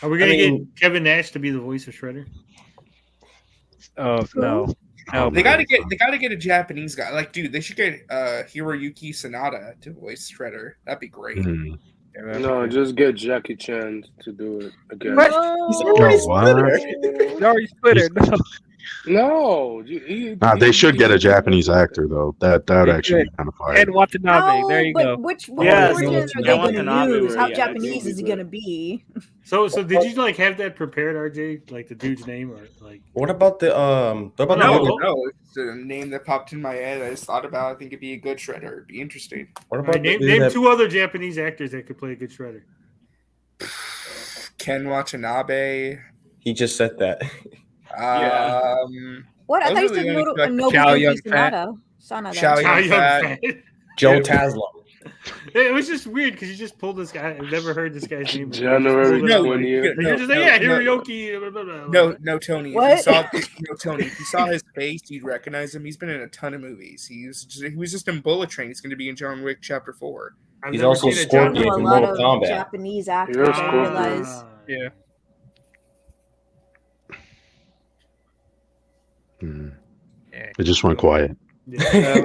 Are we gonna get Kevin Nash to be the voice of Shredder? Oh no! They gotta get a Japanese guy. Like, dude, they should get Hiroyuki Sanada to voice Shredder. That'd be great. No, just get Jackie Chan to do it again. What? He's already He's already split it. No, They should get a Japanese actor though. That would actually be kind of fire. Ed Watanabe. There you go. Which Yes, origin are they yeah, going Watanabe to use? would How be Japanese is it excellent. going to be? So did you like have that prepared, RJ? Like the dude's name, or like? what about the No, it's a name that popped in my head. I just thought about. I think it'd be a good Shredder. It'd be interesting. What All about right, name 2 other Japanese actors that could play a good Shredder. Ken Watanabe. He just said that. What? I thought you said Chow Nobuyoshi Yun-Fat. Sanada. Chow Yun-Fat. Joe Taslim. It was just weird because you just pulled this guy. I've never heard this guy's name. January 20th. You're just like, yeah, Hiroyuki. Blah, blah, blah. No, Tony. What? If you saw his face, you'd recognize him. He's been in a ton of movies. He was just in Bullet Train. He's going to be in John Wick Chapter 4. I've He's never also seen a Scorpion I know a from lot Mortal of Kombat. Japanese actors. You're I Scorpion. realize. Yeah. It just went quiet. Yeah,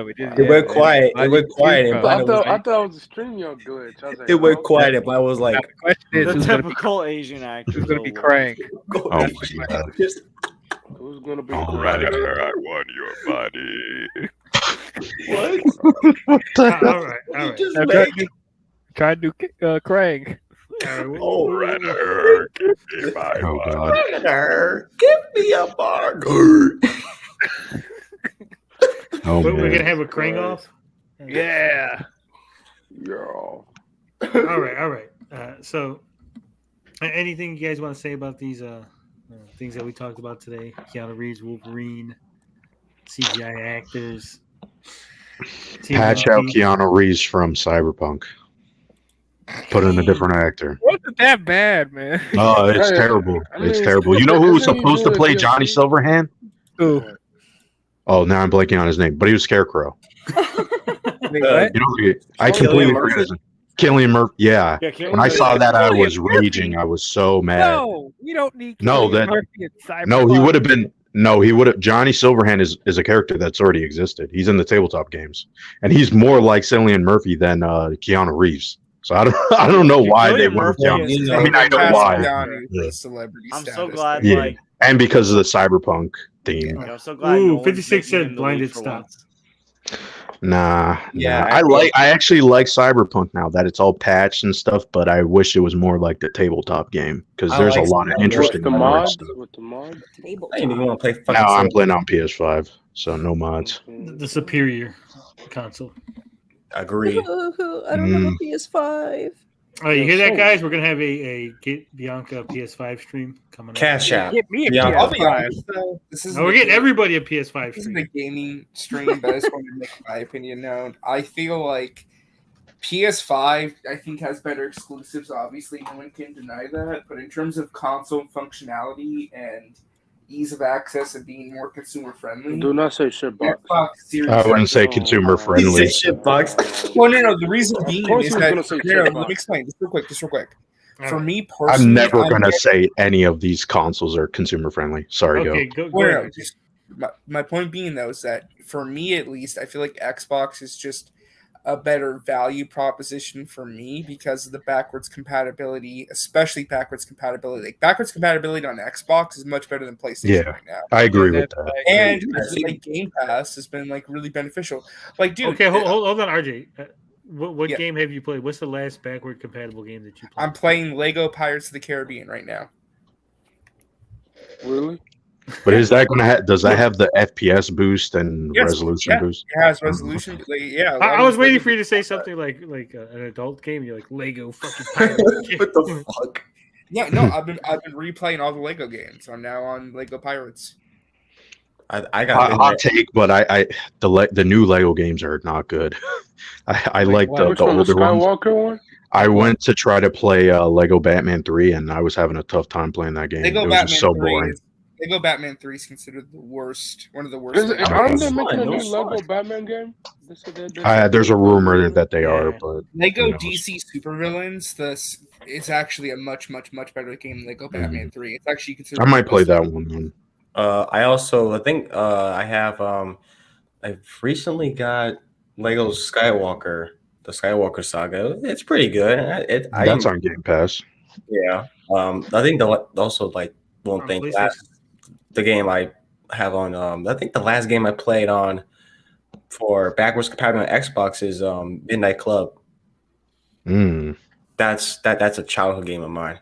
we did. It went quiet. It went quiet. And I Violet was thought it was a StreamYard glitch. I was like, it went quiet. But I was like, The question is, The who's gonna be, typical Asian actor. who's gonna be Krang? Oh my god! Who's gonna be? All right, I want your body. All right. Try to do Krang. oh, Redder, give me my body. Redder, give me a burger. Oh We're man! gonna have a Krang off. Yeah. Yo. All right. So, anything you guys want to say about these things that we talked about today? Keanu Reeves, Wolverine, CGI actors. Patch out Keanu Reeves from Cyberpunk. Put in a different actor. Wasn't that bad, man? Oh, it's terrible. It's terrible. You know who was supposed to play Johnny Silverhand? Who? Oh, now I'm blanking on his name, but he was Scarecrow. I completely agree with him. Cillian Murphy, yeah. When I saw that, I was raging. I was so mad. No, we don't need Cillian Murphy in Cyberpunk. No, he would have been. No, he would have. Johnny Silverhand is a character that's already existed. He's in the tabletop games, and he's more like Cillian Murphy than Keanu Reeves. So I don't know why they went with Keanu. I mean, I know why. I'm so glad. Yeah, Like, and because of the cyberpunk theme. I'm so glad. Ooh, Nolan's 56 making him said the blinded lead for stop. once. Nah, Yeah, I actually like Cyberpunk now that it's all patched and stuff, but I wish it was more like the tabletop game because I there's like a lot of Cyberpunk. interesting The mod mods stuff. with the mods. I didn't even want to play fucking. Now I'm Cyberpunk. playing on PS5, so no mods. The superior console. Agree. I don't have a PS5. Oh, you hear that, guys? We're gonna have a Get Bianca PS5 stream coming up. Cash out. Get me a Bianca. I'll be honest, though. This is we're getting everybody a PS5 This stream. isn't a gaming stream, but I just wanted to make my opinion known. I feel like PS5, I think, has better exclusives. Obviously, no one can deny that. But in terms of console functionality and ease of access and being more consumer friendly, Do not say shit box. Xbox Series I wouldn't say X- consumer He friendly. said shit box. Well, no. The reason being course is he was that gonna say no, shit let box. me explain just real quick. All For right. me personally, I'm never gonna getting- say any of these consoles are consumer friendly. Sorry, Okay, go. go Well, ahead. no, just my point being though is that for me at least, I feel like Xbox is just a better value proposition for me because of the backwards compatibility, especially backwards compatibility. Like backwards compatibility on Xbox is much better than PlayStation Yeah, right now. I agree with that. And like Game Pass has been like really beneficial. Like, dude, Okay, hold on, RJ. What Yeah. game have you played? What's the last backward compatible game that you played? I'm playing Lego Pirates of the Caribbean right now. Really? But is that gonna does that have the FPS boost and Yes, resolution yeah, boost? it has resolution. Like, yeah, I was waiting for you to say something like an adult game. You're like Lego fucking Pirates. What the fuck? Yeah, no, I've been replaying all the Lego games. I'm now on Lego Pirates. I got Hot take, but the new Lego games are not good. I like the Which one, the older ones. Skywalker one? I went to try to play Lego Batman 3, and I was having a tough time playing that game. Lego It was Batman just so 3 boring. is Lego Batman 3 is considered the worst, one of the worst. Is it, aren't they making a It new was Lego fun. Batman game? There's a rumor that they are, but Lego who knows? DC Supervillains, it's actually a much better game than Lego Batman 3. It's actually considered. I might play that one. Then. I think I've recently got Lego Skywalker, the Skywalker Saga. It's pretty good. That's on Game Pass. Yeah. I think also like one thing. The game I have on. I think the last game I played on for backwards compatible on Xbox is Midnight Club. That's a childhood game of mine.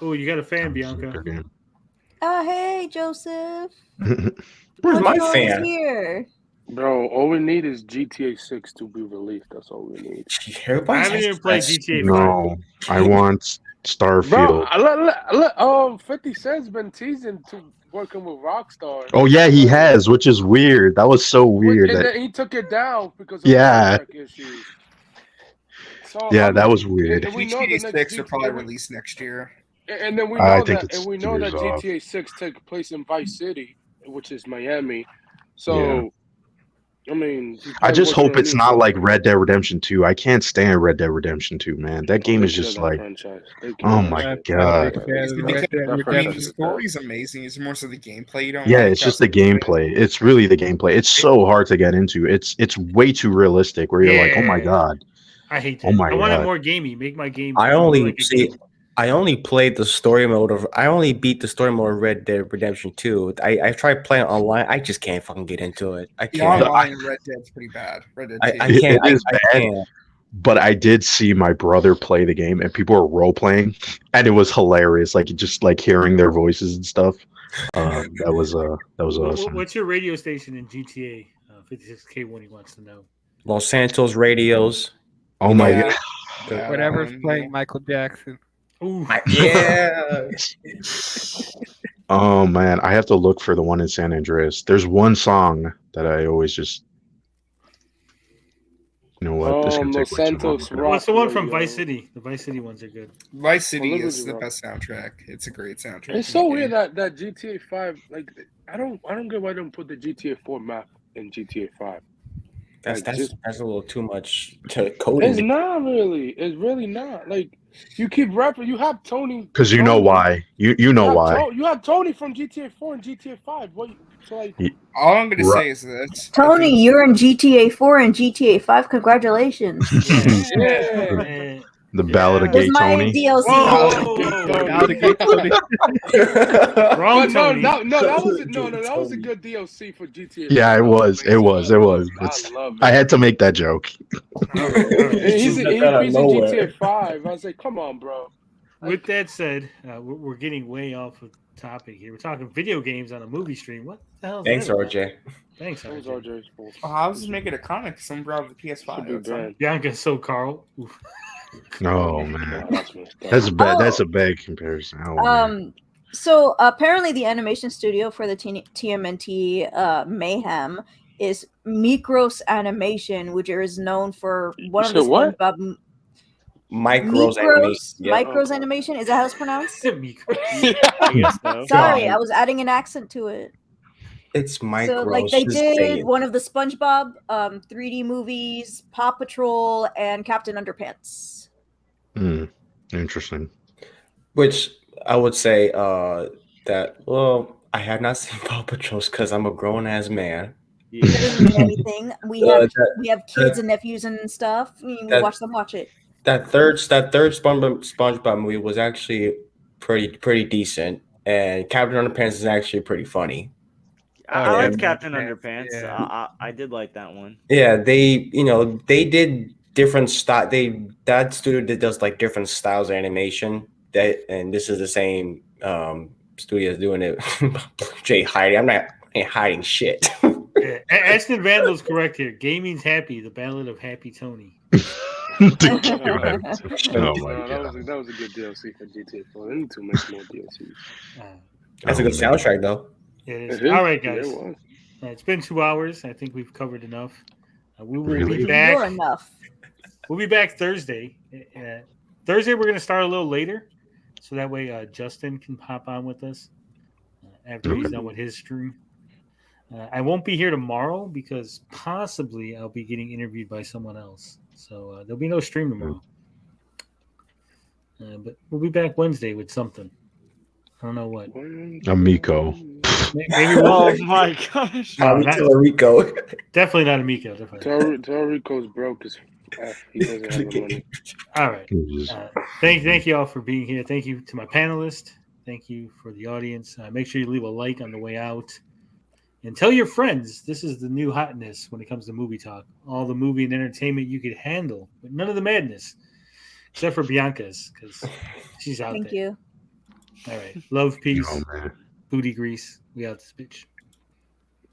Oh, you got a fan, Bianca. Hey, Joseph. Where's my fan? Here. Bro, all we need is GTA 6 to be released. That's all we need. I haven't even played GTA 5. No, I want Starfield. Bro, 50 Cent's been teasing to working with Rockstar. Oh yeah, he has, which is weird. That was so weird. And that- then he took it down because of Yeah. contract issues. So, Yeah, I that mean, was weird. and we know the GTA next 6 will probably GTA release next year. And then we I know think that, it's and we know that 2 years off. GTA 6 takes place in Vice City, which is Miami. So, I mean, I just working hope on it's new not stuff. like Red Dead Redemption 2. I can't stand Red Dead Redemption 2, man. That game is just like, oh my god. The story's amazing. It's more so the gameplay. You don't. Yeah, really it's just care. the gameplay. It's really the gameplay. It's so hard to get into. It's way too realistic. Where you're like, oh my Yeah. god. I hate that. Oh my I want it God. more gamey. Make my game. I only like a see. game. I only played the story mode of. I only beat the story mode of Red Dead Redemption 2. I tried playing online. I just can't fucking get into it. I The can't. online in Red Dead's pretty bad. Red Dead 2. I can't. It is I bad. can't. But I did see my brother play the game, and people were role playing, and it was hilarious. Like just like hearing their voices and stuff. That was awesome. What's your radio station in GTA 56K1? He wants to know. Los Santos radios. Oh my Yeah. god. Yeah, Whatever's that one, playing Michael Jackson. Ooh. Yeah. Oh man, I have to look for the one in San Andreas. There's one song that I always just. You know what? This is gonna Los take way too long. Santos Rock What's the one from Radio. Vice City? The Vice City ones are good. Vice City Liberty is the Rock. best soundtrack. It's a great soundtrack. It's so weird that GTA 5, like, I don't get why they don't put the GTA 4 map in GTA 5. That's Like, just- a little too much to coding. It's not really. It's really not. Like you keep rapping. You have Tony. Because you know why. You know why. You have Tony from GTA 4 and GTA 5. What? So like, All I'm gonna Right. say is this: Tony, you're in GTA 4 and GTA 5. Congratulations. yeah. The Ballad of Here's Gay my Tony. DLC. Ballad of Gay Tony. Wrong But Tony. that was a good DLC for GTA. Yeah, it was. It was. It was. I love it. I had to make that joke. He's in GTA 5. I was like, come on, bro. With that said, we're getting way off of topic here. We're talking video games on a movie stream. What the hell is Thanks, that? RJ. Thanks, That was RJ. RJ's fault. I was just making a comment because someone brought up the PS5. That's all. Bianca, so Carl. Oof. Oh man, that's bad. That's a bad comparison. So apparently the animation studio for the TMNT Mayhem is Micros Animation, which is known for one of the what? SpongeBob Micros animation. Yeah. Micros Animation. Is that how it's pronounced? I guess so. Sorry, I was adding an accent to it. It's micros. So like they just say did it. one of the SpongeBob 3D movies, Paw Patrol, and Captain Underpants. Interesting. Which I would say that I have not seen Paw Patrols because I'm a grown ass man. It doesn't mean anything. We have kids and nephews and stuff. We watch them watch it. That third SpongeBob movie was actually pretty decent, and Captain Underpants is actually pretty funny. I liked Captain Underpants. Yeah. I did like that one. Yeah, they did different style. That studio does like different styles of animation. And this is the same studio doing it. Jay hiding. I ain't hiding shit. Yeah. Ashton Vandal's correct here. Gaming's Happy, the Ballad of Happy Tony. Oh my god. That was a good DLC for GTA 4. They need to make more DLCs. That's a good soundtrack, though. Yeah, it is. It is. All right, Yeah, guys. it was. It's been 2 hours. I think we've covered enough. We will Really? be back. You're enough. We'll be back Thursday. Thursday, we're going to start a little later. So that way Justin can pop on with us after he's done with his stream. I won't be here tomorrow because possibly I'll be getting interviewed by someone else. So there'll be no stream tomorrow. But we'll be back Wednesday with something. I don't know what. Amico. Maybe Oh my gosh. Rico. Definitely not Amico. Definitely. Tell Rico's broke as he doesn't have the money. All right. Thank you all for being here. Thank you to my panelists. Thank you for the audience. Make sure you leave a like on the way out. And tell your friends this is the new hotness when it comes to movie talk. All the movie and entertainment you could handle, but none of the madness. Except for Bianca's, because she's out Thank there. you. All right. Love, peace, Oh, man. booty grease. We out this bitch.